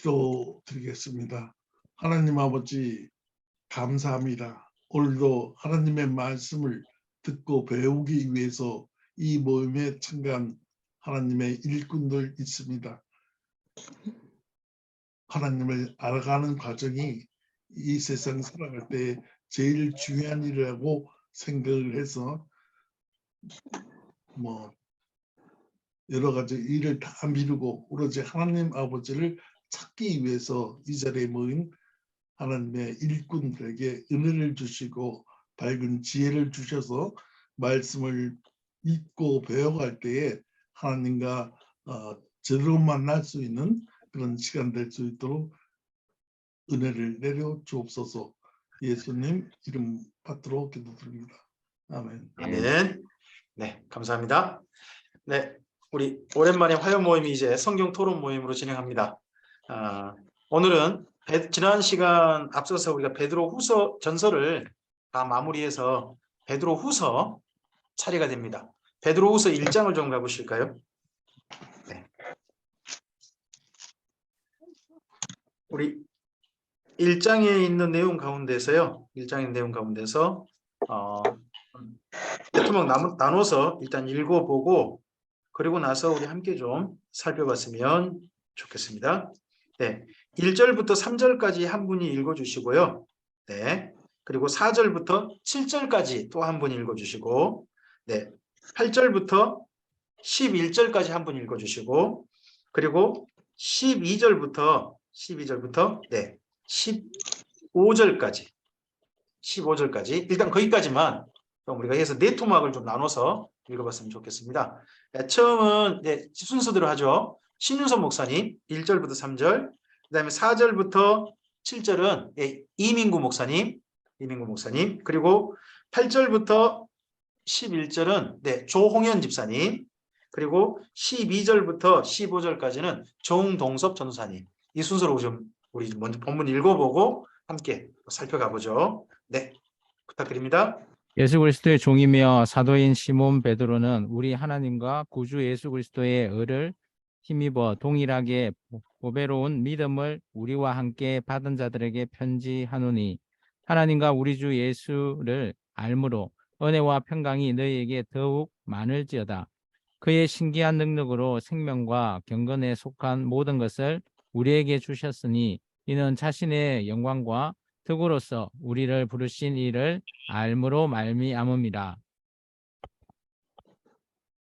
기도드리겠습니다. 하나님 아버지 감사합니다. 오늘도 하나님의 말씀을 듣고 배우기 위해서 이 모임에 참가한 하나님의 일꾼들 있습니다. 하나님을 알아가는 과정이 이 세상 살아갈 때 제일 중요한 일이라고 생각을 해서 여러 가지 일을 다 미루고 오로지 하나님 아버지를 찾기 위해서 이 자리에 모인 하나님의 일꾼들에게 은혜를 주시고 밝은 지혜를 주셔서 말씀을 읽고 배워갈 때에 하나님과 제대로 만날 수 있는 그런 시간 될 수 있도록 은혜를 내려 주옵소서. 예수님 이름 받들어 기도드립니다. 아멘. 아멘. 네, 감사합니다. 네, 우리 오랜만에 화요 모임이 이제 성경 토론 모임으로 진행합니다. 오늘은 지난 시간 앞서서 우리가 베드로 후서 전서를 다 마무리해서 베드로 후서 차례가 됩니다. 베드로 후서 1장을 좀 가보실까요? 네. 우리 1장에 있는 내용 가운데서요. 1장의 내용 가운데서 토막 나눠서 일단 읽어보고 그리고 나서 우리 함께 좀 살펴봤으면 좋겠습니다. 네, 1절부터 3절까지 한 분이 읽어주시고요. 네, 그리고 4절부터 7절까지 또 한 분이 읽어주시고, 네, 8절부터 11절까지 한 분 읽어주시고, 그리고 12절부터 네, 15절까지 일단 거기까지만 우리가 해서 네 토막을 좀 나눠서 읽어봤으면 좋겠습니다. 네, 처음은 순서대로 하죠. 신윤선 목사님 1절부터 3절, 그 다음에 4절부터 7절은 이민구 목사님, 그리고 8절부터 11절은 조홍현 집사님, 그리고 12절부터 15절까지는 정동섭 전도사님. 이 순서로 좀 우리 먼저 본문 읽어보고 함께 살펴가보죠. 네, 부탁드립니다. 예수 그리스도의 종이며 사도인 시몬 베드로는 우리 하나님과 구주 예수 그리스도의 의를 힘입어 동일하게 보배로운 믿음을 우리와 함께 받은 자들에게 편지하노니 하나님과 우리 주 예수를 알므로 은혜와 평강이 너희에게 더욱 많을지어다. 그의 신기한 능력으로 생명과 경건에 속한 모든 것을 우리에게 주셨으니 이는 자신의 영광과 덕으로서 우리를 부르신 이를 알므로 말미암음이라.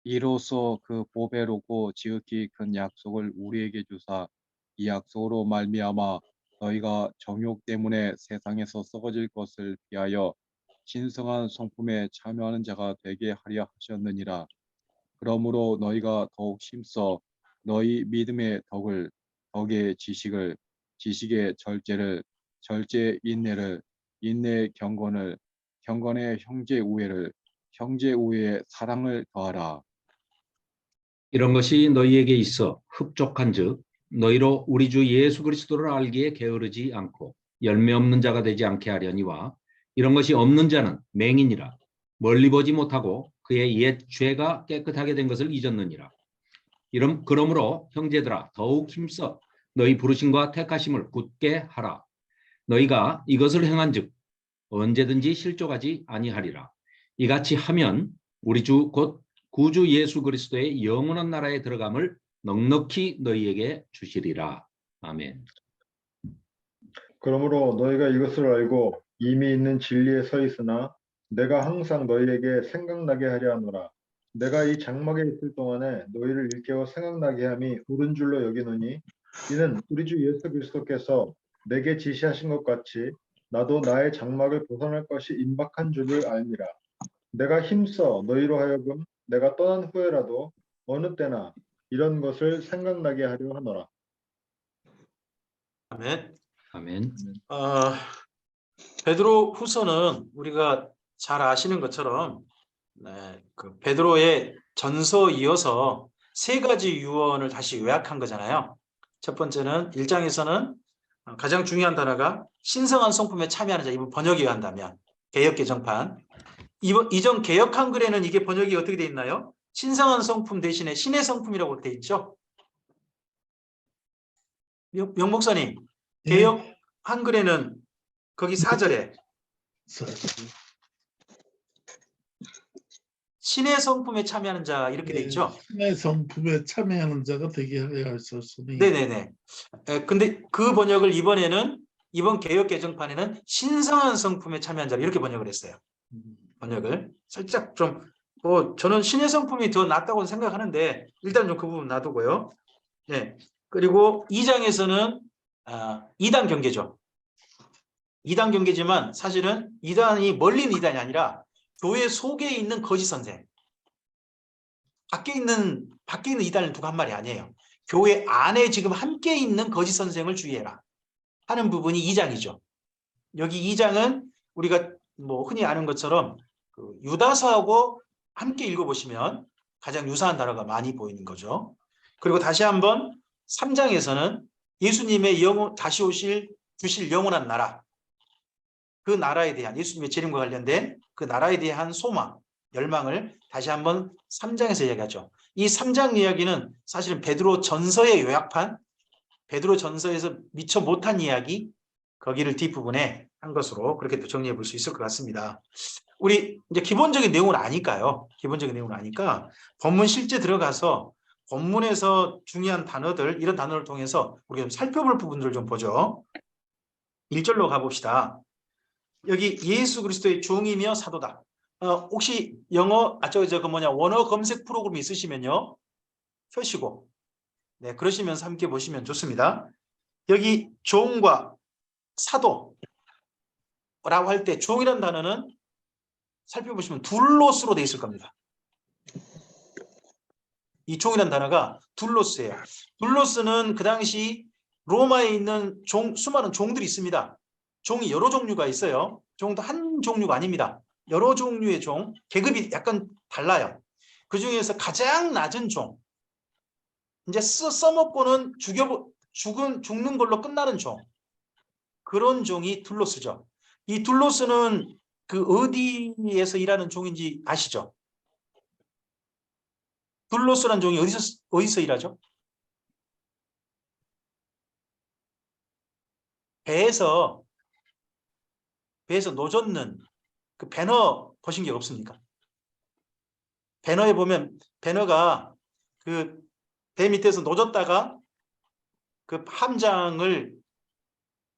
이로써 그 보배롭고 지극히 큰 약속을 우리에게 주사 이 약속으로 말미암아 너희가 정욕 때문에 세상에서 썩어질 것을 피하여 신성한 성품에 참여하는 자가 되게 하려 하셨느니라. 그러므로 너희가 더욱 힘써 너희 믿음의 덕을, 덕의 지식을, 지식의 절제를, 절제의 인내를, 인내의 경건을, 경건의 형제 우애를, 형제 우애의 사랑을 더하라. 이런 것이 너희에게 있어 흡족한즉 너희로 우리 주 예수 그리스도를 알기에 게으르지 않고 열매 없는 자가 되지 않게 하려니와 이런 것이 없는 자는 맹인이라 멀리 보지 못하고 그의 옛 죄가 깨끗하게 된 것을 잊었느니라. 그러므로 형제들아 더욱 힘써 너희 부르심과 택하심을 굳게 하라. 너희가 이것을 행한즉 언제든지 실족하지 아니하리라. 이같이 하면 우리 주 곧 구주 예수 그리스도의 영원한 나라에 들어감을 넉넉히 너희에게 주시리라. 아멘. 그러므로 너희가 이것을 알고 이미 있는 진리에 서 있으나 내가 항상 너희에게 생각나게 하려 하노라. 내가 이 장막에 있을 동안에 너희를 일깨워 생각나게 함이 옳은 줄로 여기노니 이는 우리 주 예수 그리스도께서 내게 지시하신 것 같이 나도 나의 장막을 벗어날 것이 임박한 줄을 알미라. 내가 힘써 너희로 하여금 내가 떠난 후에라도 어느 때나 이런 것을 생각나게 하려 하노라. 아멘. 아멘. 베드로 후서는 우리가 잘 아시는 것처럼 그 베드로의 전서 이어서 세 가지 유언을 다시 요약한 거잖아요. 첫 번째는 1장에서는 가장 중요한 단어가 신성한 성품에 참여하는 자, 이번 번역에 의한다면 개역 개정판. 이전 개역 한글에는 이게 번역이 어떻게 돼 있나요? 신성한 성품 대신에 신의 성품이라고 돼 있죠. 명 목사님, 예. 개역 한글에는 거기 4절에 신의 성품에 참여하는 자 이렇게 돼 있죠? 신의 성품에 참여하는 자가 되게 하여 하셨으니. 네네네. 근데 그 번역을 이번 개역 개정판에는 신성한 성품에 참여한 자 이렇게 번역을 했어요. 번역을 살짝 좀 저는 신의 성품이 더 낫다고 생각하는데 일단 좀 그 부분 놔두고요. 네. 그리고 2장에서는 2단 경계죠. 2단 경계지만 사실은 2단이 멀리 있는 2단이 아니라 교회 속에 있는 거짓 선생. 밖에 있는 2단을 두고 한 말이 아니에요. 교회 안에 지금 함께 있는 거짓 선생을 주의해라 하는 부분이 2장이죠. 여기 2장은 우리가 뭐 흔히 아는 것처럼 그 유다서하고 함께 읽어보시면 가장 유사한 단어가 많이 보이는 거죠. 그리고 다시 한번 3장에서는 예수님의 다시 주실 영원한 나라, 그 나라에 대한 예수님의 재림과 관련된 그 나라에 대한 소망, 열망을 다시 한번 3장에서 이야기하죠. 이 3장 이야기는 사실은 베드로 전서의 요약판, 베드로 전서에서 미처 못한 이야기, 거기를 뒷부분에 한 것으로 그렇게 또 정리해 볼 수 있을 것 같습니다. 우리 이제 기본적인 내용을 아니까요. 기본적인 내용을 아니까 본문 실제 들어가서 본문에서 중요한 단어들, 이런 단어를 통해서 우리가 좀 살펴볼 부분들을 좀 보죠. 1절로 가봅시다. 여기 예수 그리스도의 종이며 사도다. 혹시 영어, 원어 검색 프로그램 있으시면요. 켜시고, 네, 그러시면서 함께 보시면 좋습니다. 여기 종과 사도라고 할 때 종이라는 단어는 살펴보시면 둘로스로 되어 있을 겁니다. 이 종이라는 단어가 둘로스예요. 둘로스는 그 당시 로마에 있는 수많은 종들이 있습니다. 종이 여러 종류가 있어요. 종도 한 종류가 아닙니다. 여러 종류의 종, 계급이 약간 달라요. 그 중에서 가장 낮은 종, 이제 써먹고는 죽는 걸로 끝나는 종, 그런 종이 둘로스죠. 이 둘로스는 그 어디에서 일하는 종인지 아시죠? 둘로스라는 종이 어디서 일하죠? 배에서 노젓는 그 배너 보신 게 없습니까? 배너에 보면 배너가 그 배 밑에서 노젓다가 그 함장을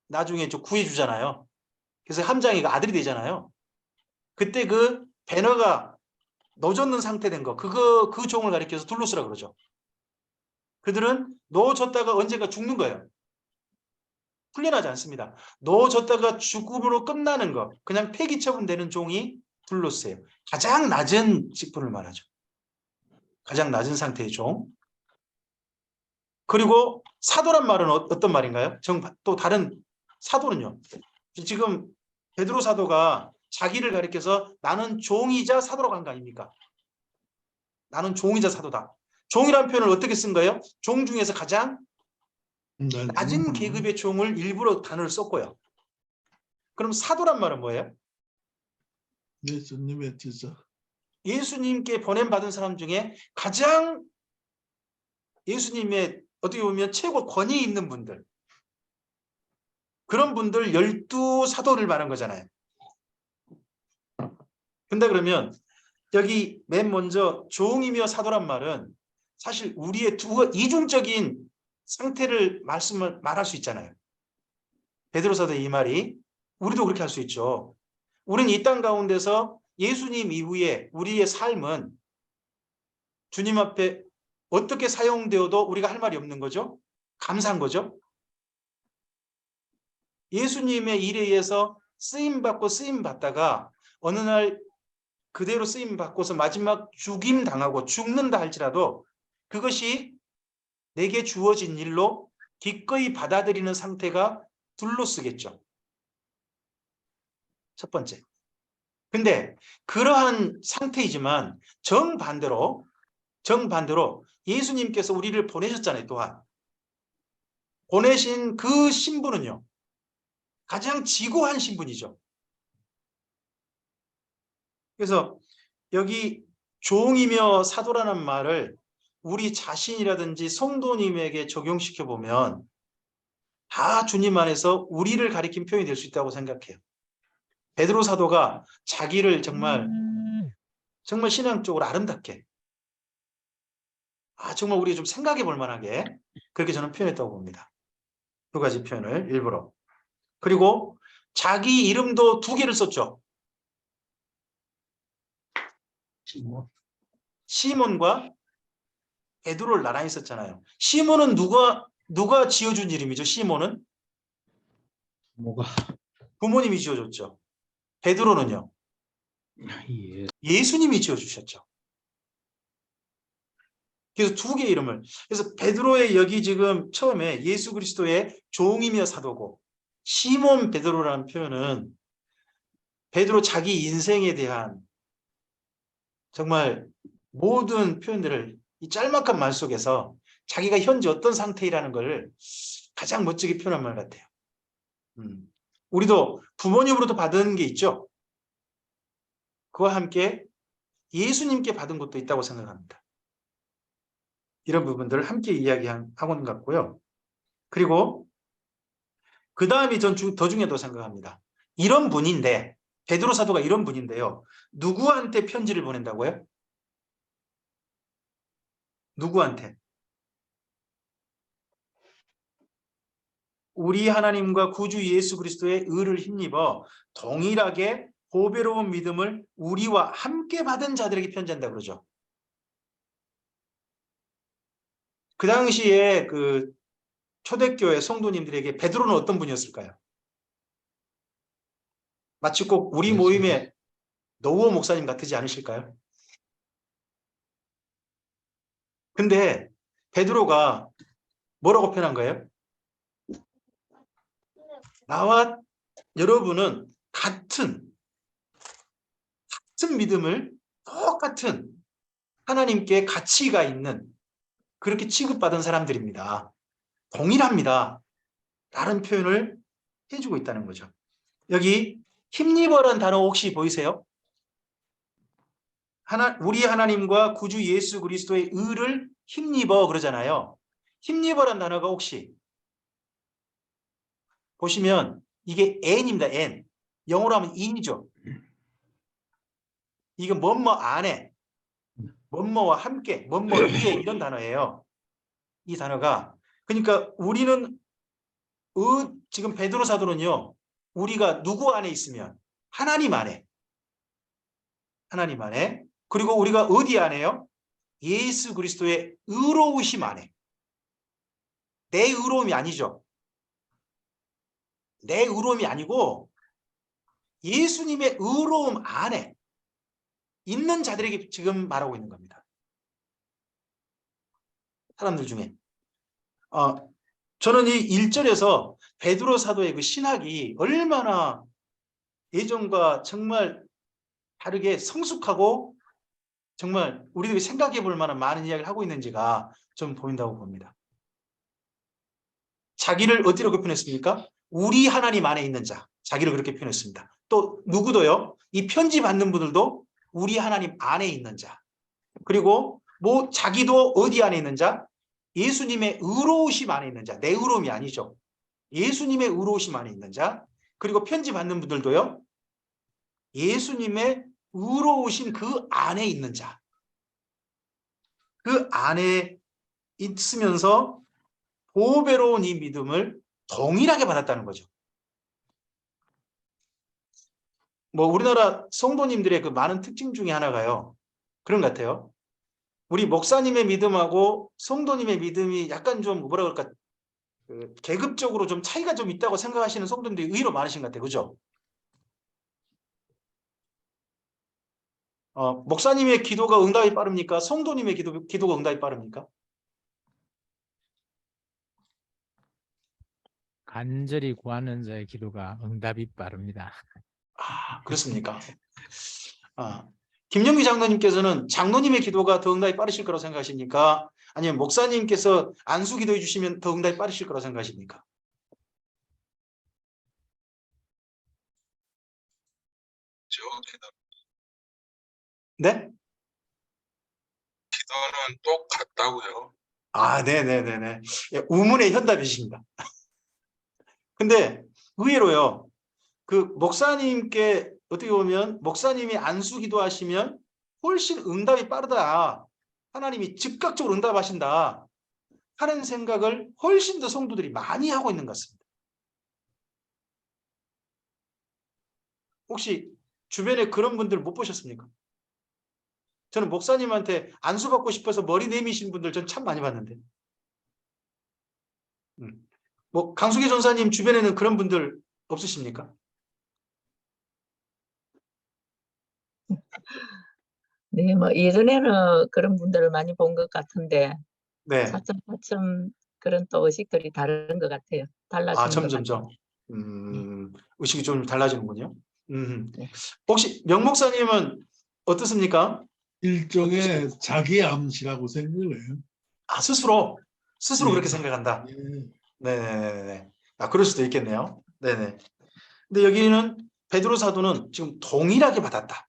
나중에 좀 구해주잖아요. 그래서 함장이가 아들이 되잖아요. 그때 그 배너가 노젓는 상태 된 거, 그 종을 가리켜서 둘로스라 그러죠. 그들은 노젓다가 언젠가 죽는 거예요. 훈련하지 않습니다. 노젓다가 죽음으로 끝나는 거, 그냥 폐기 처분되는 종이 둘로스예요. 가장 낮은 직분을 말하죠. 가장 낮은 상태의 종. 그리고 사도란 말은 어떤 말인가요? 또 다른 사도는요. 지금 베드로 사도가 자기를 가리켜서 나는 종이자 사도라고 한 거 아닙니까? 나는 종이자 사도다. 종이라는 표현을 어떻게 쓴 거예요? 종 중에서 가장 낮은 계급의 종을 일부러 단어를 썼고요. 그럼 사도란 말은 뭐예요? 예수님의 제자. 예수님께 보냄받은 사람 중에 가장 예수님의 어떻게 보면 최고 권위 있는 분들, 그런 분들 12사도를 말한 거잖아요. 근데 그러면 여기 맨 먼저 종이며 사도란 말은 사실 우리의 이중적인 상태를 말할 수 있잖아요. 베드로 사도의 이 말이 우리도 그렇게 할 수 있죠. 우리는 이 땅 가운데서 예수님 이후에 우리의 삶은 주님 앞에 어떻게 사용되어도 우리가 할 말이 없는 거죠. 감사한 거죠. 예수님의 일에 의해서 쓰임받고 쓰임받다가 어느 날 그대로 쓰임받고서 마지막 죽임 당하고 죽는다 할지라도 그것이 내게 주어진 일로 기꺼이 받아들이는 상태가 둘로쓰겠죠. 첫 번째. 근데 그러한 상태이지만 정반대로 예수님께서 우리를 보내셨잖아요. 또한 보내신 그 신분은요. 가장 지고한 신분이죠. 그래서 여기 종이며 사도라는 말을 우리 자신이라든지 성도님에게 적용시켜 보면 다 주님 안에서 우리를 가리킨 표현이 될 수 있다고 생각해요. 베드로 사도가 자기를 정말 신앙적으로 아름답게, 정말 우리 좀 생각해 볼 만하게 그렇게 저는 표현했다고 봅니다. 두 가지 표현을 일부러. 그리고 자기 이름도 두 개를 썼죠. 시몬과 베드로를 나란히 썼잖아요. 시몬은 누가 지어준 이름이죠? 시몬은 뭐가 부모님이 지어줬죠. 베드로는요? 예. 예수님이 지어주셨죠. 그래서 두 개의 이름을. 그래서 베드로의 여기 지금 처음에 예수 그리스도의 종이며 사도고, 시몬 베드로라는 표현은 베드로 자기 인생에 대한 정말 모든 표현들을 이 짤막한 말 속에서 자기가 현재 어떤 상태라는 걸 가장 멋지게 표현한 말 같아요. 우리도 부모님으로부터 받은 게 있죠. 그와 함께 예수님께 받은 것도 있다고 생각합니다. 이런 부분들을 함께 이야기하고 있는 것 같고요. 그리고 그 다음이 전 더 중요하다고 생각합니다. 이런 분인데, 베드로 사도가 이런 분인데요. 누구한테 편지를 보낸다고요? 누구한테? 우리 하나님과 구주 예수 그리스도의 의를 힘입어 동일하게 보배로운 믿음을 우리와 함께 받은 자들에게 편지한다 그러죠. 그 당시에 그 초대교회 성도님들에게 베드로는 어떤 분이었을까요? 마치 꼭 우리 모임의 노우어 목사님 같으지 않으실까요? 근데 베드로가 뭐라고 표현한 거예요? 나와 여러분은 같은 믿음을, 똑같은 하나님께 가치가 있는, 그렇게 취급받은 사람들입니다. 동일합니다. 라는 표현을 해주고 있다는 거죠. 여기 힘입어라는 단어 혹시 보이세요? 우리 하나님과 구주 예수 그리스도의 의를 힘입어 그러잖아요. 힘입어라는 단어가 혹시 보시면 이게 N입니다. N. 영어로 하면 in이죠. 이게 뭐뭐 안에, 뭐뭐와 함께, 뭐뭐 위에 이런 단어예요. 이 단어가. 그러니까 우리는 지금 베드로 사도는요. 우리가 누구 안에 있으면 하나님 안에. 그리고 우리가 어디 안에요? 예수 그리스도의 의로우심 안에. 내 의로움이 아니죠. 내 의로움이 아니고 예수님의 의로움 안에 있는 자들에게 지금 말하고 있는 겁니다. 사람들 중에. 저는 이 1절에서 베드로 사도의 그 신학이 얼마나 예전과 정말 다르게 성숙하고 정말 우리들이 생각해 볼 만한 많은 이야기를 하고 있는지가 좀 보인다고 봅니다. 자기를 어디로 표현했습니까? 우리 하나님 안에 있는 자. 자기를 그렇게 표현했습니다. 또 누구도요? 이 편지 받는 분들도 우리 하나님 안에 있는 자. 그리고 자기도 어디 안에 있는 자? 예수님의 의로우심 안에 있는 자. 내 의로움이 아니죠. 예수님의 의로우심 안에 있는 자. 그리고 편지 받는 분들도요. 예수님의 의로우신 그 안에 있는 자. 그 안에 있으면서 보배로운 이 믿음을 동일하게 받았다는 거죠. 우리나라 성도님들의 그 많은 특징 중에 하나가요. 그런 것 같아요. 우리 목사님의 믿음하고 성도님의 믿음이 약간 좀 뭐라 그럴까, 계급적으로 좀 차이가 좀 있다고 생각하시는 성도님들이 의외로 많으신 것 같아요. 그죠? 목사님의 기도가 응답이 빠릅니까? 성도님의 기도가 응답이 빠릅니까? 간절히 구하는 자의 기도가 응답이 빠릅니다. 그렇습니까? 김영기 장로님께서는 장로님의 기도가 더 응답이 빠르실 거라고 생각하십니까? 아니면 목사님께서 안수 기도해 주시면 더 응답이 빠르실 거라고 생각하십니까? 네? 기도는 똑같다고요. 네네네네. 예, 우문의 현답이십니다. 근데 의외로요. 그 목사님께 어떻게 보면 목사님이 안수기도 하시면 훨씬 응답이 빠르다. 하나님이 즉각적으로 응답하신다 하는 생각을 훨씬 더 성도들이 많이 하고 있는 것 같습니다. 혹시 주변에 그런 분들 못 보셨습니까? 저는 목사님한테 안수받고 싶어서 머리 내미신 분들 전 참 많이 봤는데. 뭐 강수기 전사님 주변에는 그런 분들 없으십니까? 네, 뭐 예전에는 그런 분들을 많이 본 것 같은데 네. 차츰차츰 그런 또 의식들이 다른 것 같아요. 달라지는 것 점점점. 같아요. 의식이 좀 달라지는군요. 네. 혹시 명 목사님은 어떻습니까? 일종의 자기 암시라고 생각을 해요. 스스로 네. 그렇게 생각한다. 예. 네네네. 그럴 수도 있겠네요. 네네. 근데 여기는 베드로 사도는 지금 동일하게 받았다.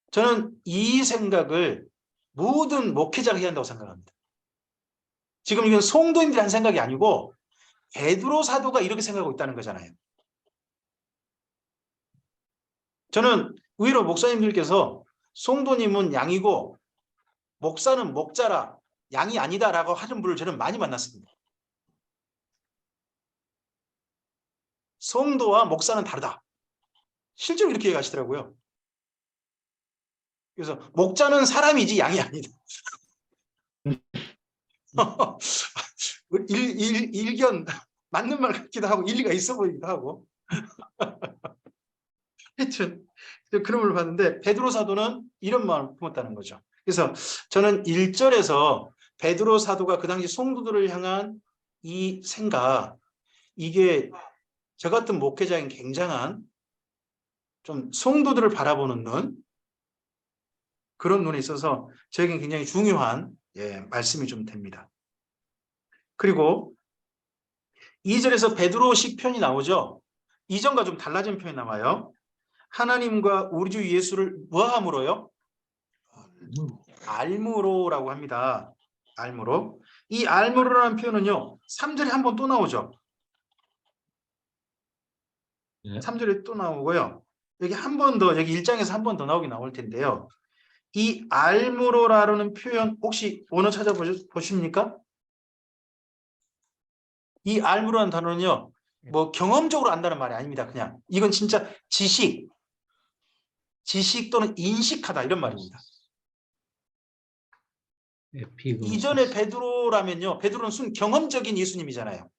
저는 이 생각을 모든 목회자가 해야 한다고 생각합니다. 지금 이건 성도인들이 한 생각이 아니고 베드로 사도가 이렇게 생각하고 있다는 거잖아요. 저는 의외로 목사님들께서 성도님은 양이고 목사는 목자라 양이 아니다라고 하는 분을 저는 많이 만났습니다. 성도와 목사는 다르다. 실제로 이렇게 얘기하시더라고요. 그래서 목자는 사람이지 양이 아니다. 일견 맞는 말 같기도 하고 일리가 있어 보이기도 하고. 하여튼 그런 걸 봤는데 베드로 사도는 이런 마음을 품었다는 거죠. 그래서 저는 1절에서 베드로 사도가 그 당시 성도들을 향한 이 생각, 이게 저 같은 목회자인 굉장한 좀 성도들을 바라보는 눈, 그런 눈에 있어서 저에겐 굉장히 중요한 말씀이 좀 됩니다. 그리고 2절에서 베드로식 표현이 나오죠. 이전과 좀 달라진 표현이 나와요. 하나님과 우리 주 예수를 뭐함으로요? 알므로라고 합니다. 알므로. 이 알므로라는 표현은요. 3절에 한 번 또 나오죠. 네. 3절에 또 나오고요. 여기 한 번 더, 여기 1장에서 한 번 더 나오긴 나올 텐데요. 이 알므로라는 표현 혹시 원어 찾아보십니까? 이 알므로라는 단어는요. 뭐 경험적으로 안다는 말이 아닙니다. 그냥 이건 진짜 지식 또는 인식하다 이런 말입니다. 이전에 베드로라면요. 베드로는 순 경험적인 예수님이잖아요.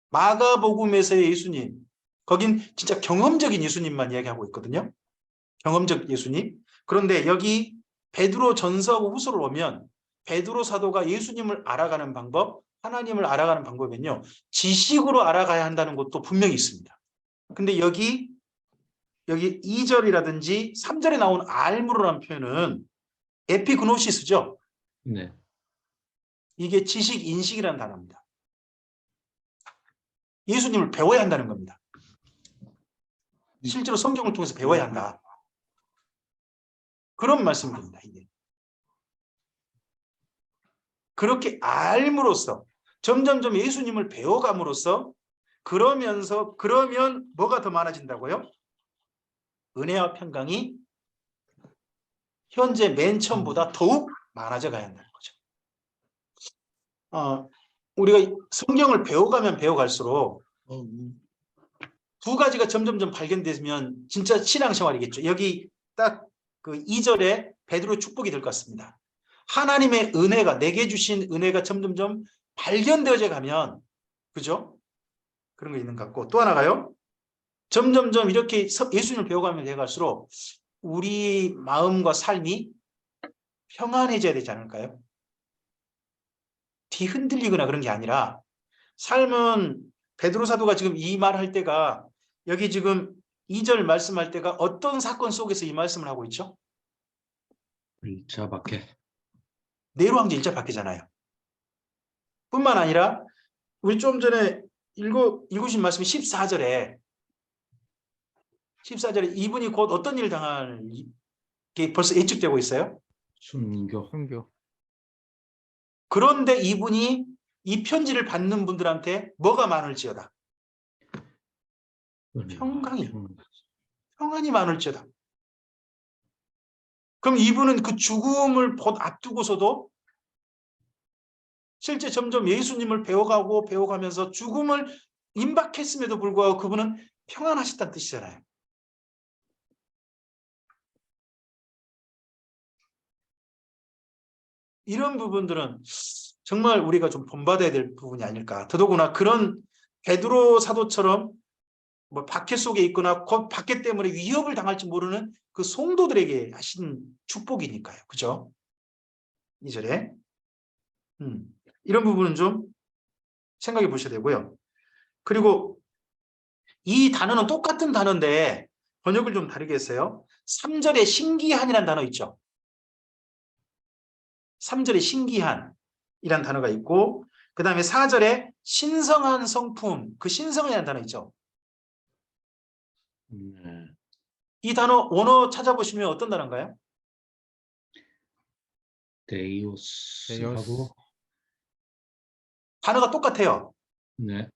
마가복음에서의 예수님. 거긴 진짜 경험적인 예수님만 이야기하고 있거든요. 경험적 예수님. 그런데 여기 베드로 전서하고 후서를 보면 베드로 사도가 예수님을 알아가는 방법, 하나님을 알아가는 방법은요. 지식으로 알아가야 한다는 것도 분명히 있습니다. 근데 여기 2절이라든지 3절에 나온 알므로라는 표현은 에피그노시스죠. 네. 이게 지식, 인식이라는 단어입니다. 예수님을 배워야 한다는 겁니다. 실제로 성경을 통해서 배워야 한다. 그런 말씀입니다. 이게. 그렇게 알므로써 점점점 예수님을 배워감으로써 그러면 뭐가 더 많아진다고요? 은혜와 평강이 현재 맨 처음보다 더욱 많아져 가야 한다는 거죠. 우리가 성경을 배워가면 배워갈수록 두 가지가 점점점 발견되면 진짜 신앙생활이겠죠. 여기 딱 그 2절에 베드로 축복이 될 것 같습니다. 하나님의 은혜가 내게 주신 은혜가 점점점 발견되어져 가면 그죠? 그런 거 있는 것 같고 또 하나가요. 점점점 이렇게 예수님을 배워가면 배워갈수록 우리 마음과 삶이 평안해져야 되지 않을까요? 뒤흔들리거나 그런 게 아니라 삶은 베드로 사도가 지금 이 말할 때가 여기 지금 2절 말씀할 때가 어떤 사건 속에서 이 말씀을 하고 있죠? 1차 박해. 네로 황제 1차 박해잖아요. 뿐만 아니라 우리 좀 전에 읽으신 말씀이 14절에 이분이 곧 어떤 일을 당할 게 벌써 예측되고 있어요. 순교. 순교. 그런데 이분이 이 편지를 받는 분들한테 뭐가 많을지어다. 평강이. 평안이 많을지어다. 그럼 이분은 그 죽음을 곧 앞두고서도 실제 점점 예수님을 배워가면서 죽음을 임박했음에도 불구하고 그분은 평안하셨다는 뜻이잖아요. 이런 부분들은 정말 우리가 좀 본받아야 될 부분이 아닐까. 더더구나 그런 베드로 사도처럼 뭐 박해 속에 있거나 곧 박해 때문에 위협을 당할지 모르는 그 성도들에게 하신 축복이니까요. 그죠? 2절에. 이런 부분은 좀 생각해 보셔야 되고요. 그리고 이 단어는 똑같은 단어인데 번역을 좀 다르게 했어요. 3절에 신기한이라는 단어 있죠. 3절에 신기한이라는 단어가 있고 그 다음에 4절에 신성한 성품, 그 신성한이라는 단어 있죠. 이 단어 원어 찾아보시면 어떤 단어인가요? 데이오스하고 단어가 똑같아요. 네.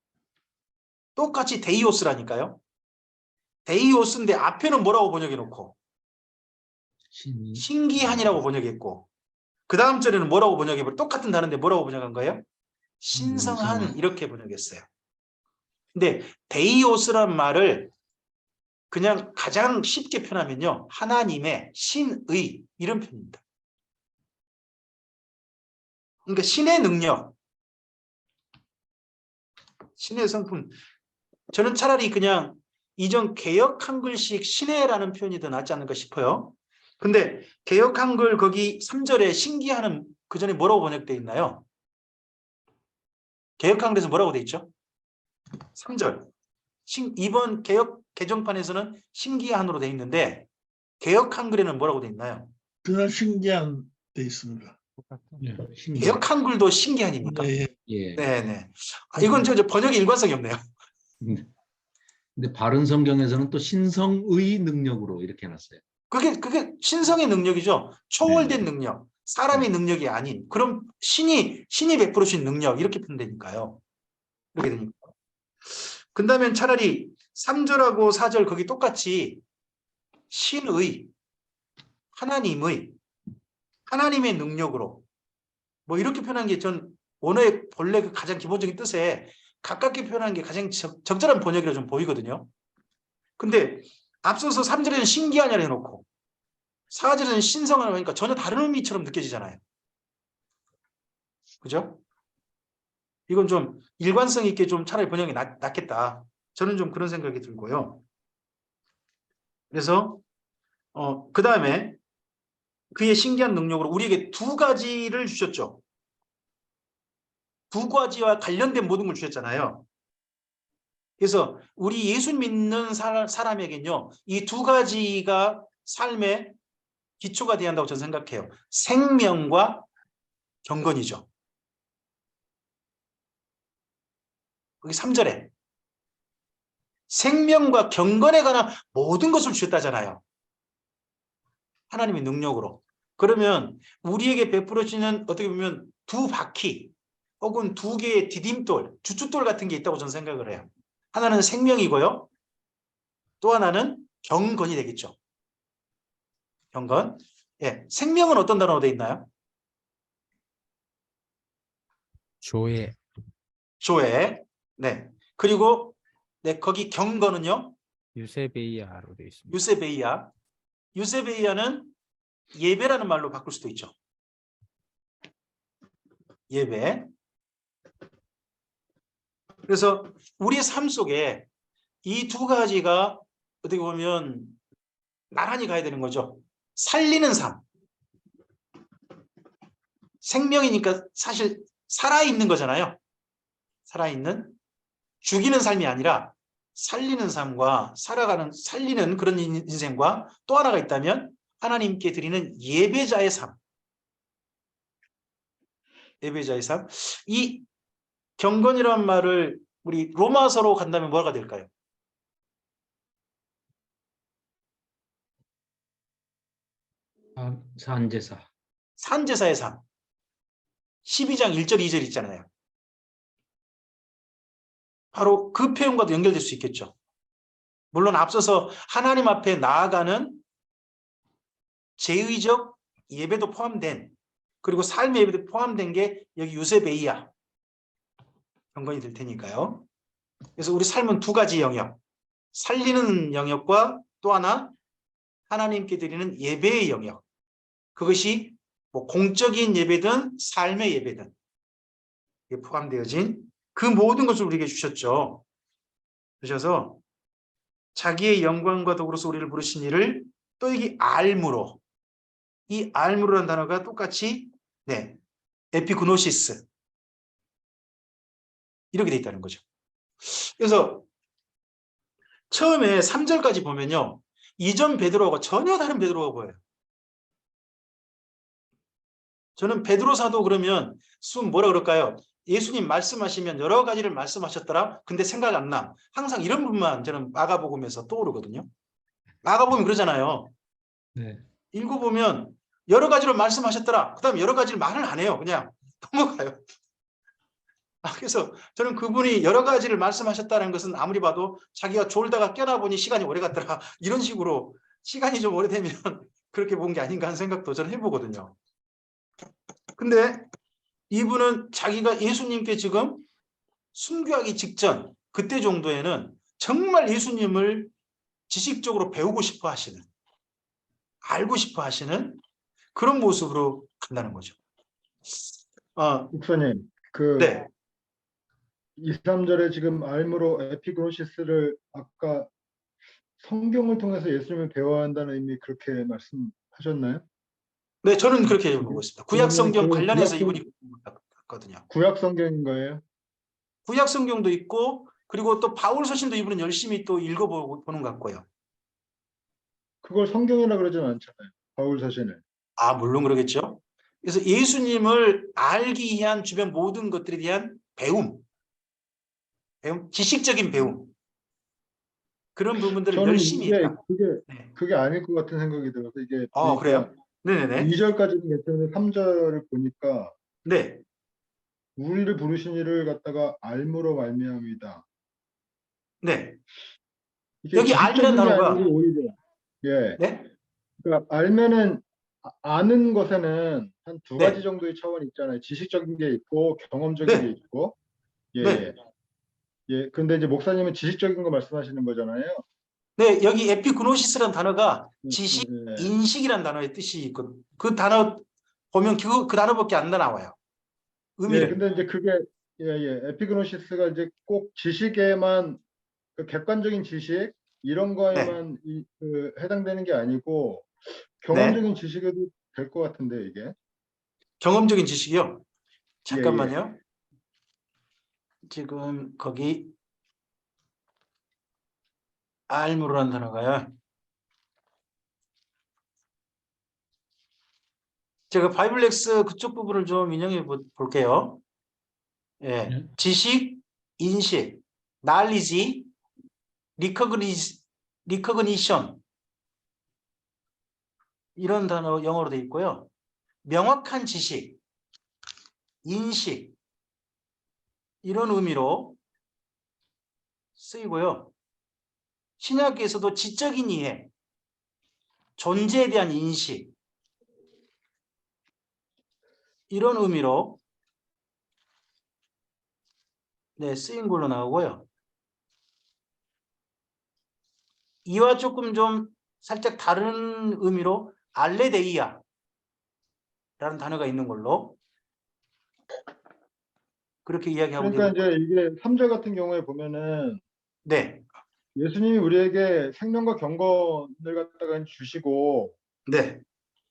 똑같이 데이오스라니까요. 데이오스인데 앞에는 뭐라고 번역해 놓고 신기한이라고 번역했고 그 다음 절에는 뭐라고 번역해버려? 똑같은 단어인데 뭐라고 번역한 거예요? 신성한 이렇게 번역했어요. 근데 데이오스란 말을 그냥 가장 쉽게 표현하면요. 하나님의 신의 이런 표현입니다. 그러니까 신의 능력, 신의 성품. 저는 차라리 그냥 이전 개역 한글식 신의라는 표현이 더 낫지 않을까 싶어요. 근데 개역 한글 거기 3절에 신기하는 그 전에 뭐라고 번역되어 있나요? 개역 한글에서 뭐라고 되어 있죠? 3절. 이번 개역 개정판에서는 신기한으로 되어 있는데 개역 한글에는 뭐라고 되어 있나요? 그냥 신기한 데 있습니다. 예, 신기해. 개역 한글도 신기한입니까? 네, 예. 네네. 이건 저 번역의 일관성이 없네요. 근데 바른 성경에서는 또 신성의 능력으로 이렇게 해놨어요. 그게 신성의 능력이죠. 초월된 능력, 사람의 능력이 아닌 그럼 신이 베풀으신 능력 이렇게 표현되니까요. 그렇게 되니까. 그다음에 차라리 3절하고 4절 거기 똑같이 신의, 하나님의 능력으로 뭐 이렇게 표현한 게 전 원어의 본래 그 가장 기본적인 뜻에 가깝게 표현하는 게 가장 적절한 번역이라 좀 보이거든요. 근데 앞서서 3절에는 신기하냐 해놓고 4절에는 신성하냐 하니까 전혀 다른 의미처럼 느껴지잖아요. 그죠? 이건 좀 일관성 있게 좀 차라리 번역이 낫겠다. 저는 좀 그런 생각이 들고요. 그래서 그 다음에 그의 신기한 능력으로 우리에게 두 가지를 주셨죠. 두 가지와 관련된 모든 걸 주셨잖아요. 그래서 우리 예수 믿는 사람에겐요. 이 두 가지가 삶의 기초가 되어야 한다고 저는 생각해요. 생명과 경건이죠. 여기 3절에 생명과 경건에 관한 모든 것을 주셨다잖아요. 하나님의 능력으로. 그러면 우리에게 베풀어지는 어떻게 보면 두 바퀴 혹은 두 개의 디딤돌, 주춧돌 같은 게 있다고 저는 생각을 해요. 하나는 생명이고요. 또 하나는 경건이 되겠죠. 경건. 예, 생명은 어떤 단어로 되어 있나요? 조회. 조회. 네. 그리고 네, 거기 경건은요. 유세베이아로 되어 있습니다. 유세베이아. 유세베이아는 예배라는 말로 바꿀 수도 있죠. 예배. 그래서 우리의 삶 속에 이 두 가지가 어떻게 보면 나란히 가야 되는 거죠. 살리는 삶. 생명이니까 사실 살아있는 거잖아요. 살아있는. 죽이는 삶이 아니라 살리는 삶과 살리는 그런 인생과 또 하나가 있다면 하나님께 드리는 예배자의 삶. 예배자의 삶. 이 경건이라는 말을 우리 로마서로 간다면 뭐가 될까요? 산제사. 산제사의 삶. 12장 1절 2절 있잖아요. 바로 그 표현과도 연결될 수 있겠죠. 물론 앞서서 하나님 앞에 나아가는 제의적 예배도 포함된, 그리고 삶의 예배도 포함된 게 여기 유세베이야 경건이 될 테니까요. 그래서 우리 삶은 두 가지 영역, 살리는 영역과 또 하나 하나님께 드리는 예배의 영역, 그것이 뭐 공적인 예배든 삶의 예배든 이게 포함되어진 그 모든 것을 우리에게 주셨죠. 주셔서 자기의 영광과 더불어서 우리를 부르신 이를 또 여기 알므로, 이 알므로라는 단어가 똑같이 에피그노시스 이렇게 돼 있다는 거죠. 그래서 처음에 3절까지 보면요, 이전 베드로하고 전혀 다른 베드로가 보여요. 저는 베드로 사도 그러면 뭐라 그럴까요? 예수님 말씀하시면 여러 가지를 말씀하셨더라. 근데 생각 안 나. 항상 이런 부분만 저는 마가복음에서 떠오르거든요. 마가복음 그러잖아요. 네. 읽어보면 여러 가지로 말씀하셨더라. 그다음 여러 가지를 말을 안 해요. 그냥 넘어가요. 그래서 저는 그분이 여러 가지를 말씀하셨다는 것은 아무리 봐도 자기가 졸다가 깨나 보니 시간이 오래 갔더라. 이런 식으로 시간이 좀 오래되면 그렇게 본 게 아닌가 하는 생각도 저는 해보거든요. 근데 이분은 자기가 예수님께 지금 순교하기 직전 그때 정도에는 정말 예수님을 지식적으로 배우고 싶어 하시는, 알고 싶어 하시는 그런 모습으로 간다는 거죠. 목사님, 그 네. 2, 3절에 지금 알므로 에피그노시스를 아까 성경을 통해서 예수님을 배워야 한다는 의미 그렇게 말씀하셨나요? 네, 저는 그렇게 보고 있습니다. 구약 성경 그러면 관련해서 이분이 했거든요. 구약 성경인 거예요? 구약 성경도 있고, 그리고 또 바울 서신도 이분은 열심히 또 읽어보는 것 같고요. 그걸 성경이라 그러진 않잖아요. 바울 서신을. 물론 그러겠죠. 그래서 예수님을 알기 위한 주변 모든 것들에 대한 배움, 지식적인 배움, 그런 부분들을 저는 열심히 이게 했다. 네. 그게 아닐 것 같은 생각이 들어서 이게 그래요? 네네네. 2절까지는 괜찮은데 3절을 보니까 네. 우리를 부르신 이를 갖다가 알므로 말미암이다. 네. 이게 여기 알이라는 지식적인 게 단어가, 아니고 오히려 네? 그러니까 알면은 아는 것에는 한 두 네. 가지 정도의 차원이 있잖아요. 지식적인 게 있고 경험적인 게 네. 있고. 네. 근데 이제 목사님은 지식적인 거 말씀하시는 거잖아요. 네, 여기 에피그노시스라는 단어가 지식, 예. 인식이라는 단어의 뜻이 있고, 그 단어 보면 그 단어밖에 안 나와요. 의미를. 근데 이제 그게 에피그노시스가 이제 꼭 지식에만 그 객관적인 지식 이런 거에만 해당되는 게 아니고 경험적인 지식에도 될 것 같은데 이게. 경험적인 지식이요. 예. 잠깐만요. 지금 거기 알무라는 단어가요. 제가 바이블렉스 그쪽 부분을 좀 인용해 볼게요. 네. 지식, 인식, knowledge, recognition 이런 단어 영어로 되어 있고요. 명확한 지식, 인식 이런 의미로 쓰이고요. 신약에서도 지적인 이해, 존재에 대한 인식 이런 의미로 쓰인 걸로 나오고요. 이와 조금 좀 살짝 다른 의미로 알레데이아라는 단어가 있는 걸로 그렇게 이야기하고 그러니까 있는 이제 이게 3절 같은 경우에 보면은 네, 예수님이 우리에게 생명과 경건을 갖다가 주시고 네,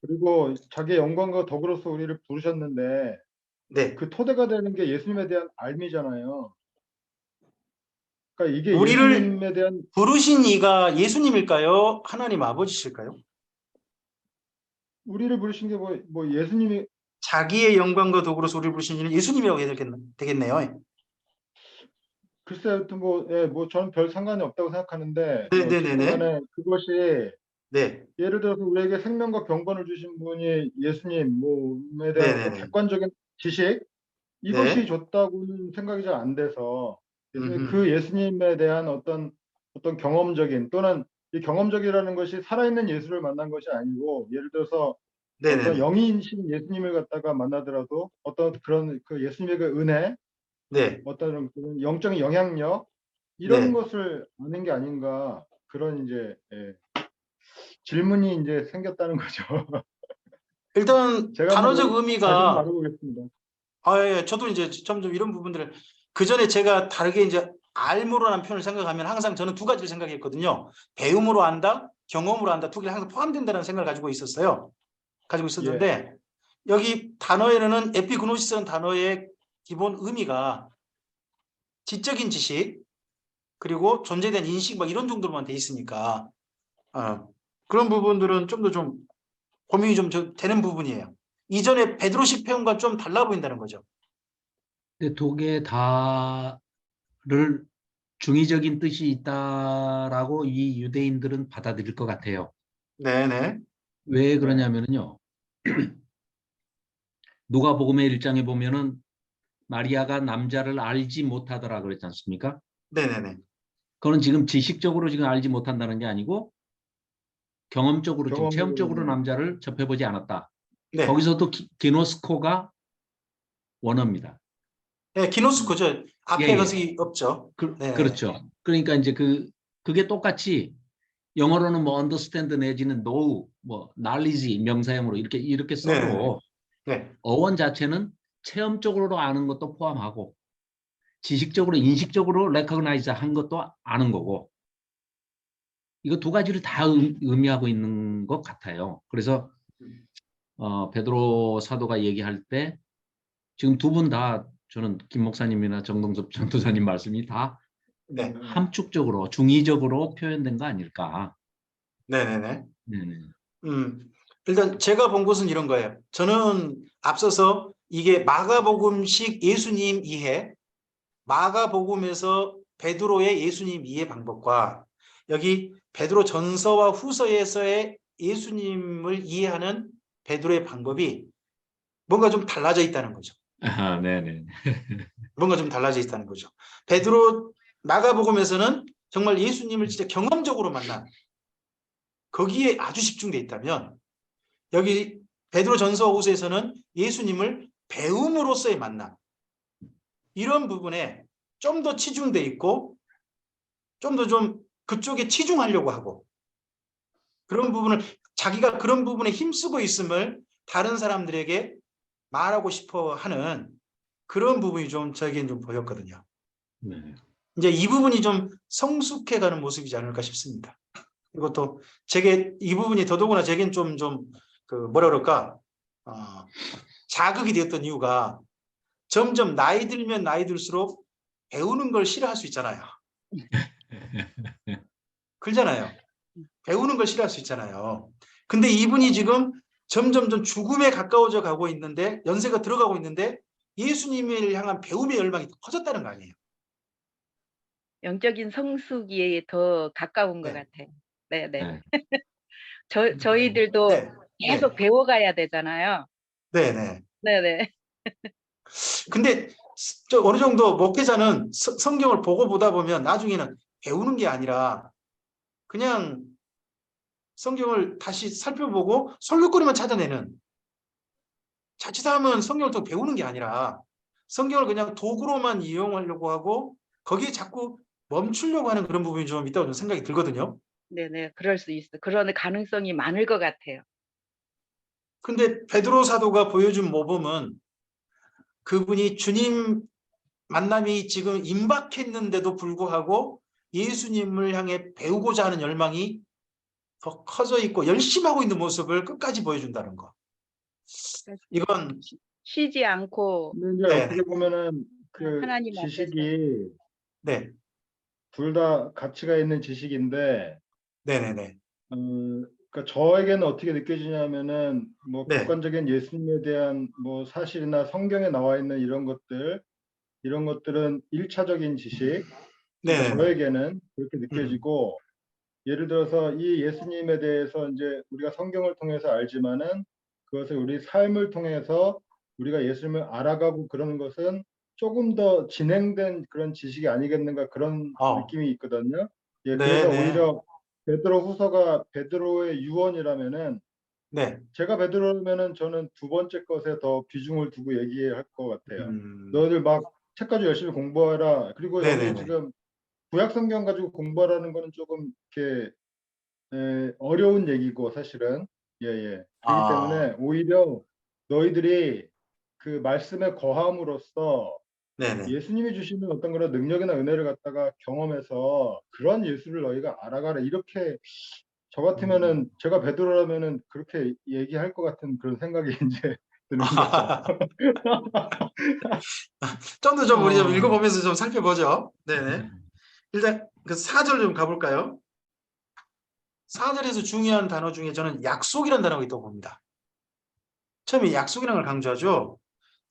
그리고 자기의 영광과 덕으로서 우리를 부르셨는데 네. 그 토대가 되는 게 예수님에 대한 알미잖아요. 그러니까 이게 우리를 예수님에 대한 부르신 이가 예수님일까요? 하나님 아버지실까요? 우리를 부르신 게 뭐 예수님이 자기의 영광과 덕으로서 우리를 부르신 이는 예수님이라고 해야 되겠네요. 글쎄 하여튼 뭐 저는 별 상관이 없다고 생각하는데 어쨌든 네네네네. 간에 그것이 네, 예를 들어서 우리에게 생명과 경건을 주신 분이 예수님 뭐에 대한 어떤 네네네. 객관적인 지식 이것이 네, 좋다고는 생각이 잘 안 돼서 그 예수님에 대한 어떤 경험적인 또는 이 경험적이라는 것이 살아있는 예수를 만난 것이 아니고 예를 들어서 어떤 네네네. 영이신 예수님을 갖다가 만나더라도 어떤 그런 그 예수님의 그 은혜, 네. 어떤 그런 영적인 영향력 이런 네. 것을 아는 게 아닌가 그런 이제 질문이 이제 생겼다는 거죠. 일단 제가 한번 단어적 다시 좀 의미가 나눠보겠습니다. 예, 저도 이제 점점 이런 부분들을 그 전에 제가 다르게 이제 알무로라는 표현을 생각하면 항상 저는 두 가지를 생각했거든요. 배움으로 안다, 경험으로 안다 두 개가 항상 포함된다는 생각을 가지고 있었어요. 가지고 있었는데 여기 단어에는 에피그노시스라는 단어의 기본 의미가 지적인 지식 그리고 존재에 대한 인식 막 이런 정도로만 돼 있으니까 그런 부분들은 좀 더 좀 고민이 좀 되는 부분이에요. 이전에 베드로식 표현과 좀 달라 보인다는 거죠. 근데 두 개 다를 중의적인 뜻이 있다라고 이 유대인들은 받아들일 것 같아요. 네네. 왜 그러냐면요. 누가복음의 1장에 보면은 마리아가 남자를 알지 못하더라 그랬지 않습니까? 네네네. 그건 지금 지식적으로 지금 알지 못한다는 게 아니고 경험적으로 지금 체험적으로 남자를 접해보지 않았다. 네. 거기서도 기노스코가 원어입니다. 네, 기노스코죠. 앞에 예, 것이 없죠. 네. 그렇죠. 그러니까 이제 그게 똑같이 영어로는 뭐 understand 내지는 know, 뭐 knowledge 명사형으로 이렇게 네. 써도 네. 어원 자체는 체험적으로 아는 것도 포함하고 지식적으로 인식적으로 recognize 한 것도 아는 거고 이거 두 가지를 다 의미하고 있는 것 같아요. 그래서 베드로 사도가 얘기할 때 지금 두 분 다 저는 김 목사님이나 정동섭 전도사님 말씀이 다 네. 함축적으로 중의적으로 표현된 거 아닐까. 네네네. 네네. 일단 제가 본 것은 이런 거예요. 저는 앞서서 이게 마가복음식 예수님 이해, 마가복음에서 베드로의 예수님 이해 방법과 여기 베드로 전서와 후서에서의 예수님을 이해하는 베드로의 방법이 뭔가 좀 달라져 있다는 거죠. 네네. 뭔가 좀 달라져 있다는 거죠. 베드로 마가복음에서는 정말 예수님을 진짜 경험적으로 만난 거기에 아주 집중돼 있다면 여기 베드로 전서 후서에서는 예수님을 배움으로써의 만남 이런 부분에 좀 더 치중돼 있고 좀 더 좀 그쪽에 치중하려고 하고 그런 부분을 자기가 그런 부분에 힘쓰고 있음을 다른 사람들에게 말하고 싶어 하는 그런 부분이 좀 저에게는 좀 보였거든요. 네. 이제 이 부분이 좀 성숙해가는 모습이지 않을까 싶습니다. 그리고 또 제게 이 부분이 더더구나 제겐 좀 그 뭐라 그럴까 자극이 되었던 이유가 점점 나이 들면 나이 들수록 배우는 걸 싫어할 수 있잖아요. 그러잖아요. 배우는 걸 싫어할 수 있잖아요. 근데 이분이 지금 점점 죽음에 가까워져 가고 있는데 연세가 들어가고 있는데 예수님을 향한 배움의 열망이 더 커졌다는 거 아니에요. 영적인 성숙이에 더 가까운 것 네. 같아요. 네네. 네. 저희들도 네. 계속 네. 배워가야 되잖아요. 네네. 네네. 근데 저 어느 정도 목회자는 성경을 보고 보다 보면 나중에는 배우는 게 아니라 그냥 성경을 다시 살펴보고 설교거리만 찾아내는 자칫하면 성경을 또 배우는 게 아니라 성경을 그냥 도구로만 이용하려고 하고 거기에 자꾸 멈추려고 하는 그런 부분이 좀 있다고 저는 생각이 들거든요. 네네. 그럴 수 있어. 그런 가능성이 많을 것 같아요. 근데 베드로 사도가 보여준 모범은 그분이 주님 만남이 지금 임박했는데도 불구하고 예수님을 향해 배우고자 하는 열망이 더 커져 있고 열심히 하고 있는 모습을 끝까지 보여준다는 거. 이건 쉬지 않고 근데 이제 네, 어떻게 보면은 그 하나님 앞에서 지식이 네, 둘 다 가치가 있는 지식인데 네네네, 그러니까 저에게는 어떻게 느껴지냐면은 뭐 네, 객관적인 예수님에 대한 뭐 사실이나 성경에 나와 있는 이런 것들은 1차적인 지식. 그러니까 네네네, 저에게는 그렇게 느껴지고 예를 들어서 이 예수님에 대해서 이제 우리가 성경을 통해서 알지만은 그것을 우리 삶을 통해서 우리가 예수님을 알아가고 그러는 것은 조금 더 진행된 그런 지식이 아니겠는가 그런 느낌이 있거든요. 예, 그래서 네네. 오히려 베드로후서가 베드로의 유언이라면은 네. 제가 베드로면은 저는 두 번째 것에 더 비중을 두고 얘기할 것 같아요. 음, 너희들 막 책 가지고 열심히 공부하라. 그리고 여기 네네네. 지금 구약 성경 가지고 공부하라는 거는 조금 이렇게 어려운 얘기고 사실은 예예. 그렇기 때문에 오히려 너희들이 그 말씀에 거함으로써 네네. 예수님이 주시는 어떤 그런 능력이나 은혜를 갖다가 경험해서 그런 예수를 너희가 알아가라. 이렇게 저 같으면은 제가 베드로라면은 그렇게 얘기할 것 같은 그런 생각이 이제 드는 거죠. 좀 더 좀 우리 좀 어. 읽어보면서 좀 살펴보죠. 네네. 일단 그 4절 좀 가볼까요? 4절에서 중요한 단어 중에 저는 약속이라는 단어가 있다고 봅니다. 처음에 약속이라는 걸 강조하죠.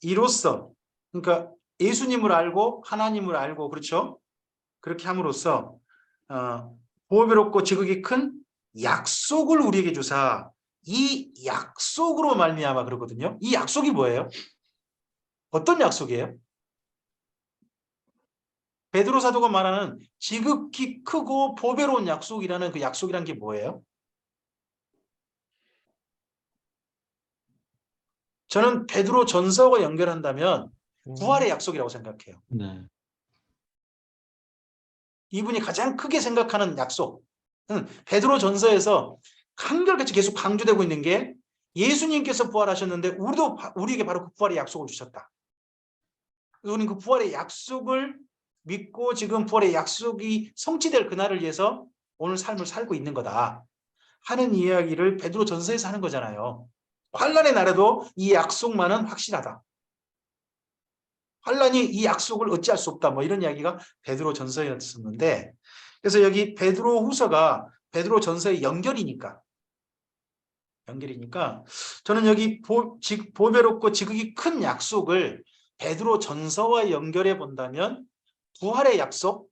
이로써, 그러니까 예수님을 알고 하나님을 알고, 그렇죠? 그렇게 함으로써 보배롭고 지극히 큰 약속을 우리에게 주사, 이 약속으로 말미암아 그러거든요. 이 약속이 뭐예요? 어떤 약속이에요? 베드로 사도가 말하는 지극히 크고 보배로운 약속이라는 그 약속이란 게 뭐예요? 저는 베드로 전서와 연결한다면 부활의 약속이라고 생각해요. 네. 이분이 가장 크게 생각하는 약속. 베드로 전서에서 한결같이 계속 강조되고 있는 게 예수님께서 부활하셨는데 우리에게 바로 그 부활의 약속을 주셨다. 우리는 그 부활의 약속을 믿고 지금 부활의 약속이 성취될 그날을 위해서 오늘 삶을 살고 있는 거다 하는 이야기를 베드로 전서에서 하는 거잖아요. 환난의 날에도 이 약속만은 확실하다. 환난이 이 약속을 어찌할 수 없다. 뭐 이런 이야기가 베드로 전서였었는데, 그래서 여기 베드로 후서가 베드로 전서의 연결이니까 저는 여기 보배롭고 지극히 큰 약속을 베드로 전서와 연결해 본다면 부활의 약속,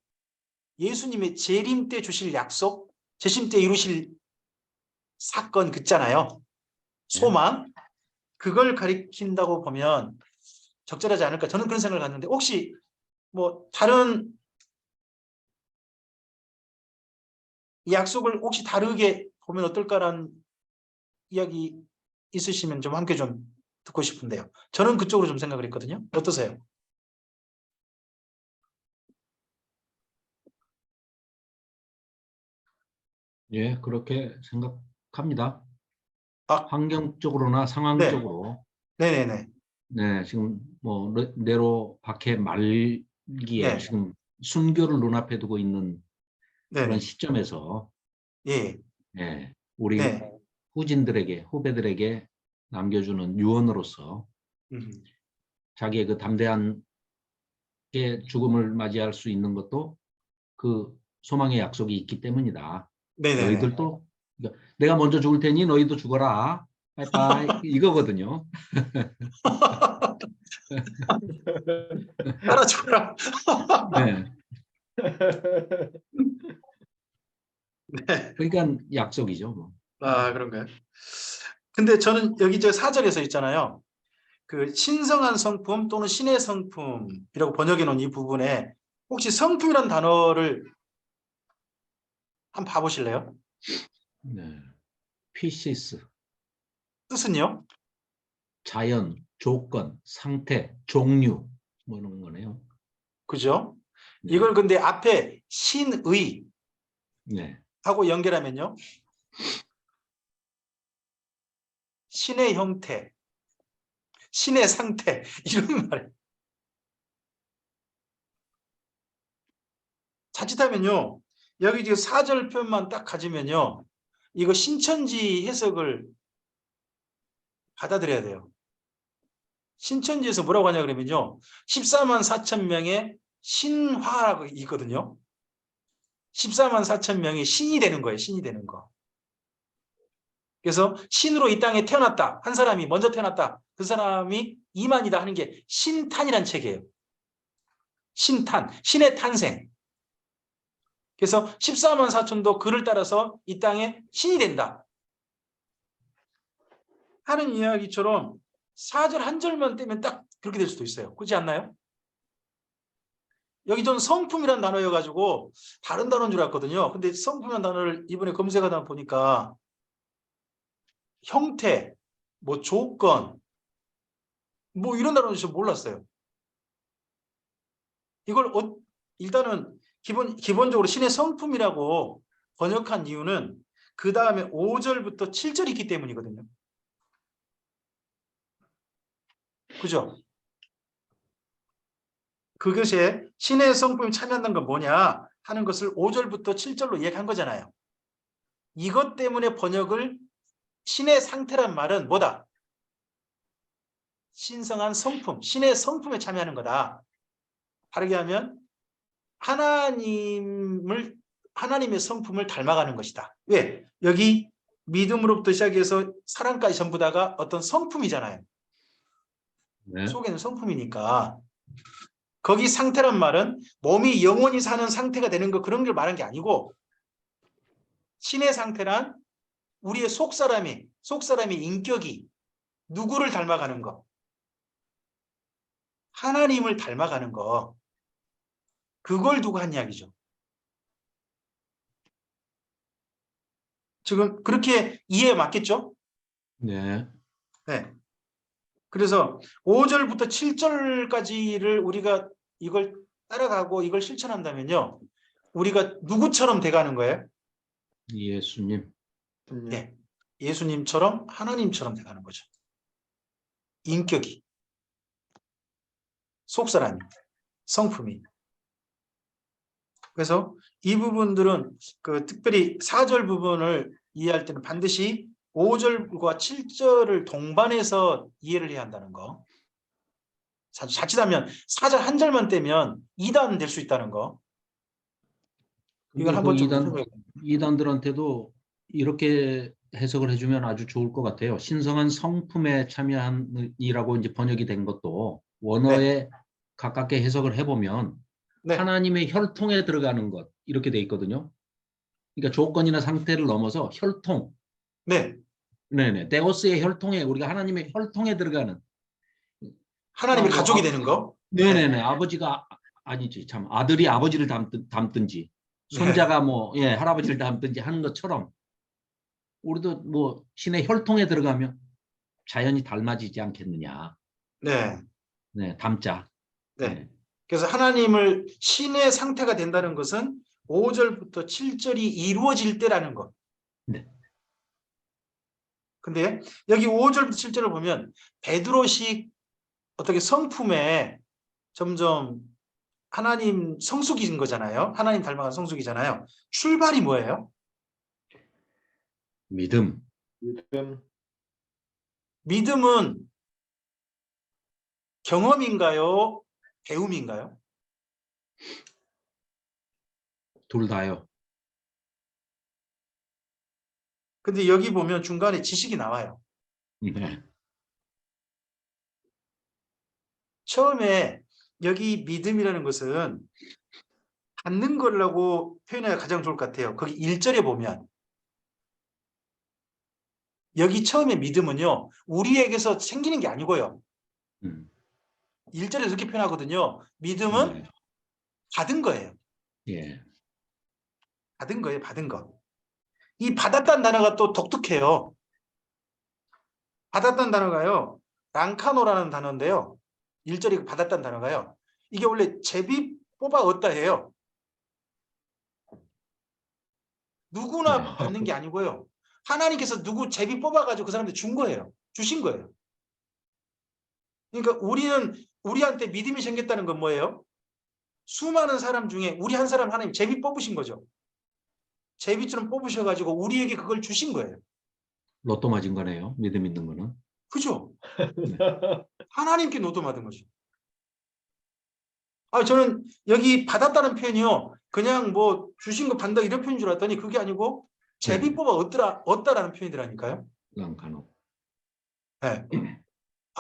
예수님의 재림 때 주실 약속, 재심 때 이루실 사건 그잖아요. 소망, 그걸 가리킨다고 보면 적절하지 않을까. 저는 그런 생각을 갖는데 혹시 뭐 다른 이 약속을 혹시 다르게 보면 어떨까라는 이야기 있으시면 좀 함께 좀 듣고 싶은데요. 저는 그쪽으로 좀 생각을 했거든요. 어떠세요? 예, 그렇게 생각합니다. 아, 환경적으로나 네. 상황적으로 네네네. 네, 지금 뭐 네로 박해 말기에 네. 지금 순교를 눈앞에 두고 있는 그런 네네. 시점에서 예. 예, 우리 네. 후진들에게 후배들에게 남겨주는 유언으로서 음. 자기의 그 담대한 죽음을 맞이할 수 있는 것도 그 소망의 약속이 있기 때문이다. 네네네. 너희들도 그러니까 내가 먼저 죽을 테니 너희도 죽어라. 빠이빠이 이거거든요. 따라 죽어라. 네. 네. 그러니까 약속이죠. 뭐. 아, 그런가요? 근데 저는 여기 저 4절에서 있잖아요. 그 신성한 성품 또는 신의 성품이라고 번역해 놓은 이 부분에 혹시 성품이라는 단어를 한번 봐보실래요? 네. 피시스, 뜻은요? 자연, 조건, 상태, 종류 뭐 이런 거네요. 그죠? 네. 이걸 근데 앞에 신의 네. 하고 연결하면요. 신의 형태, 신의 상태 이런 말이에요. 자칫하면요. 여기 지금 4절 표현만 딱 가지면요. 이거 신천지 해석을 받아들여야 돼요. 신천지에서 뭐라고 하냐 그러면요. 14만 4천 명의 신화라고 있거든요. 14만 4천 명이 신이 되는 거예요. 신이 되는 거. 그래서 신으로 이 땅에 태어났다. 한 사람이 먼저 태어났다. 그 사람이 이만이다 하는 게 신탄이라는 책이에요. 신탄, 신의 탄생. 그래서 14만 4천도 그를 따라서 이 땅에 신이 된다 하는 이야기처럼 4절 한 절만 떼면 딱 그렇게 될 수도 있어요. 그렇지 않나요? 여기 전 성품이란 단어여가지고 다른 단어인 줄 알았거든요. 근데 성품이란 단어를 이번에 검색하다 보니까 형태, 뭐 조건, 뭐 이런 단어는 저 몰랐어요. 이걸 일단은 기본적으로 신의 성품이라고 번역한 이유는 그 다음에 5절부터 7절이 있기 때문이거든요. 그죠? 그것에 신의 성품이 참여한다는 건 뭐냐 하는 것을 5절부터 7절로 얘기한 거잖아요. 이것 때문에 번역을 신의 상태란 말은 뭐다? 신성한 성품, 신의 성품에 참여하는 거다. 다르게 하면 하나님의 성품을 닮아가는 것이다. 왜? 여기 믿음으로부터 시작해서 사랑까지 전부 다가 어떤 성품이잖아요. 네. 속에는 성품이니까. 거기 상태란 말은 몸이 영원히 사는 상태가 되는 거 그런 걸 말한 게 아니고 신의 상태란 우리의 속사람이 인격이 누구를 닮아가는 거? 하나님을 닮아가는 거. 그걸 두고 한 이야기죠. 지금 그렇게 이해 맞겠죠? 네. 네. 그래서 5절부터 7절까지를 우리가 이걸 따라가고 이걸 실천한다면요. 우리가 누구처럼 돼가는 거예요? 예수님. 네. 예수님처럼 하나님처럼 돼가는 거죠. 인격이, 속사람이, 성품이. 그래서 이 부분들은 특별히 4절 부분을 이해할 때는 반드시 5절과 7절을 동반해서 이해를 해야 한다는 거. 자칫하면 4절 한 절만 떼면 2단 될 수 있다는 거. 이걸 한번 좀 생각해 보세요. 이단들한테도 이렇게 해석을 해주면 아주 좋을 것 같아요. 신성한 성품에 참여한이라고 이제 번역이 된 것도 원어에 가깝게 해석을 해보면 네. 하나님의 혈통에 들어가는 것 이렇게 돼 있거든요. 그러니까 조건이나 상태를 넘어서 혈통. 네. 네네. 데오스의 혈통에 우리가 하나님의 혈통에 들어가는. 하나님의 가족이 되는 거. 네네네. 아버지가 아니지 참 아들이 아버지를 닮든지 손자가 뭐 할아버지를 닮든지 하는 것처럼 우리도 뭐 신의 혈통에 들어가면 자연히 닮아지지 않겠느냐. 네. 네, 닮자. 네. 그래서 하나님을 신의 상태가 된다는 것은 5절부터 7절이 이루어질 때라는 것. 네. 근데 여기 5절부터 7절을 보면 베드로식 어떻게 성품에 점점 하나님 성숙인 거잖아요. 하나님 닮아간 성숙이잖아요. 출발이 뭐예요? 믿음. 믿음, 믿음은 경험인가요? 배움인가요? 둘 다요. 근데 여기 보면 중간에 지식이 나와요. 네. 처음에 여기 믿음이라는 것은 갖는 거라고 표현해야 가장 좋을 것 같아요. 거기 1절에 보면 여기 처음에 믿음은요. 우리에게서 생기는 게 아니고요. 1절에 이렇게 표현하거든요. 믿음은 네. 받은 거예요. 예. 받은 거예요. 받은 거. 이 받았다는 단어가 또 독특해요. 받았다는 단어가요. 랑카노라는 단어인데요. 1절이 받았다는 단어가요. 이게 원래 제비 뽑아 얻다 해요. 누구나 네. 받는 게 아니고요. 하나님께서 누구 제비 뽑아가지고 그 사람한테 준 거예요. 주신 거예요. 그러니까 우리한테 믿음이 생겼다는 건 뭐예요? 수많은 사람 중에 우리 한 사람 하나님 제비 뽑으신 거죠. 제비처럼 뽑으셔가지고 우리에게 그걸 주신 거예요. 로또 맞은 거네요. 믿음 있는 거는. 그죠? 하나님께 로또 맞은 거죠. 저는 여기 받았다는 표현이요. 그냥 뭐 주신 거 받는다 이런 표현인 줄 알았더니 그게 아니고 제비 뽑아 얻다라는 표현이라니까요. 랑카노. 네.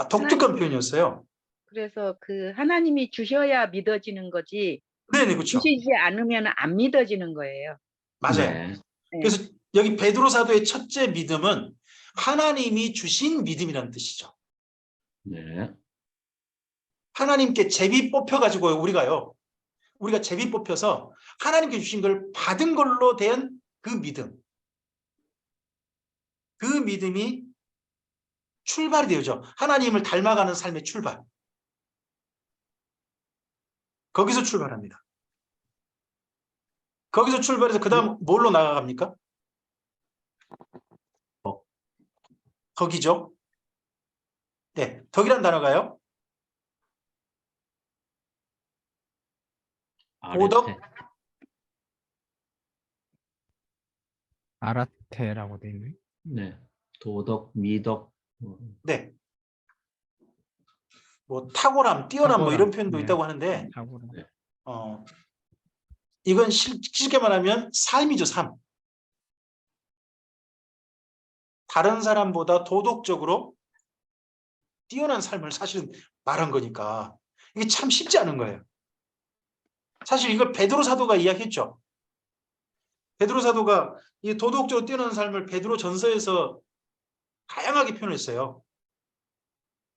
독특한 표현이었어요. 그래서 그 하나님이 주셔야 믿어지는 거지 네네, 그렇죠. 주시지 않으면 안 믿어지는 거예요. 맞아요. 네. 그래서 여기 베드로 사도의 첫째 믿음은 하나님이 주신 믿음이라는 뜻이죠. 네. 하나님께 제비 뽑혀가지고 우리가요. 우리가 제비 뽑혀서 하나님께 주신 걸 받은 걸로 된 그 믿음. 그 믿음이 출발이 되죠. 하나님을 닮아가는 삶의 출발. 거기서 출발합니다. 거기서 출발해서 그 다음 뭘로 나아갑니까? 덕이죠. 네, 덕이란 단어가요. 도덕, 아레테. 아라테라고 돼 있네. 네. 도덕, 미덕. 네. 뭐 탁월함, 뛰어남 뭐 이런 탁월함, 표현도 네. 있다고 하는데 탁월함. 이건 쉽게 말하면 삶이죠, 삶. 다른 사람보다 도덕적으로 뛰어난 삶을 사실은 말한 거니까 이게 참 쉽지 않은 거예요. 사실 이걸 베드로 사도가 이야기했죠. 베드로 사도가 이 도덕적으로 뛰어난 삶을 베드로 전서에서 다양하게 표현했어요.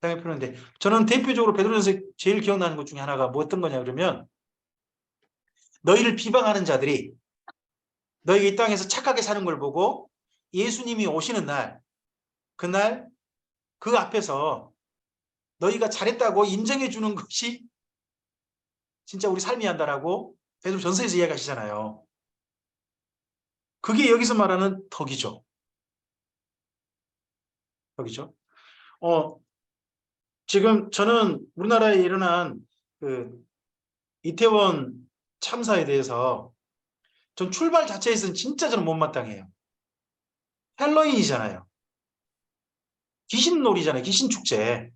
다양하게 표현했는데 저는 대표적으로 베드로 전서에 제일 기억나는 것 중에 하나가 뭐 어떤 거냐 그러면 너희를 비방하는 자들이 너희가 이 땅에서 착하게 사는 걸 보고 예수님이 오시는 날 그날 그 앞에서 너희가 잘했다고 인정해 주는 것이 진짜 우리 삶이 한다라고 베드로 전서에서 이야기하시잖아요. 그게 여기서 말하는 덕이죠. 덕이죠. 지금 저는 우리나라에 일어난 그 이태원 참사에 대해서 전 출발 자체에서는 진짜 저는 못마땅해요. 헬로윈이잖아요. 귀신놀이잖아요. 귀신축제.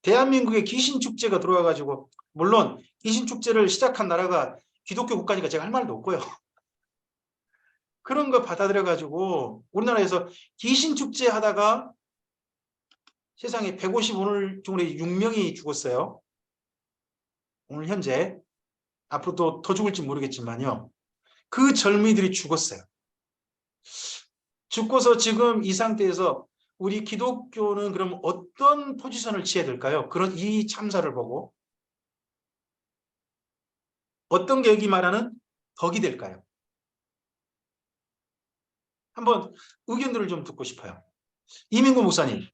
대한민국에 귀신축제가 들어와가지고 물론 귀신축제를 시작한 나라가 기독교 국가니까 제가 할 말도 없고요. 그런 거 받아들여가지고 우리나라에서 귀신축제 하다가 세상에 150 오늘 중에 6명이 죽었어요. 오늘 현재. 앞으로 또 더 죽을지 모르겠지만요. 그 젊은이들이 죽었어요. 죽고서 지금 이 상태에서 우리 기독교는 그럼 어떤 포지션을 취해야 될까요? 그런 이 참사를 보고 어떤 게 여기 말하는 덕이 될까요? 한번 의견들을 좀 듣고 싶어요. 이민구 목사님.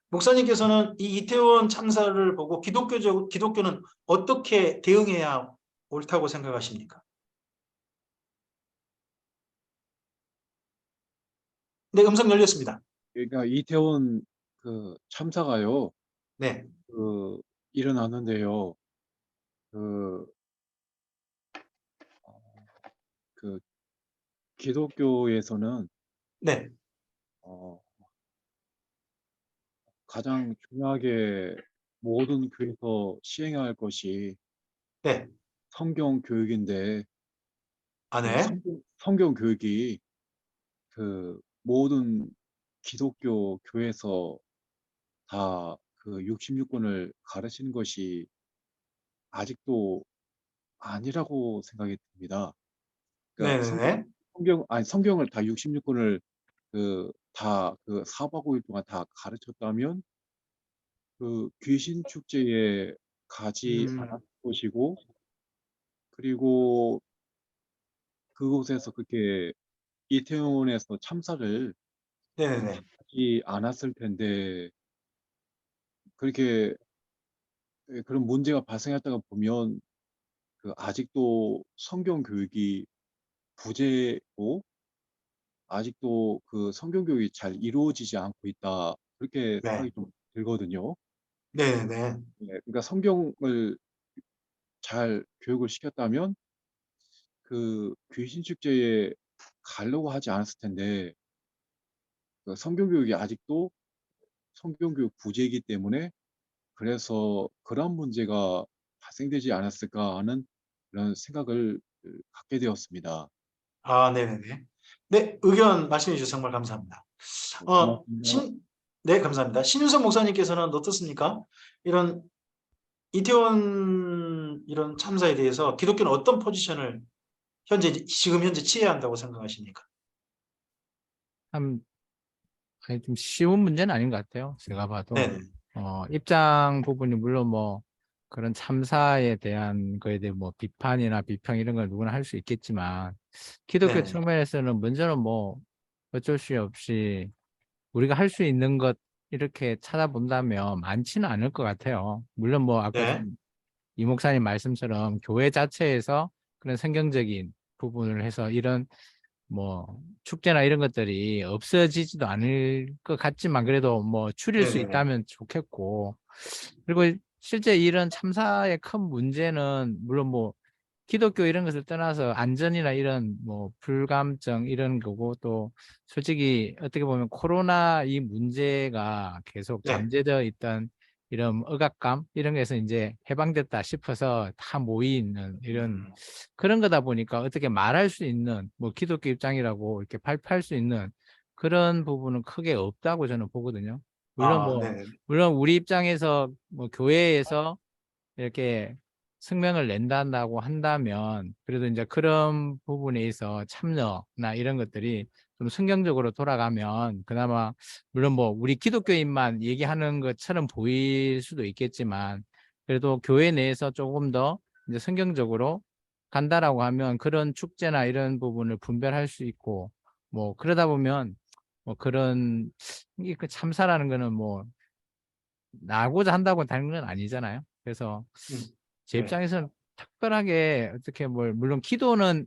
목사님께서는 이 이태원 참사를 보고 기독교는 어떻게 대응해야 옳다고 생각하십니까? 네, 음성 열렸습니다. 그러니까 이태원 그 참사가요. 네, 일어났는데요. 그, 그 기독교에서는 네, 어, 가장 중요하게 모든 교회에서 시행해야 할 것이 네, 성경 교육인데 그 네, 성경 교육이 그 모든 기독교 교회에서 다 그 66권을 가르치는 것이 아직도 아니라고 생각이 듭니다. 네, 그러니까 네, 네, 성경을 다 66권을 다 그 4박 5일 동안 다 가르쳤다면 그 귀신 축제에 가지 않았을 것이고, 그리고 그곳에서 그렇게 이태원에서 참사를 네, 네, 네. 하지 않았을 텐데, 그렇게 그런 문제가 발생했다가 보면 그 아직도 성경 교육이 부재고 아직도 그 성경 교육이 잘 이루어지지 않고 있다. 그렇게 네. 생각이 좀 들거든요. 네네. 네, 그러니까 성경을 잘 교육을 시켰다면 그 귀신 축제에 가려고 하지 않았을 텐데, 그 성경 교육이 아직도 성경 교육 부재이기 때문에 그래서 그런 문제가 발생되지 않았을까 하는 그런 생각을 갖게 되었습니다. 아, 네네네. 네, 의견 말씀해 주셔서 정말 감사합니다. 고맙습니다. 네, 감사합니다. 신윤석 목사님께서는 어떻습니까? 이런 이태원 이런 참사에 대해서 기독교는 어떤 포지션을 지금 현재 취해야 한다고 생각하십니까? 참 좀 쉬운 문제는 아닌 것 같아요. 제가 봐도 네네. 입장 부분이 물론 뭐 그런 참사에 대한 거에 대해 뭐 비판이나 비평 이런 걸 누구나 할 수 있겠지만 기독교 네네. 측면에서는 먼저는 뭐 어쩔 수 없이 우리가 할 수 있는 것 이렇게 찾아본다면 많지는 않을 것 같아요. 물론 뭐 아까 네. 이 목사님 말씀처럼 교회 자체에서 그런 성경적인 부분을 해서 이런 뭐 축제나 이런 것들이 없어지지도 않을 것 같지만 그래도 뭐 줄일 수 네네. 있다면 좋겠고, 그리고 실제 이런 참사의 큰 문제는 물론 뭐 기독교 이런 것을 떠나서 안전이나 이런 뭐 불감증 이런 거고, 또 솔직히 어떻게 보면 코로나 이 문제가 계속 네. 잠재되어 있던 이런 억압감 이런 게서 이제 해방됐다 싶어서 다 모이는 이런 그런 거다 보니까 어떻게 말할 수 있는 뭐 기독교 입장이라고 이렇게 발표할 수 있는 그런 부분은 크게 없다고 저는 보거든요. 물론 아, 뭐 네. 물론 우리 입장에서 뭐 교회에서 이렇게 성명을 낸다고 한다면 그래도 이제 그런 부분에 있어 참여나 이런 것들이 좀 성경적으로 돌아가면 그나마 물론 뭐 우리 기독교인만 얘기하는 것처럼 보일 수도 있겠지만 그래도 교회 내에서 조금 더 이제 성경적으로 간다라고 하면 그런 축제나 이런 부분을 분별할 수 있고 뭐 그러다 보면 뭐 그런 이게 그 참사라는 거는 뭐 나고자 한다고 되는 건 아니잖아요. 그래서 음, 제 네. 입장에서는 특별하게 어떻게 뭘 물론 기도는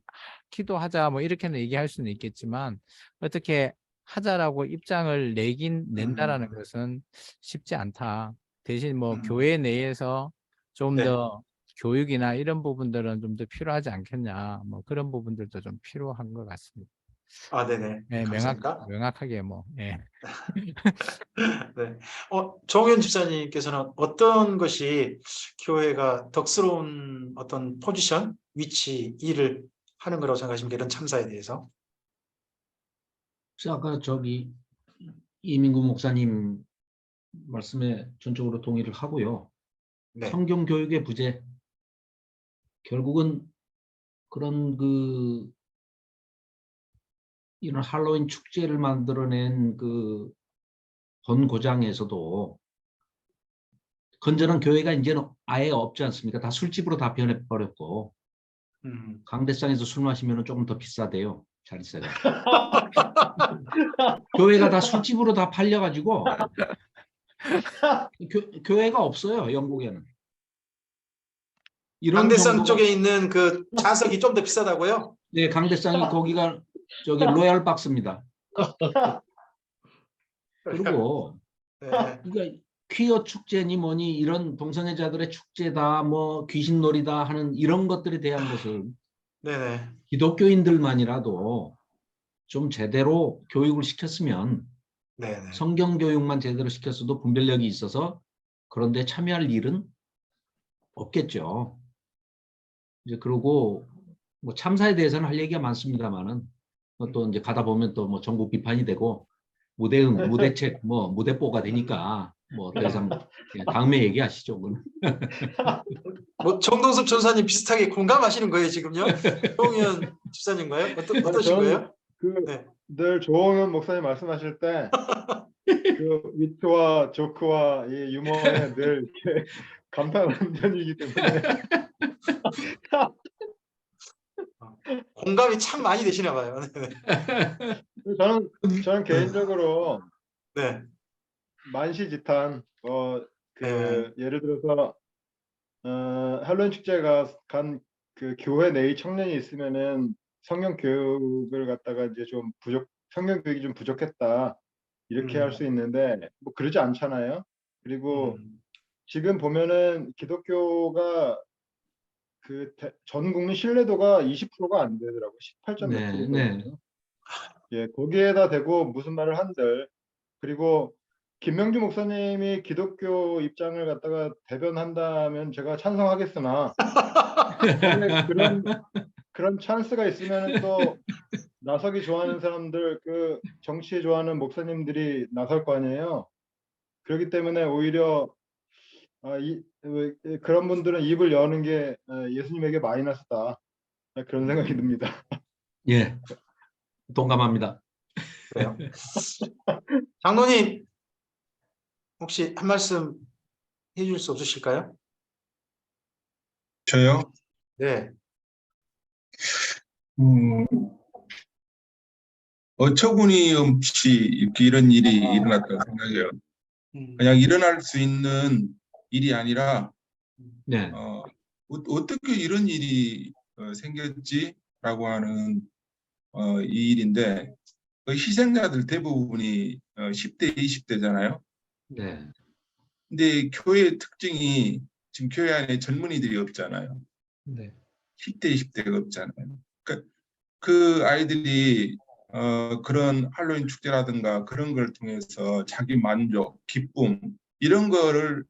기도하자 뭐 이렇게는 얘기할 수는 있겠지만 어떻게 하자라고 입장을 낸다라는 음, 것은 쉽지 않다. 대신 뭐 음, 교회 내에서 좀 네. 더 교육이나 이런 부분들은 좀 더 필요하지 않겠냐. 뭐 그런 부분들도 좀 필요한 것 같습니다. 아, 네네. 예, 감사합니다. 명확하게 뭐 예. 네. 정현 집사님께서는 어떤 것이 교회가 덕스러운 어떤 포지션, 위치, 일을 하는 거라고 생각하십니까? 이런 참사에 대해서. 그래서 아까 저기 이민구 목사님 말씀에 전적으로 동의를 하고요. 네. 성경 교육의 부재, 결국은 그런 이런 할로윈 축제를 만들어낸 그 본고장에서도 건전한 교회가 이제는 아예 없지 않습니까? 다 술집으로 다 변해버렸고, 음. 강대상에서 술 마시면 조금 더 비싸대요, 자리세가. 교회가 다 술집으로 다 팔려가지고 교회가 없어요, 영국에는. 이런 강대상 정도가. 쪽에 있는 그 좌석이 좀 더 비싸다고요? 네, 강대상이 거기가 저기 로얄 박스입니다. 그리고 네. 그러니까 퀴어 축제니 뭐니 이런 동성애자들의 축제다, 뭐 귀신놀이다 하는 이런 것들에 대한 것을 네네. 기독교인들만이라도 좀 제대로 교육을 시켰으면, 네네. 성경 교육만 제대로 시켰어도 분별력이 있어서 그런데 참여할 일은 없겠죠. 이제 그러고 뭐 참사에 대해서는 할 얘기가 많습니다만은 또 이제 가다 보면 또 뭐 전국 비판이 되고 무대응, 무대책, 뭐 무대뽀가 되니까 뭐 더 이상 그냥 다음에 얘기하시죠. 그건. 뭐 정동섭 전사님 비슷하게 공감하시는 거예요, 지금요? 정현 집사님과요? 어떠신 저는 거예요? 네. 늘 조홍현 목사님 말씀하실 때 그 위트와 조크와 이 유머에 늘 이렇게 감탄하는 편이기 때문에 공감이 참 많이 되시나 봐요. 네. 저는 개인적으로 네. 만시지탄 네. 예를 들어서 할로윈 축제가 간 그 교회 내의 청년이 있으면은 성경 교육을 갖다가 이제 좀 성경 교육이 좀 부족했다 이렇게 할 수 있는데 뭐 그러지 않잖아요. 그리고 지금 보면은 기독교가 전 국민 신뢰도가 20%가 안 되더라고. 18점 몇 네, 네. 프로거든요. 예, 거기에다 대고 무슨 말을 한들. 그리고 김명주 목사님이 기독교 입장을 갖다가 대변한다면 제가 찬성하겠으나 만약에 그런 찬스가 있으면 또 나서기 좋아하는 사람들, 그 정치 좋아하는 목사님들이 나설 거 아니에요. 그렇기 때문에 오히려 그런 분들은 입을 여는 게 예수님에게 마이너스다. 그런 생각이 듭니다. 예, 동감합니다. 그래요. 장로님 혹시 한 말씀 해줄 수 없으실까요? 저요? 네. 음, 어처구니없이 이렇게 이런 일이 일어났다고 생각해요. 그냥 일어날 수 있는 일이 아니라 네. 어떻게 이런 일이 생겼지라고 하는 이 일인데 그 희생자들 대부분이 10대, 20대잖아요. 네. 근데 교회의 특징이 지금 교회 안에 젊은이들이 없잖아요. 네. 10대, 20대가 없잖아요. 그러니까 그 아이들이 그런 할로윈 축제라든가 그런 걸 통해서 자기 만족, 기쁨 이런 거를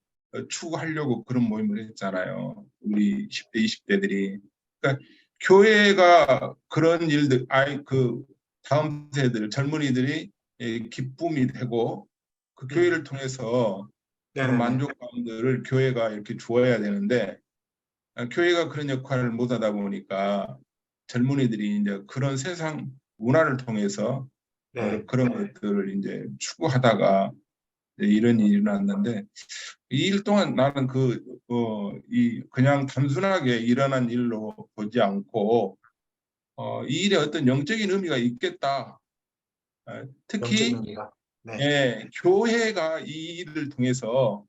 추구하려고 그런 모임을 했잖아요. 우리 10대, 20대들이. 그러니까 교회가 그런 일들, 그 다음 세대들, 젊은이들이 기쁨이 되고 그 교회를 통해서 그런 네네네. 만족감들을 교회가 이렇게 주어야 되는데 교회가 그런 역할을 못하다 보니까 젊은이들이 이제 그런 세상 문화를 통해서 네. 그런 것들을 이제 추구하다가 이제 이런 일이 일어났는데 이 일 동안 나는 그냥 단순하게 일어난 일로 보지 않고 이 일에 어떤 영적인 의미가 있겠다. 영적인 특히 의미가. 네. 교회가 이 일을 통해서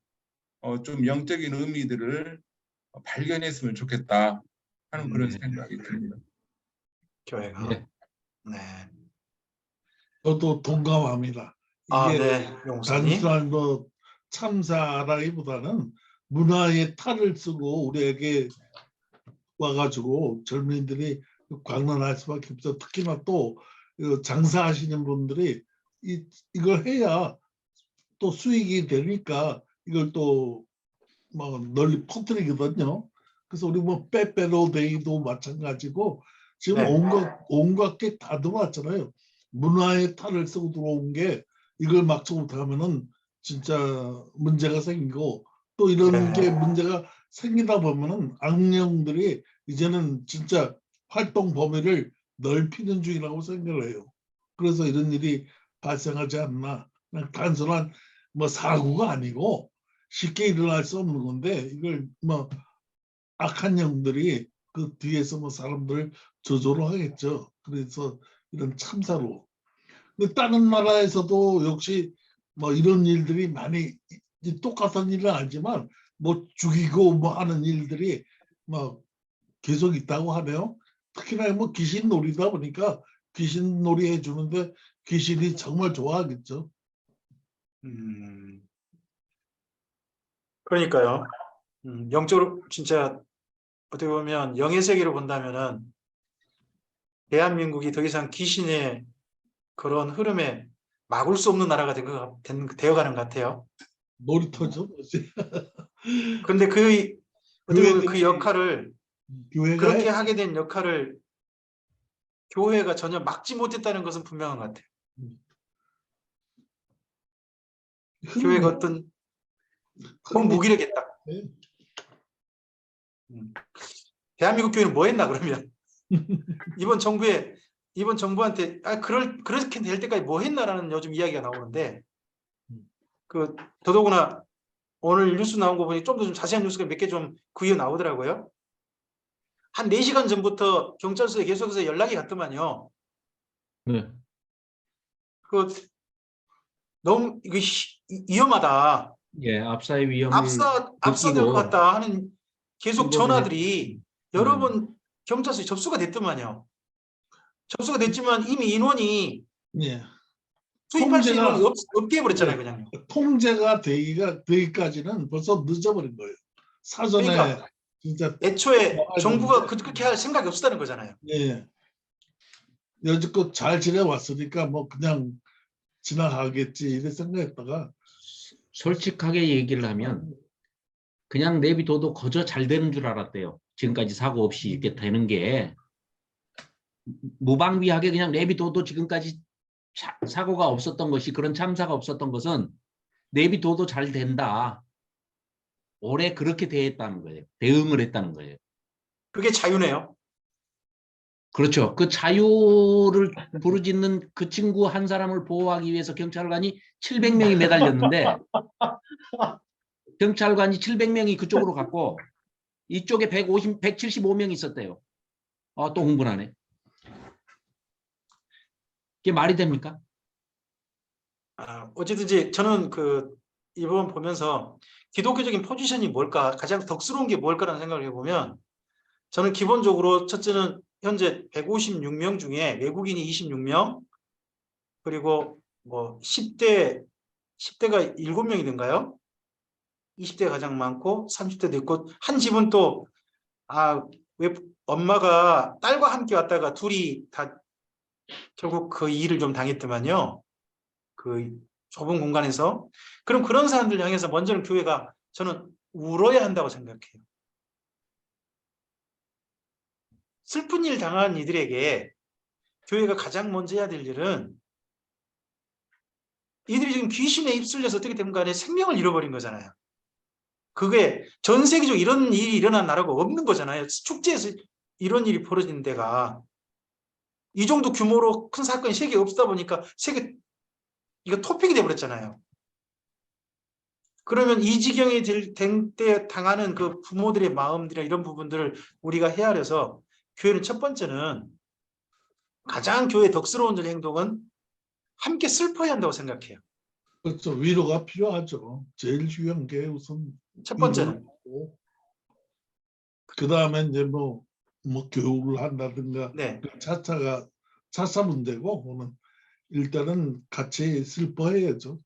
좀 영적인 의미들을 발견했으면 좋겠다 하는 그런 생각이 듭니다. 교회가. 네. 네. 저도 동감합니다. 아, 이게 네. 용사님. 단순한 뭐 참사라기보다는 문화의 탈을 쓰고 우리에게 와가지고 젊은이들이 광란할 수밖에 없어. 특히나 또 장사하시는 분들이 이걸 해야 또 수익이 되니까 이걸 또 막 널리 퍼뜨리거든요. 그래서 우리 뭐 빼빼로데이도 마찬가지고 지금 네. 온갖 게 다 들어왔잖아요. 문화의 탈을 쓰고 들어온 게 이걸 막지 못하면은 진짜 문제가 생기고 또 이런 네. 게 문제가 생기다 보면은 악령들이 이제는 진짜 활동 범위를 넓히는 중이라고 생각을 해요. 그래서 이런 일이 발생하지 않나. 그냥 단순한 뭐 사고가 아니고 쉽게 일어날 수 없는 건데 이걸 뭐 악한 영들이 그 뒤에서 뭐 사람들 조조로 하겠죠. 그래서 이런 참사로. 근데 다른 나라에서도 역시 뭐 이런 일들이 많이 똑같은 일은 아니지만 뭐 죽이고 뭐 하는 일들이 뭐 계속 있다고 하네요. 특히나 뭐 귀신 놀이다 보니까 귀신 놀이 해주는데 귀신이 정말 좋아하겠죠. 그러니까요. 영적으로 진짜 어떻게 보면 영의 세계로 본다면은 대한민국이 더 이상 귀신의 그런 흐름에 막을 수 없는 나라가 되어가는 것 같아요. 놀이터죠. 그런데 어떻게 보면 그 교회들이 역할을 교회가 그렇게 하게 된 역할을 교회가 전혀 막지 못했다는 것은 분명한 것 같아요. 교회가 어떤 너무 무기력했다. 네. 대한민국 교회는 뭐 했나 그러면 이번 정부한테 그렇게 될 때까지 뭐 했나라는 요즘 이야기가 나오는데 더더구나 오늘 뉴스 나온 거 보니 좀 더 좀 자세한 뉴스가 몇 개 좀 구이어 나오더라고요. 한 4시간 전부터 경찰서에 계속해서 연락이 갔더만요. 네. 너무 이거 위험하다. 예, 압사의 위험을 압사될 것 느끼고 같다 하는 계속 신고를 전화들이 여러 번 경찰서에 접수가 됐더만요. 접수가 됐지만 이미 인원이 예. 투입할 수 있는 인원이 통제가 없게 해버렸잖아요. 그냥. 통제가 되기까지는 벌써 늦어버린 거예요. 사전에 그러니까 진짜 애초에 막아야 정부가 되는데, 그렇게 할 생각이 없었다는 거잖아요. 예. 여지껏 잘 지내왔으니까 뭐 그냥 지나가겠지 이래 생각했다가 솔직하게 얘기를 하면 그냥 내비둬도 거저 잘 되는 줄 알았대요. 지금까지 사고 없이 이렇게 되는 게 무방비하게 그냥 내비둬도 지금까지 사고가 없었던 것이 그런 참사가 없었던 것은 내비둬도 잘 된다. 올해 그렇게 대했다는 거예요. 대응을 했다는 거예요. 그게 자유네요. 그렇죠. 그 자유를 부르짖는 그 친구 한 사람을 보호하기 위해서 경찰관이 700명이 매달렸는데 경찰관이 700명이 그쪽으로 갔고 이쪽에 175명 있었대요. 또 흥분하네. 이게 말이 됩니까? 어쨌든지 저는 이번 보면서 기독교적인 포지션이 뭘까, 가장 덕스러운 게 뭘까라는 생각을 해보면, 저는 기본적으로 첫째는 현재 156명 중에 외국인이 26명, 그리고 뭐 10대가 7명이던가요? 20대가 가장 많고 30대도 있고, 한 집은 또 왜 엄마가 딸과 함께 왔다가 둘이 다 결국 그 일을 좀 당했더만요. 그 좁은 공간에서. 그럼 그런 사람들 향해서 먼저는 교회가 저는 울어야 한다고 생각해요. 슬픈 일 당한 이들에게 교회가 가장 먼저 해야 될 일은, 이들이 지금 귀신에 휩쓸려서 어떻게 된 간에 생명을 잃어버린 거잖아요. 그게 전 세계적으로 이런 일이 일어난 나라가 없는 거잖아요. 축제에서 이런 일이 벌어진 데가 이 정도 규모로 큰 사건이 세계에 없다 보니까 이거 토픽이 돼버렸잖아요. 그러면 이 지경이 될 때 당하는 그 부모들의 마음들이나 이런 부분들을 우리가 헤아려서, 교회는 첫 번째는 가장 교회 덕스러운 행동은 함께 슬퍼야 한다고 생각해요. 그렇죠. 위로가 필요하죠. 제일 중요한 게 우선 첫 번째는. 그 다음에 이제 뭐 교육을 한다든가 네. 차차 문제고, 그거는 일단은 같이 슬퍼해야죠.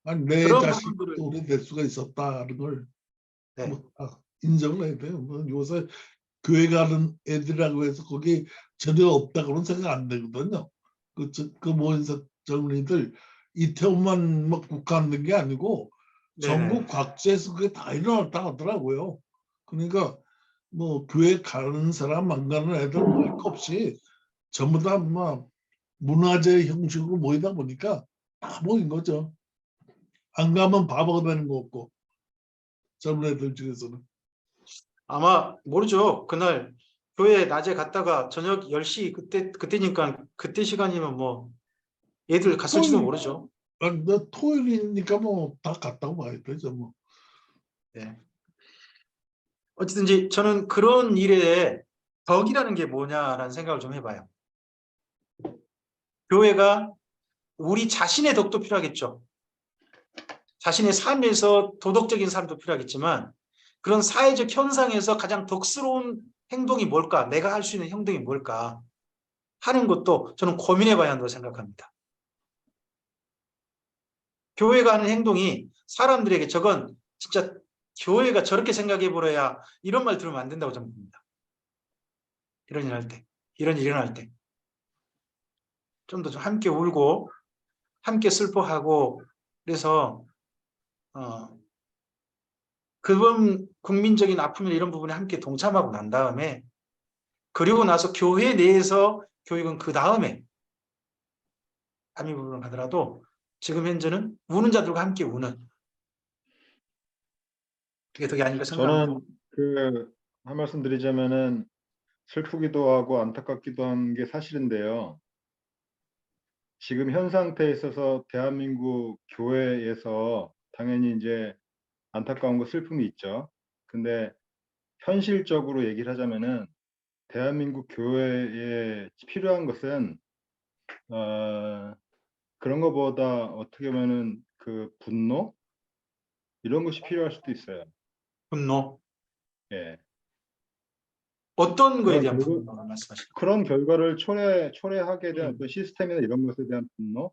아니, 내 그런 자식도 부분들을. 우리 될 수가 있었다는 걸 네. 인정을 해야 돼요. 뭐 요새 교회 가는 애들이라고 해서 거기 전혀 없다고는 생각 안 되거든요. 그 모여서 젊은이들 이태원만 뭐 국한된 게 아니고 전국 각지에서 그게 다 일어났다 하더라고요. 그러니까 뭐 교회 가는 사람 안 가는 애들 할 거 없이 전부 다 뭐 문화재 형식으로 모이다 보니까 다 모인 거죠. 안 가면 바보가 되는 거 없고, 젊은 애들 중에서는. 아마 모르죠. 그날 교회 낮에 갔다가 저녁 10시 그때니까 그때 시간이면 뭐 애들 갔을지도 모르죠. 토요일이니까 뭐 다 갔다고 봐야 되죠. 뭐. 네. 어쨌든지 저는 그런 일에 덕이라는 게 뭐냐라는 생각을 좀 해봐요. 교회가 우리 자신의 덕도 필요하겠죠. 자신의 삶에서 도덕적인 삶도 필요하겠지만, 그런 사회적 현상에서 가장 덕스러운 행동이 뭘까, 내가 할 수 있는 행동이 뭘까 하는 것도 저는 고민해 봐야 한다고 생각합니다. 교회가 하는 행동이 사람들에게 저건 진짜 교회가 저렇게 생각해 보려야, 이런 말 들으면 안 된다고 저는 봅니다. 이런 일 할 때, 이런 일 일어날 때 좀 더 좀 함께 울고 함께 슬퍼하고, 그래서 그분 국민적인 아픔이나 이런 부분에 함께 동참하고 난 다음에, 그리고 나서 교회 내에서 교육은 그 다음에 담임 부분을 하더라도, 지금 현재는 우는 자들과 함께 우는, 그게 덕이 아닌가 생각합니다. 저는 한 말씀 드리자면은 슬프기도 하고 안타깝기도 한 게 사실인데요. 지금 현 상태에 있어서 대한민국 교회에서 당연히 이제 안타까운 거 슬픔이 있죠. 근데 현실적으로 얘기를 하자면은 대한민국 교회에 필요한 것은 그런 것보다 어떻게 보면은 그 분노 이런 것이 필요할 수도 있어요. 분노. 예. 어떤 거에 그런 대한 결과, 분노를 말씀하시나요? 그런 결과를 초래하게 된 어떤 시스템이나 이런 것에 대한 분노,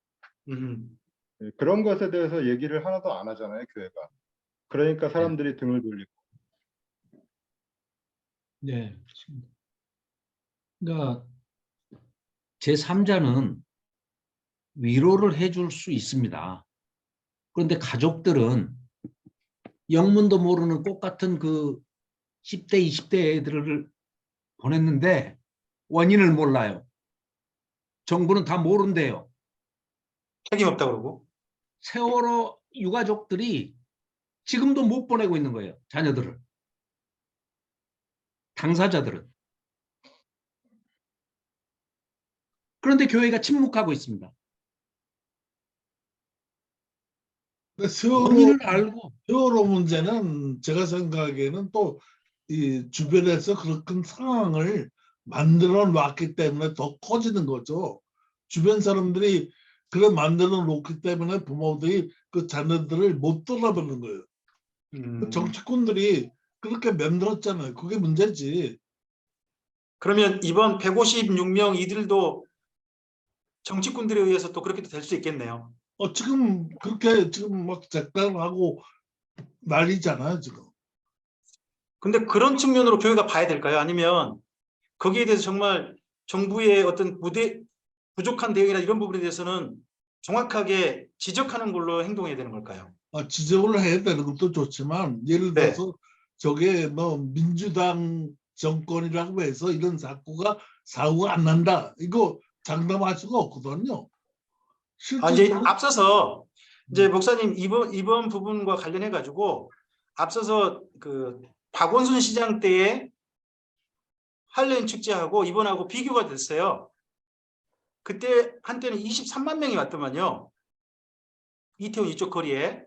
예, 그런 것에 대해서 얘기를 하나도 안 하잖아요, 교회가. 그러니까 사람들이 등을 돌리고. 네, 그렇습니다. 그러니까 제3자는 위로를 해줄 수 있습니다. 그런데 가족들은 영문도 모르는 꽃 같은 그 10대, 20대 애들을 보냈는데 원인을 몰라요. 정부는 다 모른대요. 책임 없다 그러고. 세월호 유가족들이 지금도 못 보내고 있는 거예요. 자녀들을. 당사자들은. 그런데 교회가 침묵하고 있습니다. 근데 세월호 원인을 알고 세월호 문제는 제가 생각하기에는 또 이 주변에서 그런 상황을 만들어 놨기 때문에 더 커지는 거죠. 주변 사람들이 그래 만들어 놓기 때문에 부모들이 그 자녀들을 못 돌아보는 거예요. 그 정치꾼들이 그렇게 만들었잖아요. 그게 문제지. 그러면 이번 156명 이들도 정치꾼들에 의해서 또 그렇게 될 수 있겠네요. 지금 그렇게 지금 막 작당하고 난리잖아요, 지금. 근데 그런 측면으로 교회가 봐야 될까요? 아니면 거기에 대해서 정말 정부의 어떤 부족한 대응이나 이런 부분에 대해서는 정확하게 지적하는 걸로 행동해야 되는 걸까요? 지적을 해야 되는 것도 좋지만 예를 네. 들어서 저게 뭐 민주당 정권이라고 해서 이런 사고가 안 난다. 이거 장담할 수가 없거든요. 이제 실질적으로 앞서서 이제 목사님 이번 부분과 관련해 가지고 앞서서 그 박원순 시장 때의 할로윈 축제하고 이번하고 비교가 됐어요. 그때 한때는 23만 명이 왔더만요. 이태원 이쪽 거리에.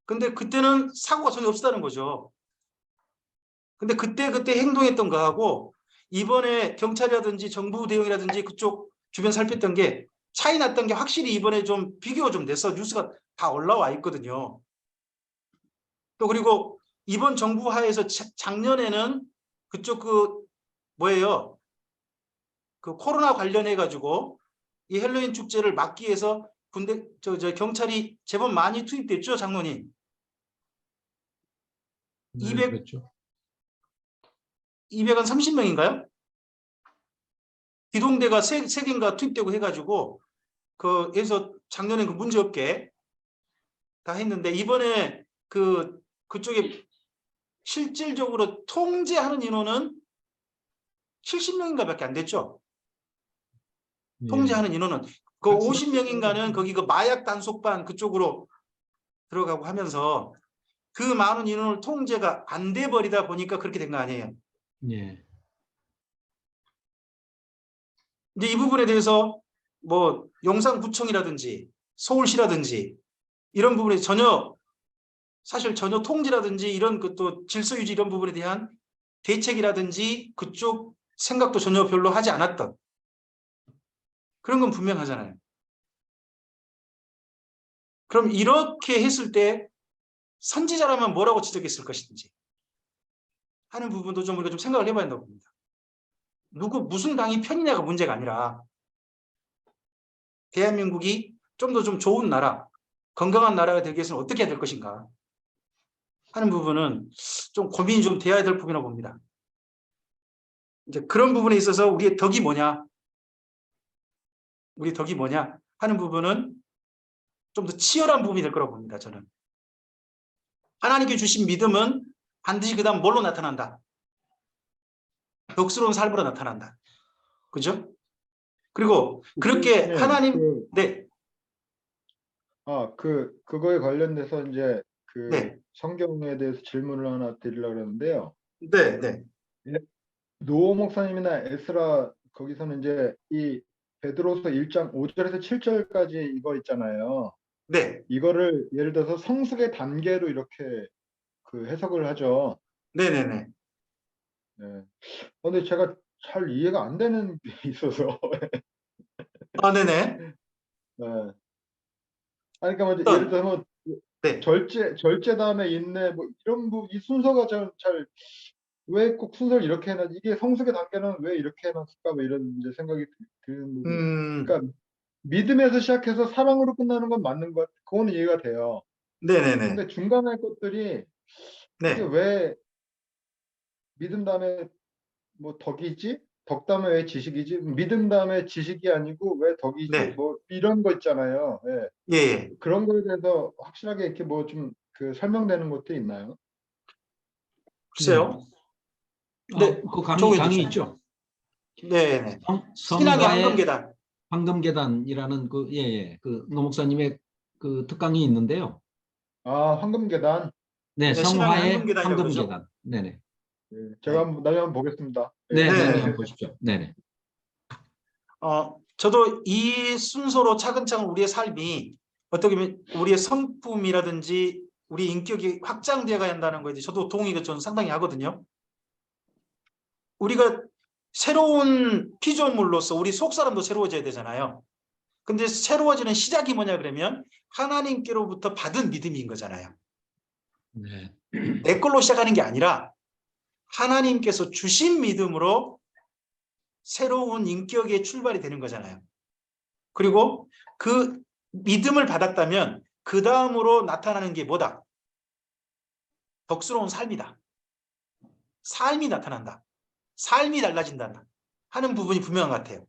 근데 그때는 사고가 전혀 없었다는 거죠. 근데 그때 행동했던 거하고 이번에 경찰이라든지 정부 대응이라든지 그쪽 주변 살폈던 게 차이 났던 게 확실히 이번에 좀 비교가 좀 돼서 뉴스가 다 올라와 있거든요. 또 그리고 이번 정부 하에서 작년에는 그쪽 뭐예요? 그 코로나 관련해 가지고 이 헬로윈 축제를 막기 위해서 경찰이 제법 많이 투입됐죠, 장로님. 네, 200 그렇죠. 230명인가요? 기동대가 3개인가 투입되고 해가지고 그래서 작년에 그 문제 없게 다 했는데 이번에 그쪽에 실질적으로 통제하는 인원은 70명인가밖에 안 됐죠. 예. 통제하는 인원은 그 그렇죠. 50명인가는 거기 그 마약 단속반 그쪽으로 들어가고 하면서 그 많은 인원을 통제가 안 돼 버리다 보니까 그렇게 된 거 아니에요. 예. 이제 이 부분에 대해서 뭐 용산구청이라든지 서울시라든지 이런 부분에 사실 전혀 통제라든지 이런 또 질서 유지 이런 부분에 대한 대책이라든지 그쪽 생각도 전혀 별로 하지 않았던 그런 건 분명하잖아요. 그럼 이렇게 했을 때 선지자라면 뭐라고 지적했을 것인지 하는 부분도 좀 우리가 좀 생각을 해봐야 한다고 봅니다. 무슨 당이 편이냐가 문제가 아니라 대한민국이 좀 더 좀 좋은 나라, 건강한 나라가 되기 위해서는 어떻게 해야 될 것인가 하는 부분은 좀 고민이 좀 돼야 될 부분이라고 봅니다. 이제 그런 부분에 있어서 우리의 덕이 뭐냐? 우리 덕이 뭐냐? 하는 부분은 좀 더 치열한 부분이 될 거라고 봅니다. 저는. 하나님께 주신 믿음은 반드시 그 다음 뭘로 나타난다? 덕스러운 삶으로 나타난다. 그죠? 그리고 그렇게 네, 하나님, 네, 그거에 관련돼서 이제 네, 성경에 대해서 질문을 하나 드리려고 그러는데요. 네, 네, 노 목사님이나 에스라 거기서는 이제 이 베드로서 1장 5절에서 7절까지 이거 있잖아요. 네, 이거를 예를 들어서 성숙의 단계로 이렇게 해석을 하죠. 네, 네, 네. 네. 근데 제가 잘 이해가 안 되는 게 있어서. 네네. 네. 그러니까 뭐 예를 들어서 뭐 네. 절제 다음에 인내 뭐 이런 이 순서가 잘 왜 꼭 순서를 이렇게 해놨? 이게 성숙의 단계는 왜 이렇게 해놨을까? 뭐 이런 이제 생각이 드는 부분. 그러니까 믿음에서 시작해서 사랑으로 끝나는 건 맞는 것, 그거는 이해가 돼요. 네네네. 근데 중간에 것들이 이게 네. 왜 믿음 다음에 뭐 덕이지? 덕 다음에 왜 지식이지? 믿음 다음에 지식이 아니고 왜 덕이지? 네. 뭐 이런 거 있잖아요. 예. 예. 그런 거에 대해서 확실하게 이렇게 뭐 좀 설명되는 것도 있나요? 글쎄요. 네. 그 종이 강의 주시죠. 있죠. 네네. 신앙의 성가의 황금계단. 황금계단이라는 그 노 목사님의 그 특강이 있는데요. 황금계단. 네, 네, 신앙의 성화의 황금계단이라고 그러죠. 황금계단. 네네. 제가 나중에 한번 보겠습니다. 네, 네. 나중에 한번 보십시오. 네네. 저도 이 순서로 차근차근 우리의 삶이 어떻게 보면 우리의 성품이라든지 우리 인격이 확장되어 가야 한다는 거에 저도 동의가 저는 상당히 하거든요. 우리가 새로운 피조물로서 우리 속사람도 새로워져야 되잖아요. 근데 새로워지는 시작이 뭐냐 그러면 하나님께로부터 받은 믿음인 거잖아요. 네. 내 걸로 시작하는 게 아니라 하나님께서 주신 믿음으로 새로운 인격의 출발이 되는 거잖아요. 그리고 그 믿음을 받았다면 그 다음으로 나타나는 게 뭐다? 덕스러운 삶이다. 삶이 나타난다. 삶이 달라진다 하는 부분이 분명한 것 같아요.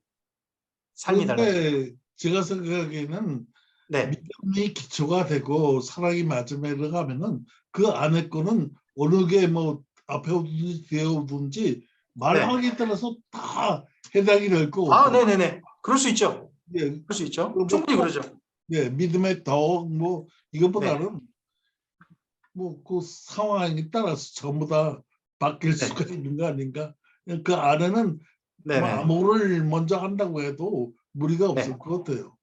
삶이 달라진다. 그런데 제가 생각하기에는 네. 믿음이 기초가 되고 사랑이 마지막에 들어가면은 그 안에 거는 어느 게 뭐 앞에 오든지 뒤에 오든지 말하기에 따라서 다 해당이 될 거고. 아, 네네네. 그럴 수 있죠. 예, 그럴 수 있죠. 그럼 충분히 뭐, 그러죠. 예, 믿음의 덕 뭐 이것보다는 뭐 그 상황에 따라서 전부 다 바뀔 네. 수가 있는 거 아닌가? 그 안에는 뭐 네네. 암호를 먼저 한다고 해도 무리가 없을 네. 것 같아요.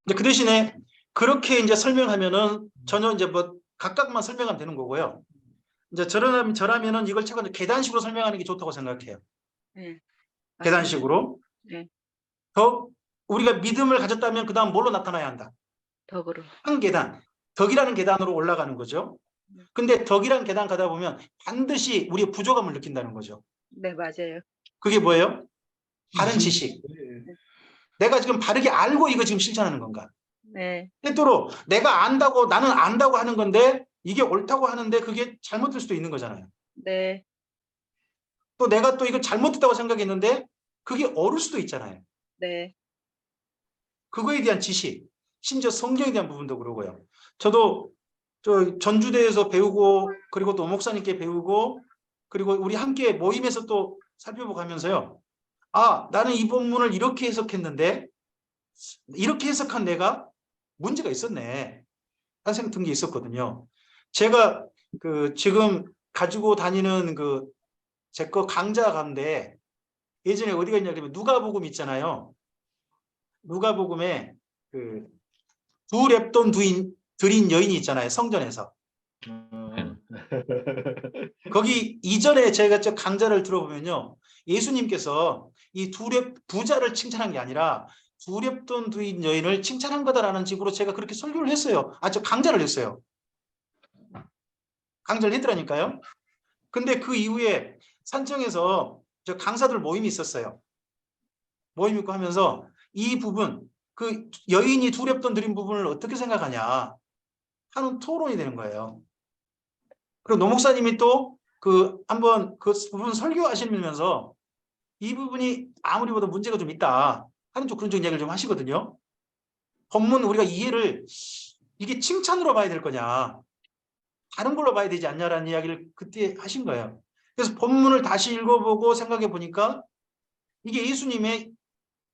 근데 그 대신에 그렇게 이제 설명하면은 전혀 이제 뭐 각각만 설명하면 되는 거고요. 이제 저라면은 이걸 최고 계단식으로 설명하는 게 좋다고 생각해요. 네. 계단식으로. 네. 더 우리가 믿음을 가졌다면 그 다음 뭘로 나타나야 한다? 덕으로. 한 계단. 덕이라는 계단으로 올라가는 거죠. 근데 덕이라는 계단 가다 보면 반드시 우리의 부족함을 느낀다는 거죠. 네, 맞아요. 그게 뭐예요? 바른 지식. 내가 지금 바르게 알고 이거 지금 실천하는 건가? 네. 때때로 내가 안다고 나는 안다고 하는 건데 이게 옳다고 하는데 그게 잘못될 수도 있는 거잖아요. 네. 또 내가 또 이거 잘못됐다고 생각했는데 그게 옳을 수도 있잖아요. 네. 그거에 대한 지식, 심지어 성경에 대한 부분도 그러고요. 저도 저 전주대에서 배우고 그리고 또 목사님께 배우고 그리고 우리 함께 모임에서 또 살펴보고 하면서요. 아, 나는 이 본문을 이렇게 해석했는데 이렇게 해석한 내가 문제가 있었네. 하는 생각 든 게 있었거든요. 제가 그 지금 가지고 다니는 그 제 거 강좌 가운데 예전에 어디가 있냐 그러면 누가복음 있잖아요. 누가복음에 그 두 랩돈 드린 여인이 있잖아요. 성전에서. 거기 이전에 제가 저 강좌를 들어보면요. 예수님께서 이 부자를 칭찬한 게 아니라 두 랩돈 드린 여인을 칭찬한 거다라는 식으로 제가 그렇게 설교를 했어요. 저 강좌를 했어요. 강좌를 했더라니까요. 근데 그 이후에 산청에서 저 강사들 모임이 있었어요. 모임 있고 하면서 이 부분, 그 여인이 두 랩돈 드린 부분을 어떻게 생각하냐 하는 토론이 되는 거예요. 그리고 노 목사님이 또 그 한번 그 부분 설교하시면서 이 부분이 아무리 봐도 문제가 좀 있다 하는 좀 그런 이야기를 좀 하시거든요. 본문 우리가 이해를 이게 칭찬으로 봐야 될 거냐 다른 걸로 봐야 되지 않냐라는 이야기를 그때 하신 거예요. 그래서 본문을 다시 읽어보고 생각해 보니까 이게 예수님의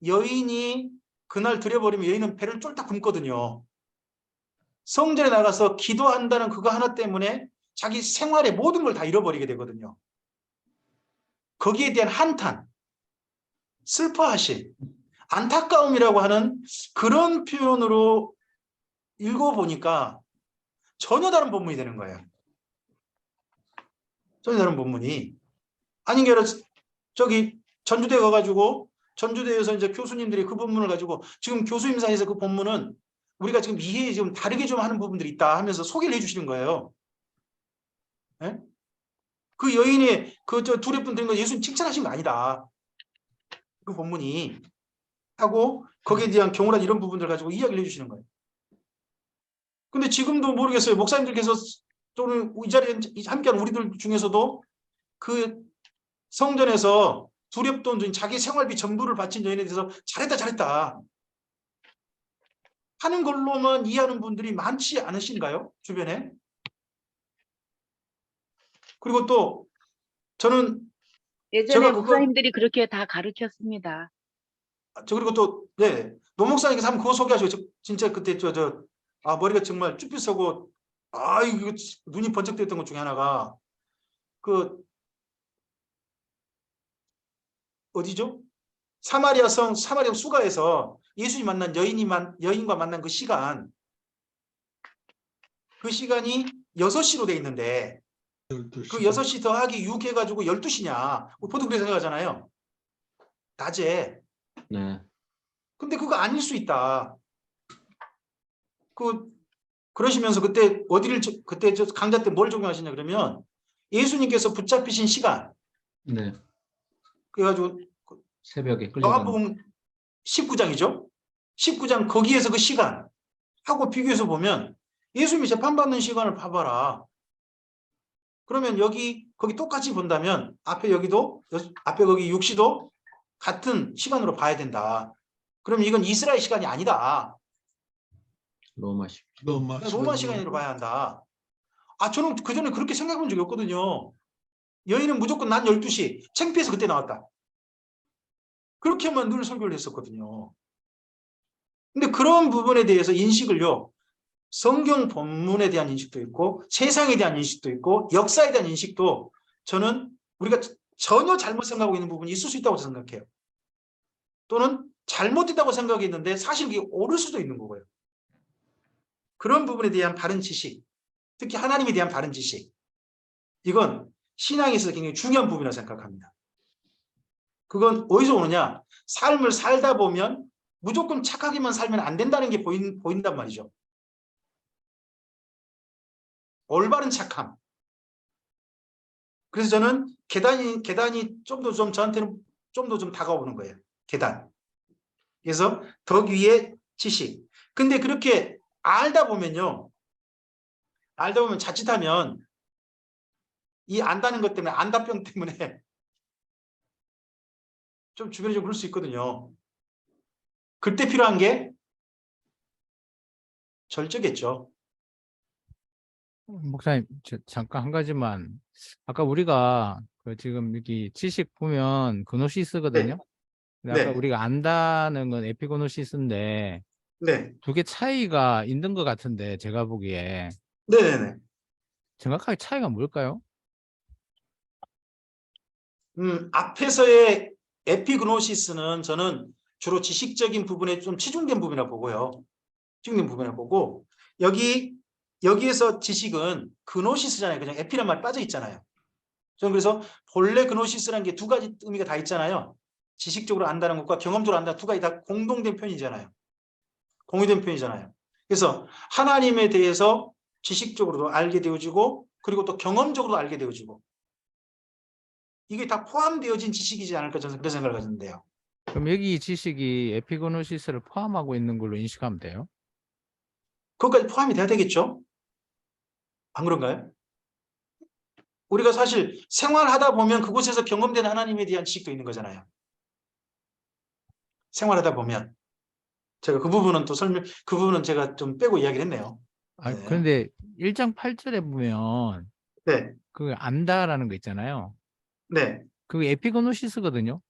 여인이 그날 드려버리면 여인은 배를 쫄딱 굶거든요. 성전에 나가서 기도한다는 그거 하나 때문에 자기 생활의 모든 걸 다 잃어버리게 되거든요. 거기에 대한 한탄, 슬퍼하심, 안타까움이라고 하는 그런 표현으로 읽어보니까 전혀 다른 본문이 되는 거예요. 전혀 다른 본문이. 아닌 게 아니라 저기 전주대 가가지고 전주대에서 이제 교수님들이 그 본문을 가지고 지금 교수님 사이에서 그 본문은 우리가 지금 이해 좀 다르게 좀 하는 부분들이 있다 하면서 소개를 해주시는 거예요. 네? 그 여인이 그 저 두 랩돈 드린 거 예수님 칭찬하신 거 아니다. 그 본문이 하고 거기에 대한 경우란 이런 부분들 가지고 이야기를 해주시는 거예요. 근데 지금도 모르겠어요. 목사님들께서 또는 이 자리에 함께하는 우리들 중에서도 그 성전에서 두 랩돈 든 자기 생활비 전부를 바친 여인에 대해서 잘했다 하는 걸로만 이해하는 분들이 많지 않으신가요? 주변에? 그리고 또 저는 예전에 제가 그거 목사님들이 그렇게 다 가르쳤습니다. 그리고 또 네, 노 목사님께서 한번 그거 소개하시고 진짜 그때 머리가 정말 쭈뼛 서고 이거 눈이 번쩍 뜨였던 것 중에 하나가 그 어디죠? 사마리아 수가에서 예수님 만난 여인과 만난 그 시간 그 시간이 6시로 돼 있는데 그 12시. 6시 더하기 6 해가지고 12시냐? 보통 그렇게 생각하잖아요. 낮에. 네. 근데 그거 아닐 수 있다. 그러시면서 그때 그때 저 강좌 때 뭘 적용하시냐 그러면 예수님께서 붙잡히신 시간. 네. 그래가지고 새벽에 끌려가는. 요한복음 19장이죠. 19장 거기에서 그 시간 하고 비교해서 보면 예수님이 재판받는 시간을 봐봐라. 그러면 거기 똑같이 본다면 앞에 거기 6시도 같은 시간으로 봐야 된다. 그럼 이건 이스라엘 시간이 아니다. 로마시. 로마 시간으로 봐야 한다. 저는 그전에 그렇게 생각해 본 적이 없거든요. 여인은 무조건 낮 12시 창피해서 그때 나왔다. 그렇게만 늘 설교를 했었거든요. 근데 그런 부분에 대해서 인식을요. 성경 본문에 대한 인식도 있고 세상에 대한 인식도 있고 역사에 대한 인식도 저는 우리가 전혀 잘못 생각하고 있는 부분이 있을 수 있다고 생각해요. 또는 잘못됐다고 생각했는데 사실 그게 옳을 수도 있는 거고요. 그런 부분에 대한 바른 지식, 특히 하나님에 대한 바른 지식, 이건 신앙에서 굉장히 중요한 부분이라고 생각합니다. 그건 어디서 오느냐? 삶을 살다 보면 무조건 착하게만 살면 안 된다는 게 보인단 말이죠. 올바른 착함. 그래서 저는 계단이 저한테는 좀 더 다가오는 거예요. 계단. 그래서 덕 위에 지식. 근데 그렇게 알다 보면 자칫하면 이 안다는 것 때문에 안다병 때문에 좀 주변에 좀 그럴 수 있거든요. 그때 필요한 게 절제겠죠. 목사님, 잠깐 한 가지만. 아까 우리가 지금 여기 지식 보면 그노시스거든요. 근데 아까 네. 우리가 안다는 건 에피고노시스인데 네. 두 개 차이가 있는 것 같은데 제가 보기에 네네네. 정확하게 차이가 뭘까요? 앞에서의 에피그노시스는 저는 주로 지식적인 부분에 좀 치중된 부분이라 보고요. 치중된 부분이라 보고 여기에서 지식은 그노시스잖아요. 그냥 에피란 말 빠져 있잖아요. 저는 그래서 본래 그노시스라는 게 두 가지 의미가 다 있잖아요. 지식적으로 안다는 것과 경험적으로 안다는 두 가지 다 공동된 표현이잖아요. 공유된 표현이잖아요. 그래서 하나님에 대해서 지식적으로도 알게 되어지고 그리고 또 경험적으로도 알게 되어지고 이게 다 포함되어진 지식이지 않을까 저는 그런 생각을 가졌는데요. 그럼 여기 지식이 에피고노시스를 포함하고 있는 걸로 인식하면 돼요? 그것까지 포함이 돼야 되겠죠? 안 그런가요? 우리가 사실 생활하다 보면 그곳에서 경험된 하나님에 대한 지식도 있는 거잖아요. 생활하다 보면 제가 그 부분은 제가 좀 빼고 이야기를 했네요. 네. 그런데 1장 8절에 보면 네. 그 안다라는 거 있잖아요. 네. 그게 에피고노시스거든요.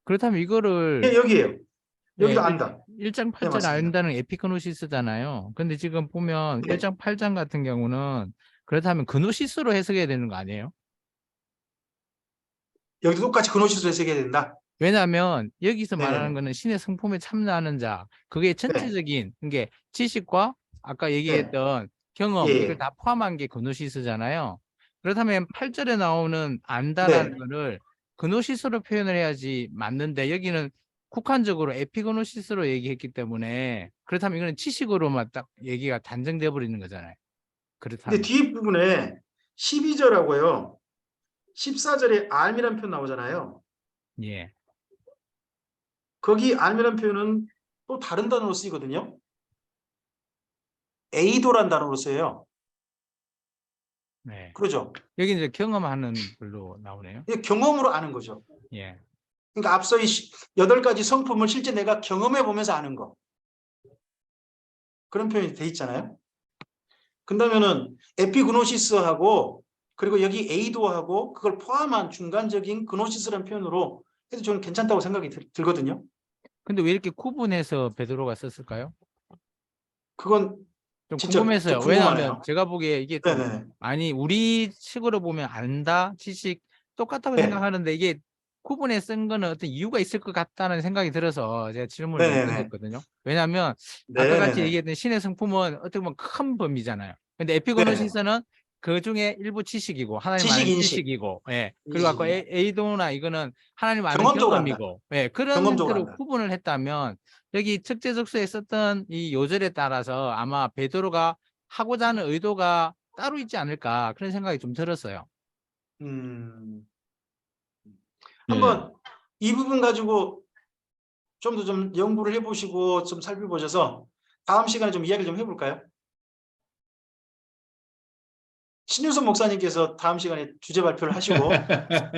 그렇다면 이거를 예, 여기에요. 여기도 네, 안다. 1장 네, 8절 맞습니다. 안다는 에피그노시스잖아요. 근데 지금 보면 네. 1장 8장 같은 경우는 그렇다면 그노시스로 해석해야 되는 거 아니에요? 여기도 똑같이 그노시스로 해석해야 된다. 왜냐하면 여기서 말하는 네네네. 거는 신의 성품에 참여하는 자, 그게 전체적인 게 지식과 아까 얘기했던 경험 예. 이걸 다 포함한 게 그노시스잖아요. 그렇다면 8절에 나오는 안다라는 네. 거를 그노시스로 표현을 해야지 맞는데 여기는 국한적으로 에피그노시스로 얘기했기 때문에 그렇다면 이거는 지식으로만 딱 얘기가 단정돼 버리는 거잖아요. 근데 그렇다면 뒷부분에 12절하고요. 14절에 알미란 표현 나오잖아요. 예. 거기 알미란 표현은 또 다른 단어로 쓰이거든요. 에이도란 단어로 써요. 네. 그러죠. 여기 이제 경험하는 걸로 나오네요. 이게 경험으로 아는 거죠. 예. 그러니까 앞서 이 8가지 성품을 실제 내가 경험해 보면서 아는 거. 그런 표현이 돼 있잖아요. 그렇다면은 에피그노시스하고 그리고 여기 에이도하고 그걸 포함한 중간적인 그노시스라는 표현으로 해도 저는 괜찮다고 생각이 들거든요. 근데 왜 이렇게 구분해서 베드로가 썼을까요? 그건 좀 진짜 궁금해서요. 좀 궁금하네요. 왜냐하면 제가 보기에 이게 좀 네네. 아니 우리 식으로 보면 안다, 지식 똑같다고 네. 생각하는데 이게 구분해 쓴 거는 어떤 이유가 있을 것 같다는 생각이 들어서 제가 질문을 좀 네네네. 던졌거든요. 왜냐하면 아까 같이 네네네. 얘기했던 신의 성품은 어떻게 보면 큰 범위잖아요. 근데 네. 에피고노시스는 그 중에 일부 지식이고 하나님 아는 지식 인식. 지식이고, 예. 그리고 아까 인식이고. 에이도나 이거는 하나님 아는 경험적으로 한다. 경험이고, 예. 그런 경험적으로 형태로 한다. 구분을 했다면 여기 특제적소에 썼던 이 요절에 따라서 아마 베드로가 하고자 하는 의도가 따로 있지 않을까 그런 생각이 좀 들었어요. 한번 이 부분 가지고 좀 더 좀 연구를 해보시고 좀 살펴보셔서 다음 시간에 좀 이야기를 좀 해볼까요? 신윤선 목사님께서 다음 시간에 주제 발표를 하시고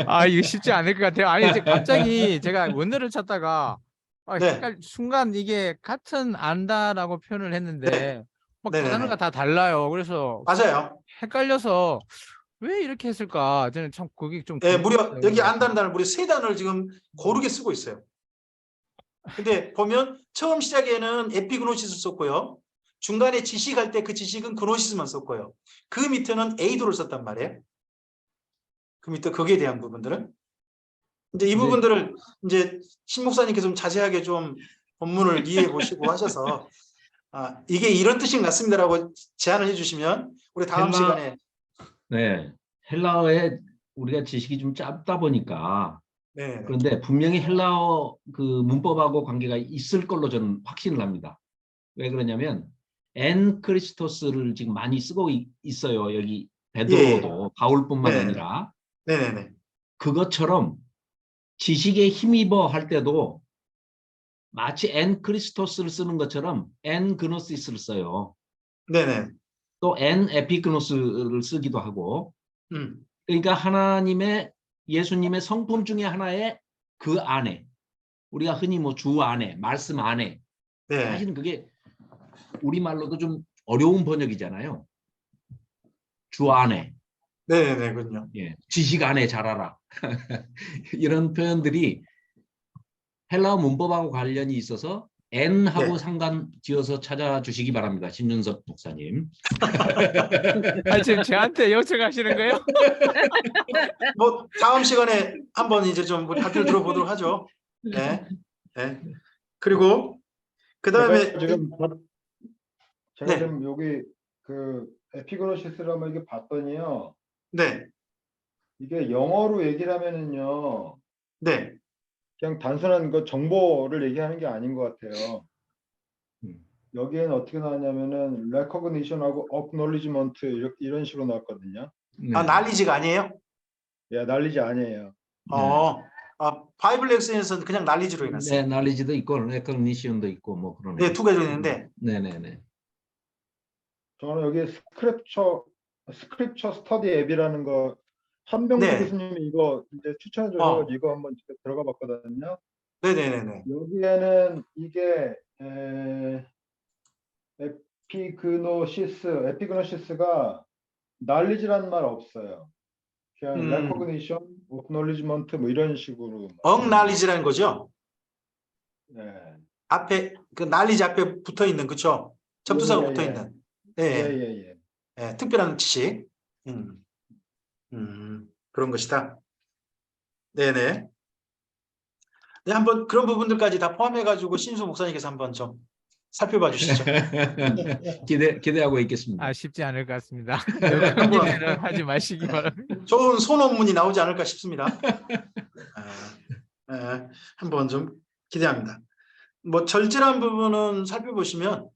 아, 이거 쉽지 않을 것 같아요. 아니, 갑자기 제가 원어를 찾다가 네. 순간 이게 같은 안다라고 표현을 했는데 막 단어가 네네네. 다 달라요. 그래서 맞아요. 헷갈려서 왜 이렇게 했을까? 저는 참 그게 좀 네, 무려 궁금했어요. 여기 안다는 단어 무려 3단어를 지금 고르게 쓰고 있어요. 근데 보면 처음 시작에는 에피그노시스 썼고요. 중간에 지식할 때 그 지식은 그노시스만 썼고요. 그 밑에는 에이도를 썼단 말이에요. 그 밑에 거기에 대한 부분들은 이제 이 네. 부분들을 이제 신 목사님께서 좀 자세하게 좀 본문을 이해해 보시고 하셔서 이게 이런 뜻인 것 같습니다라고 제안을 해주시면 우리 다음 헬라- 시간에 네, 헬라어에 우리가 지식이 좀 짧다 보니까 네, 그런데 분명히 헬라어 그 문법하고 관계가 있을 걸로 저는 확신을 합니다. 왜 그러냐면 엔 크리스토스를 지금 많이 쓰고 있어요. 여기 베드로도 바울뿐만 네, 아니라 네네네. 그것처럼 지식에 힘입어 할 때도 마치 엔 크리스토스를 쓰는 것처럼 엔 그노시스를 써요. 네네. 또 엔 에피그노스를 쓰기도 하고 음. 그러니까 하나님의 예수님의 성품 중에 하나의 그 안에 우리가 흔히 뭐 주 안에 말씀 안에 네. 사실은 그게 우리말로도 좀 어려운 번역이잖아요. 주 안에 네네네. 그렇군요. 예, 지식 안에 자라라 이런 표현들이 헬라어 문법하고 관련이 있어서 N하고 네. 상관 지어서 찾아주시기 바랍니다. 신윤석 목사님. 아, 지금 저한테 요청하시는 거예요? 뭐 다음 시간에 한번 이제 좀 우리 발표를 들어보도록 하죠. 네. 네. 그리고 그 다음에 제가 네. 지금 여기 그 에피그노시스를 한번 이렇게 봤더니요. 네. 이게 영어로 얘기를 하면은요. 네. 그냥 단순한 그 정보를 얘기하는 게 아닌 것 같아요. 여기에는 어떻게 나왔냐면은 recognition하고 acknowledgement 이런 식으로 나왔거든요. 네. 난리지가 아니에요? 예, 난리지 아니에요. 바이블 렉슨에서는 그냥 난리지로 해놨어요. 네, 날리지도 있고 레커니션도 있고 뭐 그러네요. 네, 두 가지로 있는데 네네네. 저는 여기 스크립처 스터디 앱이라는 거 한병주 네. 교수님이 이거 이제 추천해 주셔서 이거 한번 들어가 봤거든요. 네네네네. 여기에는 이게 에피그노시스가 난리지라는 말 없어요. 그냥 recognition, acknowledgement 뭐 이런 식으로. 엉난리지라는 거죠. 네. 앞에 그 난리지 앞에 붙어 있는 그쵸? 접두사가 예, 붙어 예. 있는. 예. 네, 특별한 지식. 그런 것이다. 네네. 네, 한번 그런 부분들까지 다 포함해가지고 신수 목사님께서 한번 좀 살펴봐 주시죠. 기대하고 있겠습니다. 쉽지 않을 것 같습니다. 한번 기대는 하지 마시기 바랍니다. 좋은 소논문이 나오지 않을까 싶습니다. 한번 좀 기대합니다. 뭐 절제라는 부분은 살펴보시면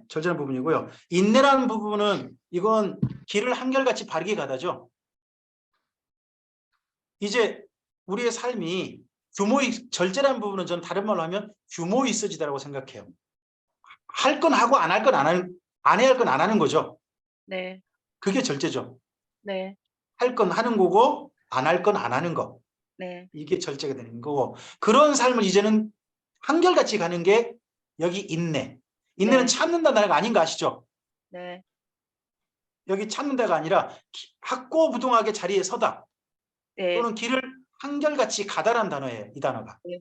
절제라는 부분이고요. 인내라는 부분은 이건 길을 한결같이 바르게 가다죠. 이제 우리의 삶이 절제라는 부분은 전 다른 말로 하면 규모 있어지다라고 생각해요. 할 건 하고 안 할 건 안 해야 할 건 안 하는 거죠. 네. 그게 절제죠. 네. 할 건 하는 거고 안 할 건 안 하는 거. 네. 이게 절제가 되는 거고 그런 삶을 이제는 한결같이 가는 게 여기 인내. 인내는 참는다는 거 아닌 거 아시죠? 네. 여기 참는다가 아니라 확고부동하게 자리에 서다. 네. 또는 길을 한결같이 가다란 단어예요. 이 단어가. 네.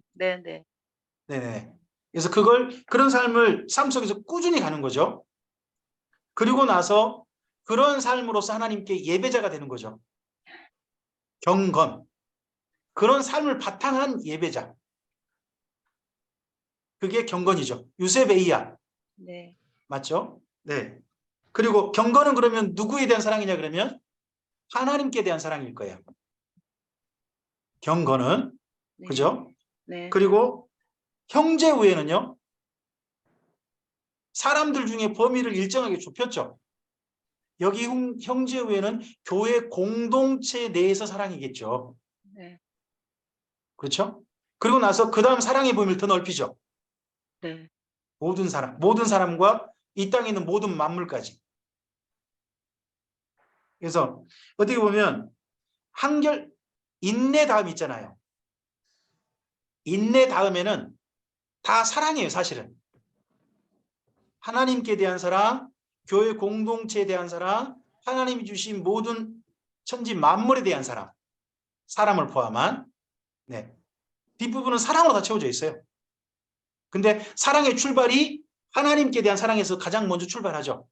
네네. 그래서 그런 삶을 삶 속에서 꾸준히 가는 거죠. 그리고 나서 그런 삶으로서 하나님께 예배자가 되는 거죠. 경건. 그런 삶을 바탕한 예배자. 그게 경건이죠. 유세베이야. 네. 맞죠? 네. 그리고 경건은 그러면 누구에 대한 사랑이냐 그러면 하나님께 대한 사랑일 거예요. 경건은. 네. 그죠? 네. 그리고 형제 우애는요. 사람들 중에 범위를 일정하게 좁혔죠. 여기 형제 우애는 교회 공동체 내에서 사랑이겠죠. 네. 그렇죠? 그리고 나서 그 다음 사랑의 범위를 더 넓히죠. 네. 모든 사람과 이 땅에 있는 모든 만물까지. 그래서 어떻게 보면 한결 인내 다음 있잖아요. 인내 다음에는 다 사랑이에요, 사실은. 하나님께 대한 사랑, 교회 공동체에 대한 사랑, 하나님이 주신 모든 천지 만물에 대한 사랑, 사람을 포함한. 네. 뒷부분은 사랑으로 다 채워져 있어요. 근데 사랑의 출발이 하나님께 대한 사랑에서 가장 먼저 출발하죠.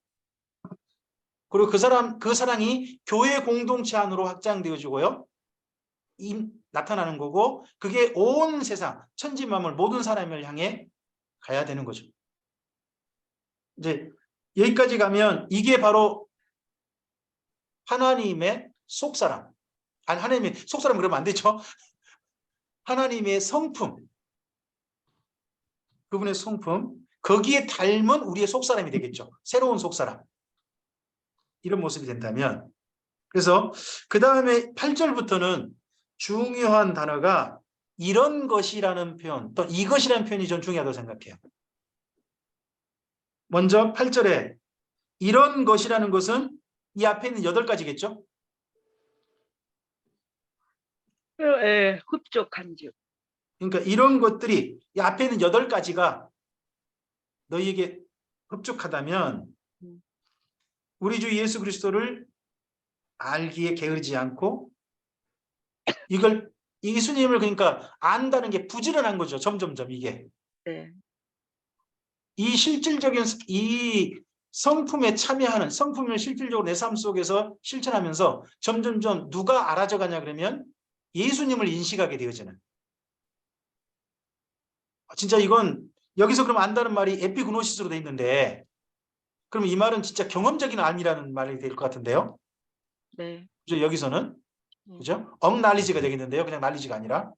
그리고 그 사랑이 교회 공동체 안으로 확장되어지고요. 나타나는 거고, 그게 온 세상, 천지 만물 모든 사람을 향해 가야 되는 거죠. 이제 여기까지 가면 이게 바로 하나님의 속사람. 아니, 하나님의 속사람 그러면 안 되죠. 하나님의 성품. 그분의 성품. 거기에 닮은 우리의 속사람이 되겠죠. 새로운 속사람. 이런 모습이 된다면. 그래서 그 다음에 8절부터는 중요한 단어가 이런 것이라는 표현, 또 이것이라는 표현이 전 중요하다고 생각해요. 먼저 8절에 이런 것이라는 것은 이 앞에 있는 8가지겠죠? 예, 흡족한즉. 그러니까 이런 것들이 이 앞에 있는 8가지가 너희에게 흡족하다면 우리 주 예수 그리스도를 알기에 게으르지 않고 예수님을 그러니까 안다는 게 부지런한 거죠. 점점점 이게. 네. 이 실질적인 이 성품에 참여하는 성품을 실질적으로 내 삶 속에서 실천하면서 점점점 누가 알아져 가냐 그러면 예수님을 인식하게 되어지는. 진짜 이건 여기서 그럼 안다는 말이 에피그노시스로 돼 있는데 그럼 이 말은 진짜 경험적인 암이라는 말이 될 것 같은데요. 네. 그죠? 여기서는 그죠? 엉날리지가 되겠는데요. 그냥 날리지가 아니라.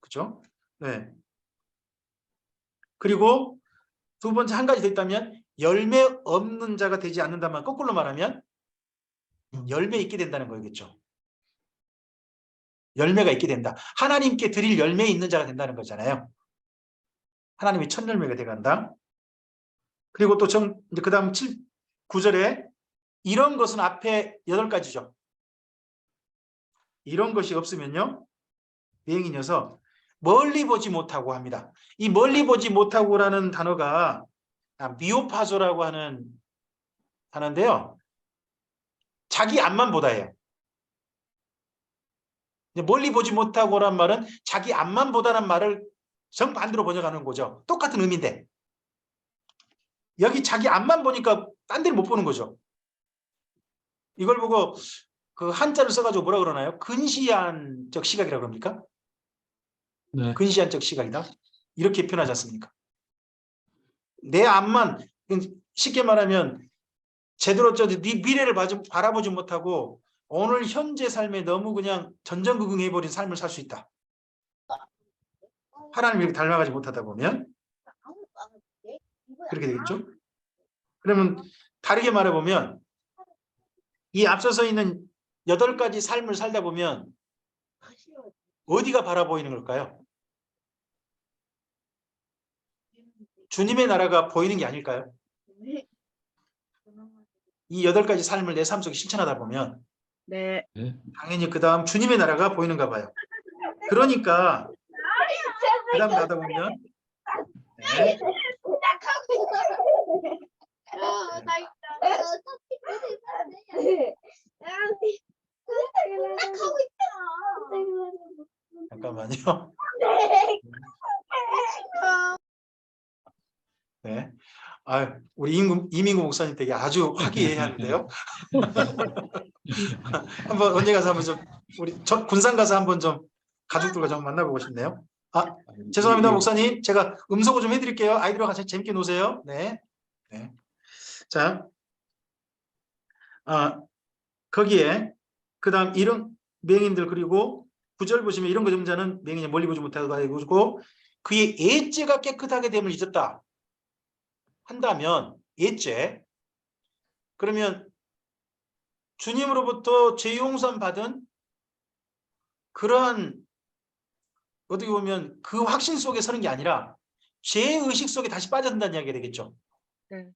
그죠? 네. 그리고 두 번째 한 가지 더 있다면 열매 없는 자가 되지 않는다면 거꾸로 말하면 열매 있게 된다는 거겠죠. 열매가 있게 된다. 하나님께 드릴 열매 있는 자가 된다는 거잖아요. 하나님이 첫 열매가 돼간다. 그리고 또 그 다음 9절에 이런 것은 앞에 8가지죠. 이런 것이 없으면요. 비행인이어서 멀리 보지 못하고 합니다. 이 멀리 보지 못하고라는 단어가 미오파소라고 하는데요. 자기 앞만 보다예요. 멀리 보지 못하고란 말은 자기 앞만 보다는 말을 정반대로 번역하는 거죠. 똑같은 의미인데 여기 자기 앞만 보니까 딴 데를 못 보는 거죠. 이걸 보고 그 한자를 써가지고 뭐라 그러나요? 근시안적 시각이라고 그럽니까? 네. 근시안적 시각이다. 이렇게 표현하지 않습니까? 내 앞만 쉽게 말하면 제대로 네 미래를 바라보지 못하고 오늘 현재 삶에 너무 그냥 전전긍긍해버린 삶을 살 수 있다. 하나님을 닮아가지 못하다 보면 그렇게 되겠죠? 그러면 다르게 말해보면 이 앞서서 있는 8가지 삶을 살다 보면 어디가 바라보이는 걸까요? 주님의 나라가 보이는 게 아닐까요? 이 8가지 삶을 내 삶 속에 실천하다 보면 네. 당연히 그 다음 주님의 나라가 보이는가 봐요. 그러니까 그 다음 가다 보면 네. 잠깐만요. 네. 우리 이민구 목사님 되게 아주 화기애애한데요. 한번 언제 가서 한번 좀 우리 군산 가서 한번 좀 가족들과 좀 만나보고 싶네요. 아, 죄송합니다, 목사님. 제가 음성을 좀 해드릴게요. 아이들과 같이 재밌게 노세요. 네. 네. 자, 거기에 그다음 이런 맹인들 그리고 9절 보시면 이런 거점자는 맹인이 멀리 보지 못하고 그의 예죄가 깨끗하게 됨을 잊었다 한다면 예죄 그러면 주님으로부터 죄 용서 받은 그러한 어떻게 보면 그 확신 속에 서는 게 아니라 죄의식 속에 다시 빠져든다는 이야기가 되겠죠. 네.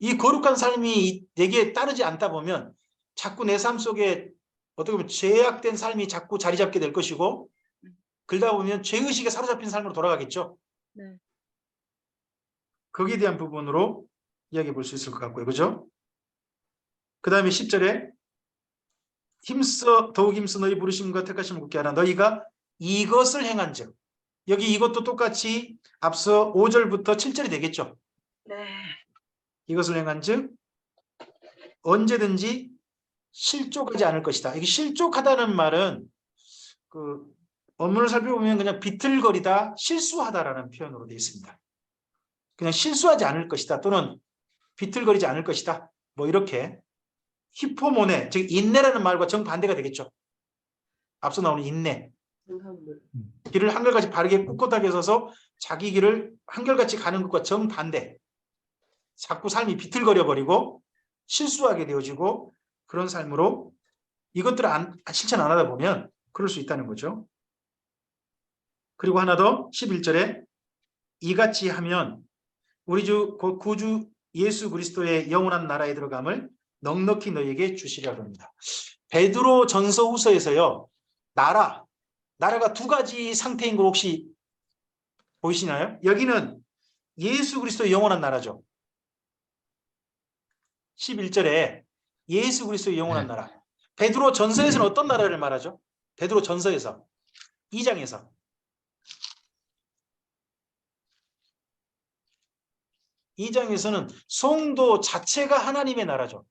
이 거룩한 삶이 내게 따르지 않다 보면 자꾸 내 삶 속에 어떻게 보면 죄악된 삶이 자꾸 자리 잡게 될 것이고 그러다 보면 죄의식에 사로잡힌 삶으로 돌아가겠죠. 네. 거기에 대한 부분으로 이야기해 볼 수 있을 것 같고요. 그죠? 그 다음에 10절에 더욱 힘써 너희 부르심과 택하심을 굳게 하라. 너희가 이것을 행한 즉 여기 이것도 똑같이 앞서 5절부터 7절이 되겠죠. 네. 이것을 행한 즉 언제든지 실족하지 않을 것이다. 이게 실족하다는 말은 그 원문을 살펴보면 그냥 비틀거리다, 실수하다라는 표현으로 되어 있습니다. 그냥 실수하지 않을 것이다 또는 비틀거리지 않을 것이다. 뭐 이렇게 히포모네, 즉 인내라는 말과 정반대가 되겠죠. 앞서 나오는 인내. 길을 한결같이 바르게 꿋꿋하게 서서 자기 길을 한결같이 가는 것과 정반대. 자꾸 삶이 비틀거려 버리고 실수하게 되어지고 그런 삶으로 이것들을 실천 안 하다 보면 그럴 수 있다는 거죠. 그리고 하나 더 11절에 이같이 하면 우리 주 구주 예수 그리스도의 영원한 나라에 들어감을 넉넉히 너희에게 주시려고 합니다. 베드로 전서 후서에서요. 나라가 두 가지 상태인 걸 혹시 보이시나요? 여기는 예수 그리스도의 영원한 나라죠. 11절에 예수 그리스도의 영원한 네. 나라. 베드로 전서에서는 어떤 나라를 말하죠? 베드로 전서에서 2장에서 2장에서는 성도 자체가 하나님의 나라죠.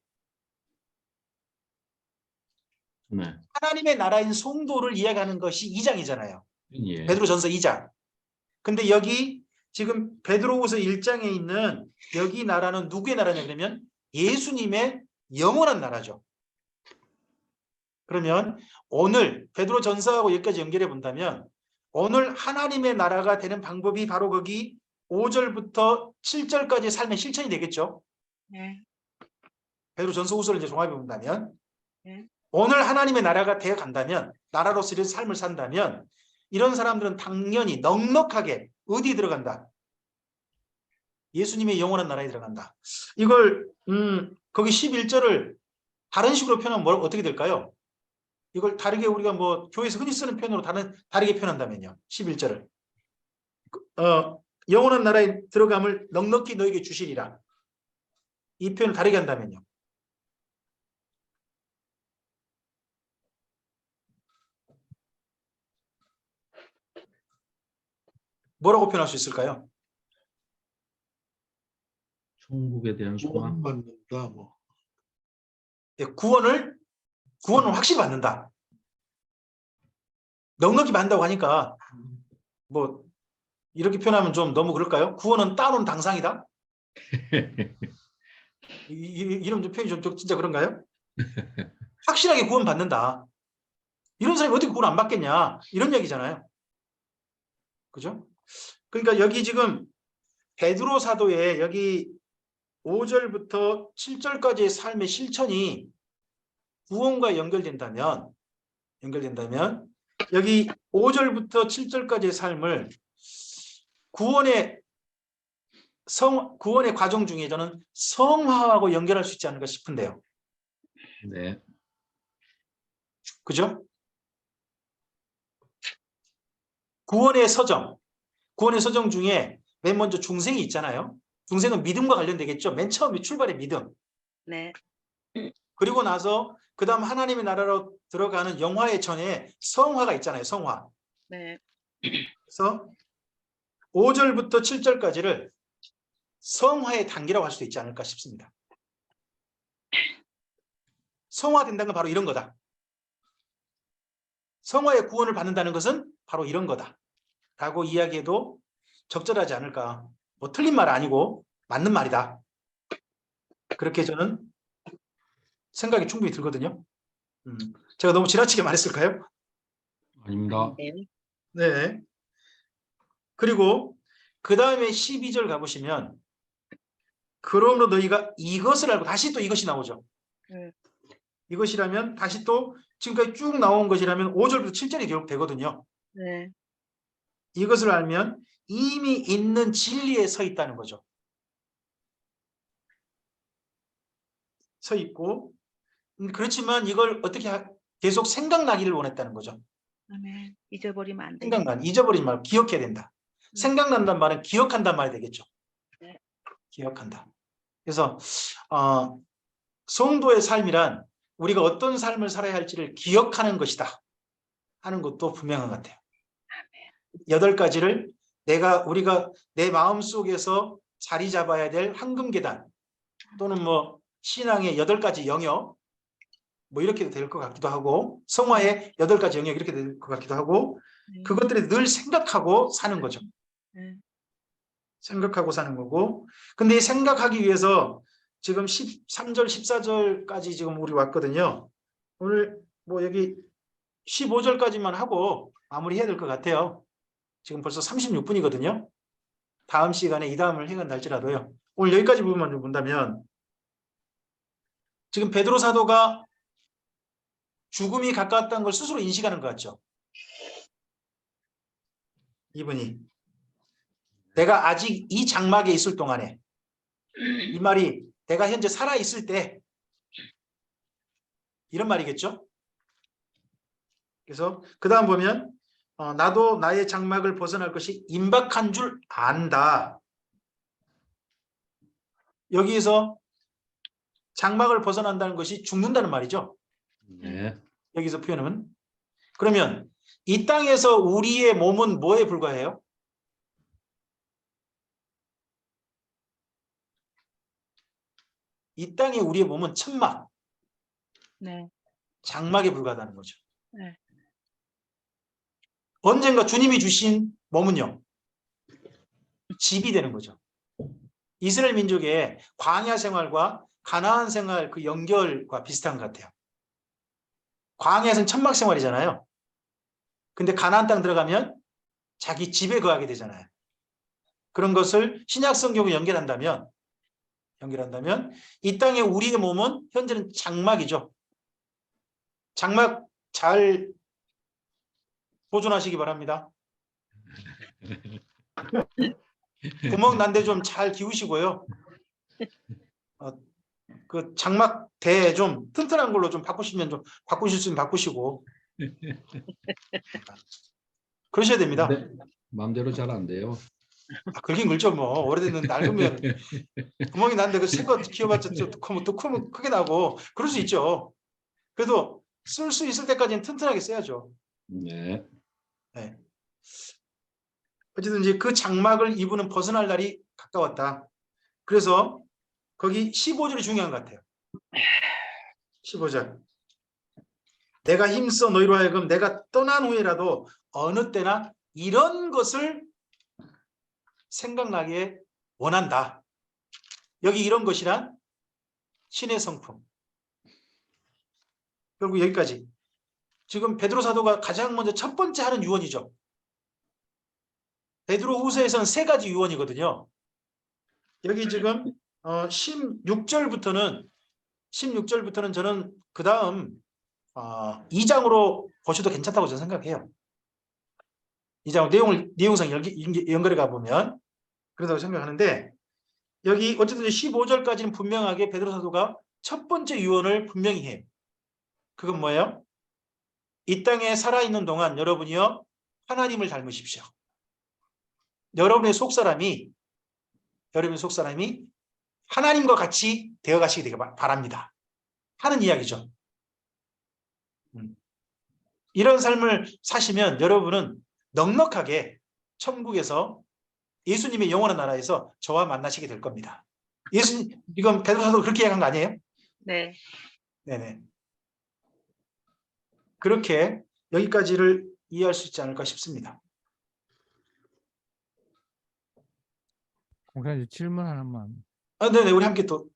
네. 하나님의 나라인 성도를 이야기하는 것이 2장이잖아요. 예. 베드로전서 2장. 근데 여기 지금 베드로후서 1장에 있는 여기 나라는 누구의 나라냐 그러면 예수님의 영원한 나라죠. 그러면 오늘 베드로전서하고 여기까지 연결해 본다면 오늘 하나님의 나라가 되는 방법이 바로 거기 5절부터 7절까지의 삶의 실천이 되겠죠. 네. 베드로전서 후서를 이제 종합해 본다면 네. 오늘 하나님의 나라가 되어 간다면 나라로서 이런 삶을 산다면 이런 사람들은 당연히 넉넉하게 어디에 들어간다? 예수님의 영원한 나라에 들어간다. 이걸 거기 11절을 다른 식으로 표현하면 어떻게 될까요? 이걸 다르게 우리가 뭐 교회에서 흔히 쓰는 표현으로 다르게 표현한다면요. 11절을 영원한 나라에 들어감을 넉넉히 너에게 주시리라. 이 표현을 다르게 한다면요. 뭐라고 표현할 수 있을까요? 천국에 대한 소망. 구원받는다 뭐. 예, 구원을 확실히 받는다. 넉넉히 받는다고 하니까 뭐 이렇게 표현하면 좀 너무 그럴까요? 구원은 따놓은 당상이다. 이런 좀 표현이 좀 진짜 그런가요? 확실하게 구원 받는다. 이런 사람이 어떻게 구원 안 받겠냐? 이런 얘기잖아요. 그죠? 그러니까 여기 지금 베드로 사도의 여기 5절부터 7절까지의 삶의 실천이 구원과 연결된다면 여기 5절부터 7절까지의 삶을 구원의 과정 중에 저는 성화하고 연결할 수 있지 않을까 싶은데요. 네. 그죠? 구원의 서정 중에 맨 먼저 중생이 있잖아요. 중생은 믿음과 관련되겠죠. 맨 처음에 출발의 믿음. 네. 그리고 나서 그 다음 하나님의 나라로 들어가는 영화의 전에 성화가 있잖아요. 성화. 네. 그래서 5절부터 7절까지를 성화의 단계라고 할 수도 있지 않을까 싶습니다. 성화된다는 건 바로 이런 거다. 성화의 구원을 받는다는 것은 바로 이런 거다라고 이야기해도 적절하지 않을까. 뭐 틀린 말 아니고 맞는 말이다. 그렇게 저는 생각이 충분히 들거든요. 제가 너무 지나치게 말했을까요? 아닙니다. 네. 네. 그리고 그 다음에 12절 가보시면 그러므로 너희가 이것을 알고 다시 또 이것이 나오죠. 이것이라면 다시 또 지금까지 쭉 나온 것이라면 5절부터 7절이 기록되거든요. 네. 이것을 알면 이미 있는 진리에 서 있다는 거죠. 서 있고 그렇지만 이걸 어떻게 계속 생각나기를 원했다는 거죠. 아멘. 잊어버리면 안 돼. 잊어버리지 말고 기억해야 된다. 생각난다는 말은 기억한다는 말이 되겠죠. 네. 기억한다. 그래서 성도의 삶이란 우리가 어떤 삶을 살아야 할지를 기억하는 것이다 하는 것도 분명한 것 같아요. 8가지를 우리가 내 마음속에서 자리 잡아야 될 황금 계단 또는 뭐 신앙의 8가지 영역 뭐 이렇게 될 것 같기도 하고 성화의 8가지 영역 이렇게 될 것 같기도 하고 그것들을 늘 생각하고 사는 거죠. 생각하고 사는 거고 근데 이 생각하기 위해서 지금 13절 14절까지 지금 우리 왔거든요. 오늘 뭐 여기 15절까지만 하고 마무리해야 될 것 같아요. 지금 벌써 36분이거든요. 다음 시간에 이 다음을 행한날지라도요. 오늘 여기까지 부분만 좀 본다면 지금 베드로 사도가 죽음이 가까웠다는 걸 스스로 인식하는 것 같죠. 이분이 내가 아직 이 장막에 있을 동안에 이 말이 내가 현재 살아있을 때 이런 말이겠죠. 그래서 그 다음 보면 나도 나의 장막을 벗어날 것이 임박한 줄 안다. 여기에서 장막을 벗어난다는 것이 죽는다는 말이죠. 네. 여기서 표현은 그러면 이 땅에서 우리의 몸은 뭐에 불과해요? 이 땅에 우리의 몸은 천막, 네. 장막에 불과하다는 거죠. 네. 언젠가 주님이 주신 몸은요, 집이 되는 거죠. 이스라엘 민족의 광야 생활과 가나안 생활 그 연결과 비슷한 것 같아요. 광야에서는 천막 생활이잖아요. 근데 가나안 땅 들어가면 자기 집에 거하게 되잖아요. 그런 것을 신약 성경에 연결한다면 이 땅에 우리의 몸은 현재는 장막이죠. 장막 잘 보존하시기 바랍니다. 구멍 난 데 좀 잘 기우시고요. 그 장막 대 좀 튼튼한 걸로 좀 바꾸시면 좀 바꾸실 수 있으면 바꾸시고 그러셔야 됩니다. 네. 마음대로 잘 안 돼요. 긁긴 긁죠 뭐. 오래됐는데 낡으면 구멍이 났는데 그 새 거 키워봤자 또 크게 나고 그럴 수 있죠. 그래도 쓸 수 있을 때까지는 튼튼하게 써야죠. 네. 네. 어쨌든 이제 그 장막을 이분은 벗어날 날이 가까웠다. 그래서 거기 15절이 중요한 것 같아요. 15절. 내가 힘써 너희로 하여금 내가 떠난 후에라도 어느 때나 이런 것을 생각나게 원한다. 여기 이런 것이란 신의 성품. 결국 여기까지. 지금 베드로 사도가 가장 먼저 첫 번째 하는 유언이죠. 베드로 후서에서는 3가지 유언이거든요. 여기 지금 16절부터는 저는 그 다음 2장으로 보셔도 괜찮다고 저는 생각해요. 2장 내용상 연결해 가보면 그렇다고 생각하는데 여기 어쨌든 15절까지는 분명하게 베드로 사도가 첫 번째 유언을 분명히 해요. 그건 뭐예요? 이 땅에 살아있는 동안 여러분이요 하나님을 닮으십시오. 여러분의 속사람이 하나님과 같이 되어가시게 되길 바랍니다. 하는 이야기죠. 이런 삶을 사시면 여러분은 넉넉하게 천국에서 예수님의 영원한 나라에서 저와 만나시게 될 겁니다. 이건 베드로 사도 그렇게 이야기한 거 아니에요? 네. 네네. 그렇게 여기까지를 이해할 수 있지 않을까 싶습니다. 목사님 질문 하나만. 네네, 우리 함께 또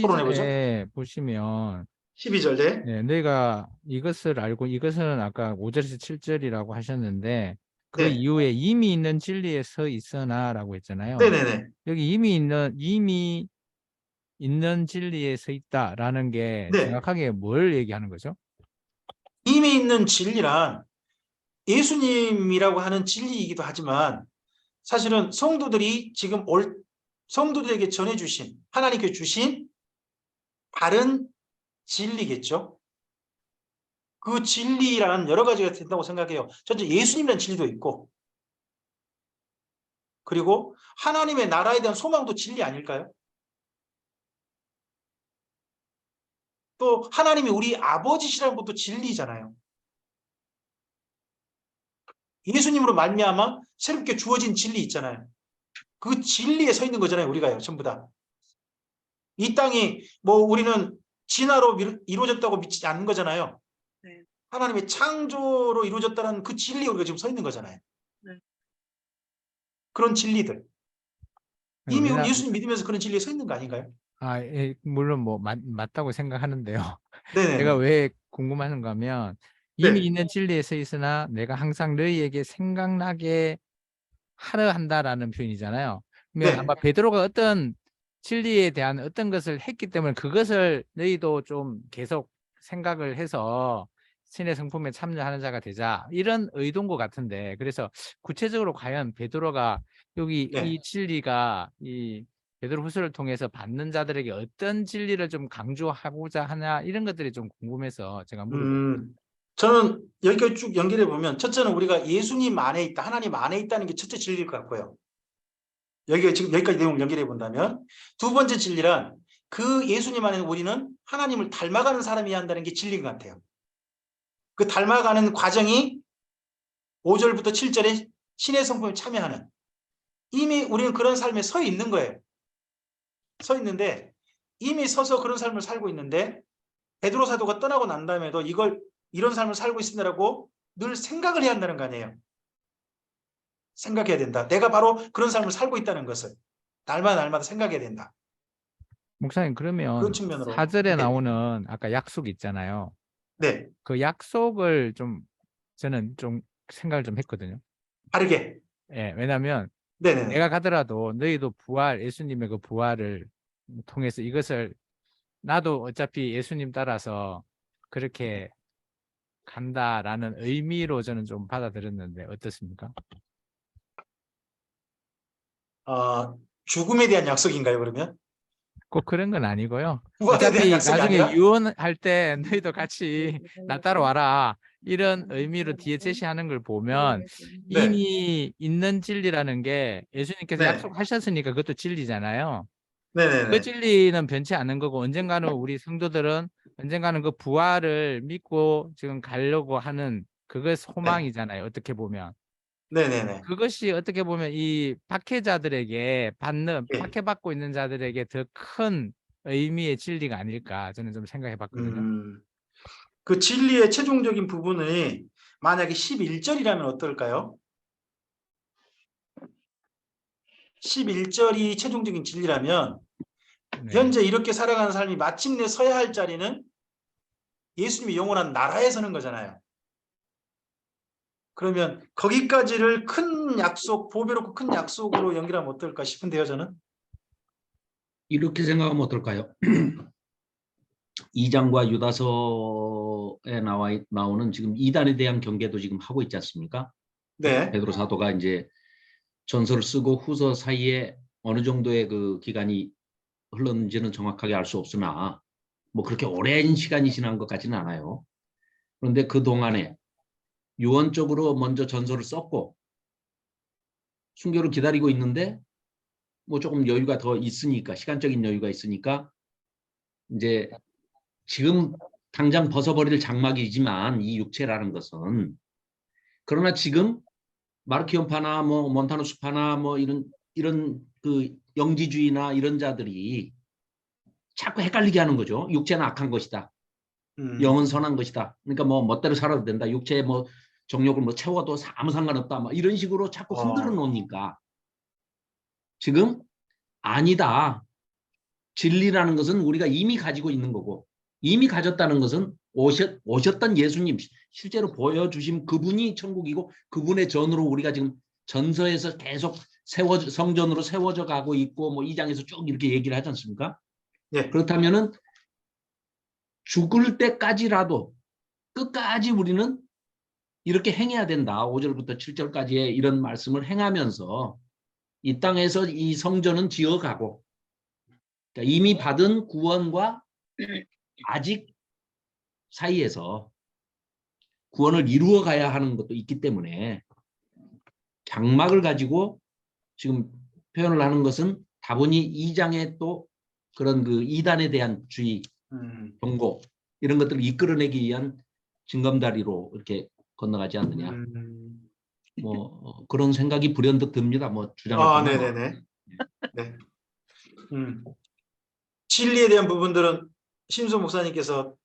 토론해보죠. 12절에 보시면 12절 네. 네, 너희가 이것을 알고 이것은 아까 5절에서 7절이라고 하셨는데 그 네. 이후에 이미 있는 진리에 서 있으나라고 했잖아요. 네네네. 여기 이미 있는 진리에 서 있다라는 게 네. 정확하게 뭘 얘기하는 거죠? 이미 있는 진리란 예수님이라고 하는 진리이기도 하지만 사실은 성도들이 지금 성도들에게 전해주신 하나님께 주신 다른 진리겠죠. 그 진리란 여러 가지가 된다고 생각해요. 첫째, 예수님이라는 진리도 있고, 그리고 하나님의 나라에 대한 소망도 진리 아닐까요? 또 하나님이 우리 아버지시라는 것도 진리잖아요. 예수님으로 말미암아 새롭게 주어진 진리 있잖아요. 그 진리에 서 있는 거잖아요. 우리가요, 전부 다. 이 땅이 뭐 우리는 진화로 이루어졌다고 믿지 않는 거잖아요. 네. 하나님의 창조로 이루어졌다는 그 진리에 우리가 지금 서 있는 거잖아요. 네. 그런 진리들. 이미 우리 왜냐- 예수님 믿으면서 그런 진리에 서 있는 거 아닌가요? 예, 물론 뭐 맞다고 생각하는데요. 네네. 내가 왜 궁금한가 하면 이미 네. 있는 진리에 서 있으나 내가 항상 너희에게 생각나게 하려 한다라는 표현이잖아요. 그러면 네. 아마 베드로가 어떤 진리에 대한 어떤 것을 했기 때문에 그것을 너희도 좀 계속 생각을 해서 신의 성품에 참여하는 자가 되자 이런 의도인 것 같은데 그래서 구체적으로 과연 베드로가 여기 네. 이 진리가 이 베드로후서를 통해서 받는 자들에게 어떤 진리를 좀 강조하고자 하냐 이런 것들이 좀 궁금해서 제가 물어보고 저는 여기까지 쭉 연결해 보면 첫째는 우리가 예수님 안에 있다, 하나님 안에 있다는 게 첫째 진리일 것 같고요. 지금 여기까지 내용 연결해 본다면 두 번째 진리란 그 예수님 안에 우리는 하나님을 닮아가는 사람이어야 한다는 게 진리인 것 같아요. 그 닮아가는 과정이 5절부터 7절에 신의 성품에 참여하는 이미 우리는 그런 삶에 서 있는 거예요. 서 있는데 이미 서서 그런 삶을 살고 있는데 베드로 사도가 떠나고 난 다음에도 이런 삶을 살고 있습니다라고 늘 생각을 해야 한다는 거 아니에요. 생각해야 된다. 내가 바로 그런 삶을 살고 있다는 것을 날마다 생각해야 된다. 목사님 그러면 그런 측면으로. 4절에 네. 나오는 아까 약속 있잖아요. 네. 그 약속을 좀 저는 좀 생각을 좀 했거든요. 바르게. 예, 왜냐하면 네네. 내가 가더라도 너희도 예수님의 그 부활을 통해서 이것을 나도 어차피 예수님 따라서 그렇게 간다라는 의미로 저는 좀 받아들였는데 어떻습니까? 죽음에 대한 약속인가요, 그러면? 꼭 그런 건 아니고요. 부활에 대한 어차피 약속이 나중에 아니라? 유언할 때 너희도 같이 나 따라와라 이런 의미로 뒤에 제시하는 걸 보면 네. 이미 있는 진리라는 게 예수님께서 네. 약속하셨으니까 그것도 진리잖아요. 그 네네네. 진리는 변치 않는 거고 언젠가는 우리 성도들은 언젠가는 그 부활을 믿고 지금 가려고 하는 그것 소망이잖아요. 어떻게 보면. 네네네. 그것이 어떻게 보면 이 박해자들에게 예. 박해받고 있는 자들에게 더 큰 의미의 진리가 아닐까 저는 좀 생각해 봤거든요. 그 진리의 최종적인 부분이 만약에 11절이라면 어떨까요? 11절이 최종적인 진리라면 네. 현재 이렇게 살아가는 삶이 마침내 서야 할 자리는 예수님이 영원한 나라에 서는 거잖아요. 그러면 거기까지를 큰 약속, 보배롭고 큰 약속으로 연결하면 어떨까 싶은데요, 저는. 이렇게 생각하면 어떨까요? 2장과 유다서에 나오는 지금 이단에 대한 경계도 지금 하고 있지 않습니까? 네. 베드로 사도가 이제 전서를 쓰고 후서 사이에 어느 정도의 그 기간이 흘렀는지는 정확하게 알 수 없으나 뭐 그렇게 오랜 시간이 지난 것 같지는 않아요. 그런데 그 동안에 유언적으로 먼저 전서를 썼고 순교를 기다리고 있는데 뭐 조금 여유가 더 있으니까 시간적인 여유가 있으니까 이제 지금 당장 벗어버릴 장막이지만 이 육체라는 것은 그러나 지금 마르키온파나 뭐 몬타누스파나 뭐 이런 그 영지주의나 이런 자들이 자꾸 헷갈리게 하는 거죠. 육체는 악한 것이다. 영은 선한 것이다. 그러니까 뭐 멋대로 살아도 된다. 육체의 뭐 정욕을 뭐 채워도 아무 상관없다. 뭐 이런 식으로 자꾸 흔들어 놓으니까 지금 아니다. 진리라는 것은 우리가 이미 가지고 있는 거고 이미 가졌다는 것은 오셨던 예수님 실제로 보여주신 그분이 천국이고 그분의 전으로 우리가 지금 전서에서 계속 성전으로 세워져 가고 있고 뭐 2장에서 쭉 이렇게 얘기를 하지 않습니까? 예. 그렇다면은 죽을 때까지라도 끝까지 우리는 이렇게 행해야 된다. 5절부터 7절까지의 이런 말씀을 행하면서 이 땅에서 이 성전은 지어가고 그러니까 이미 받은 구원과 아직 사이에서 구원을 이루어 가야 하는 것도 있기 때문에 장막을 가지고 지금 표현을 하는 것은 다분히 2장의 또 그런 그 이단에 대한 주의, 경고 이런 것들을 이끌어내기 위한 징검다리로 이렇게 건너가지 않느냐. 뭐 그런 생각이 불현듯 듭니다. 뭐 주장할 아, 때는. 네네네. 네. 진리에 대한 부분들은 심수 목사님께서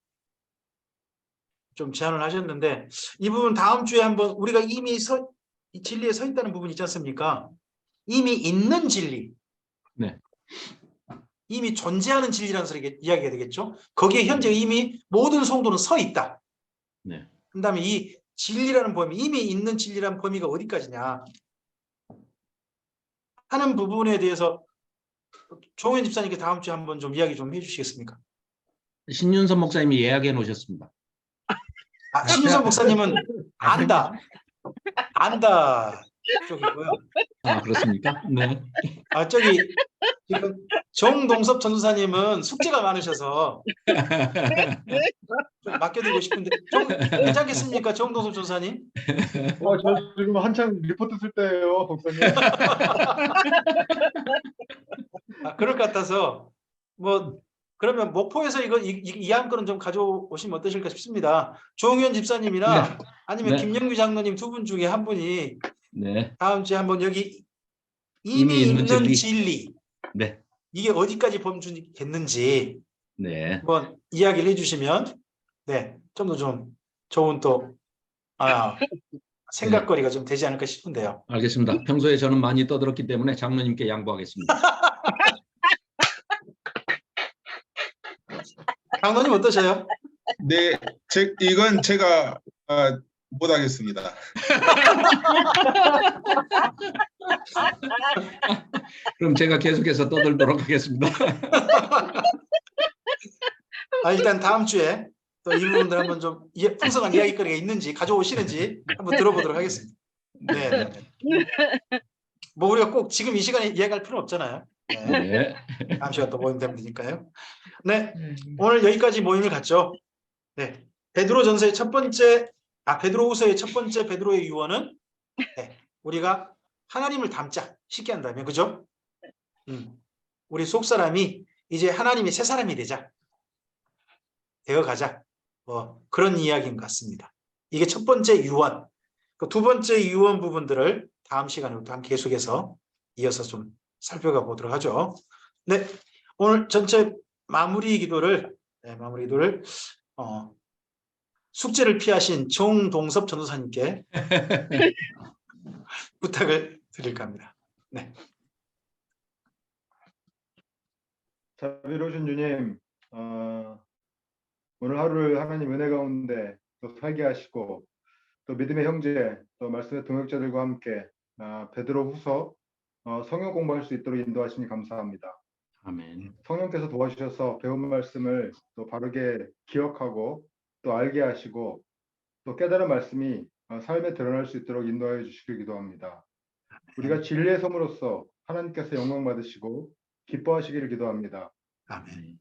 좀 제안을 하셨는데 이 부분 다음 주에 한번 우리가 이미 이 진리에 서 있다는 부분 있지 않습니까? 이미 있는 진리. 네. 이미 존재하는 진리라는 소리 이야기가 되겠죠. 거기에 현재 이미 모든 성도는 서 있다. 네. 그다음에 이 진리라는 범위, 이미 있는 진리라는 범위가 어디까지냐 하는 부분에 대해서 조홍현 집사님께 다음 주에 한번 좀 이야기 좀 해주시겠습니까? 신윤선 목사님이 예약해 놓으셨습니다. 신유선 목사님은 안다 쪽이고요. 아 그렇습니까? 네. 저기 지금 정동섭 전도사님은 숙제가 많으셔서 좀 맡겨드리고 싶은데 좀 괜찮겠습니까, 정동섭 전도사님? 저 지금 한창 리포트 쓸 때예요, 목사님. 그럴 것 같아서 뭐 그러면 목포에서 이 안건은 좀 가져오시면 어떠실까 싶습니다. 조홍현 집사님이나 아니면 네. 김영규 장로님 두 분 중에 한 분이 네. 다음 주에 한번 여기 이미 이미 있는 있는 진리. 진리 네. 이게 어디까지 범주겠는지 네. 한번 이야기를 해주시면 좀 더 좀 좋은 또 생각거리가 좀 되지 않을까 싶은데요. 알겠습니다. 평소에 저는 많이 떠들었기 때문에 장로님께 양보하겠습니다. 장로님 어떠셔요? 네, 이건 제가 못하겠습니다. 그럼 제가 계속해서 떠들도록 하겠습니다. 일단 다음 주에 또 이 부분들 한번 좀 풍성한 이야기거리가 있는지 가져오시는지 한번 들어보도록 하겠습니다. 네. 뭐 우리가 꼭 지금 이 시간에 이야기할 필요는 없잖아요. 네. 다음 시간 또 모임 되면 되니까요. 네, 오늘 여기까지 모임을 갖죠. 네, 베드로전서의 첫 번째, 베드로후서의 첫 번째 베드로의 유언은 우리가 하나님을 닮자. 쉽게 한다면, 그죠? 우리 속 사람이 이제 하나님의 새 사람이 되어가자. 그런 이야기인 것 같습니다. 이게 첫 번째 유언. 그 두 번째 유언 부분들을 다음 시간에 함께 계속해서 이어서 좀 살펴가 보도록 하죠. 네, 오늘 전체 마무리 기도를 숙제를 피하신 정동섭 전도사님께 부탁을 드릴까 합니다. 네. 자비로우신 주님, 오늘 하루를 하나님 은혜 가운데 또 살게 하시고 또 믿음의 형제, 또 말씀의 동역자들과 함께 베드로후서 성경 공부할 수 있도록 인도하시니 감사합니다. 아멘. 성령께서 도와주셔서 배운 말씀을 또 바르게 기억하고 또 알게 하시고 또 깨달은 말씀이 삶에 드러날 수 있도록 인도하여 주시길 기도합니다. 우리가 진리의 섬으로서 하나님께서 영광 받으시고 기뻐하시기를 기도합니다. 아멘.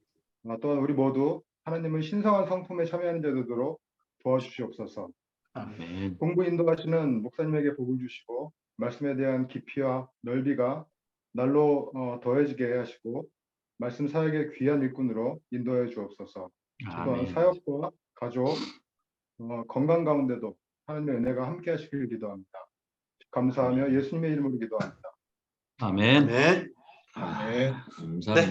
또한 우리 모두 하나님의 신성한 성품에 참여하는 자 되도록 도와주시옵소서. 아멘. 공부 인도하시는 목사님에게 복을 주시고 말씀에 대한 깊이와 넓이가 날로 더해지게 하시고 말씀 사역의 귀한 일꾼으로 인도해 주옵소서. 또한 아멘. 사역과 가족, 건강 가운데도 하나님의 은혜가 함께 하시길 기도합니다. 감사하며 예수님의 이름으로 기도합니다. 아멘. 네. 네. 감사합니다. 네.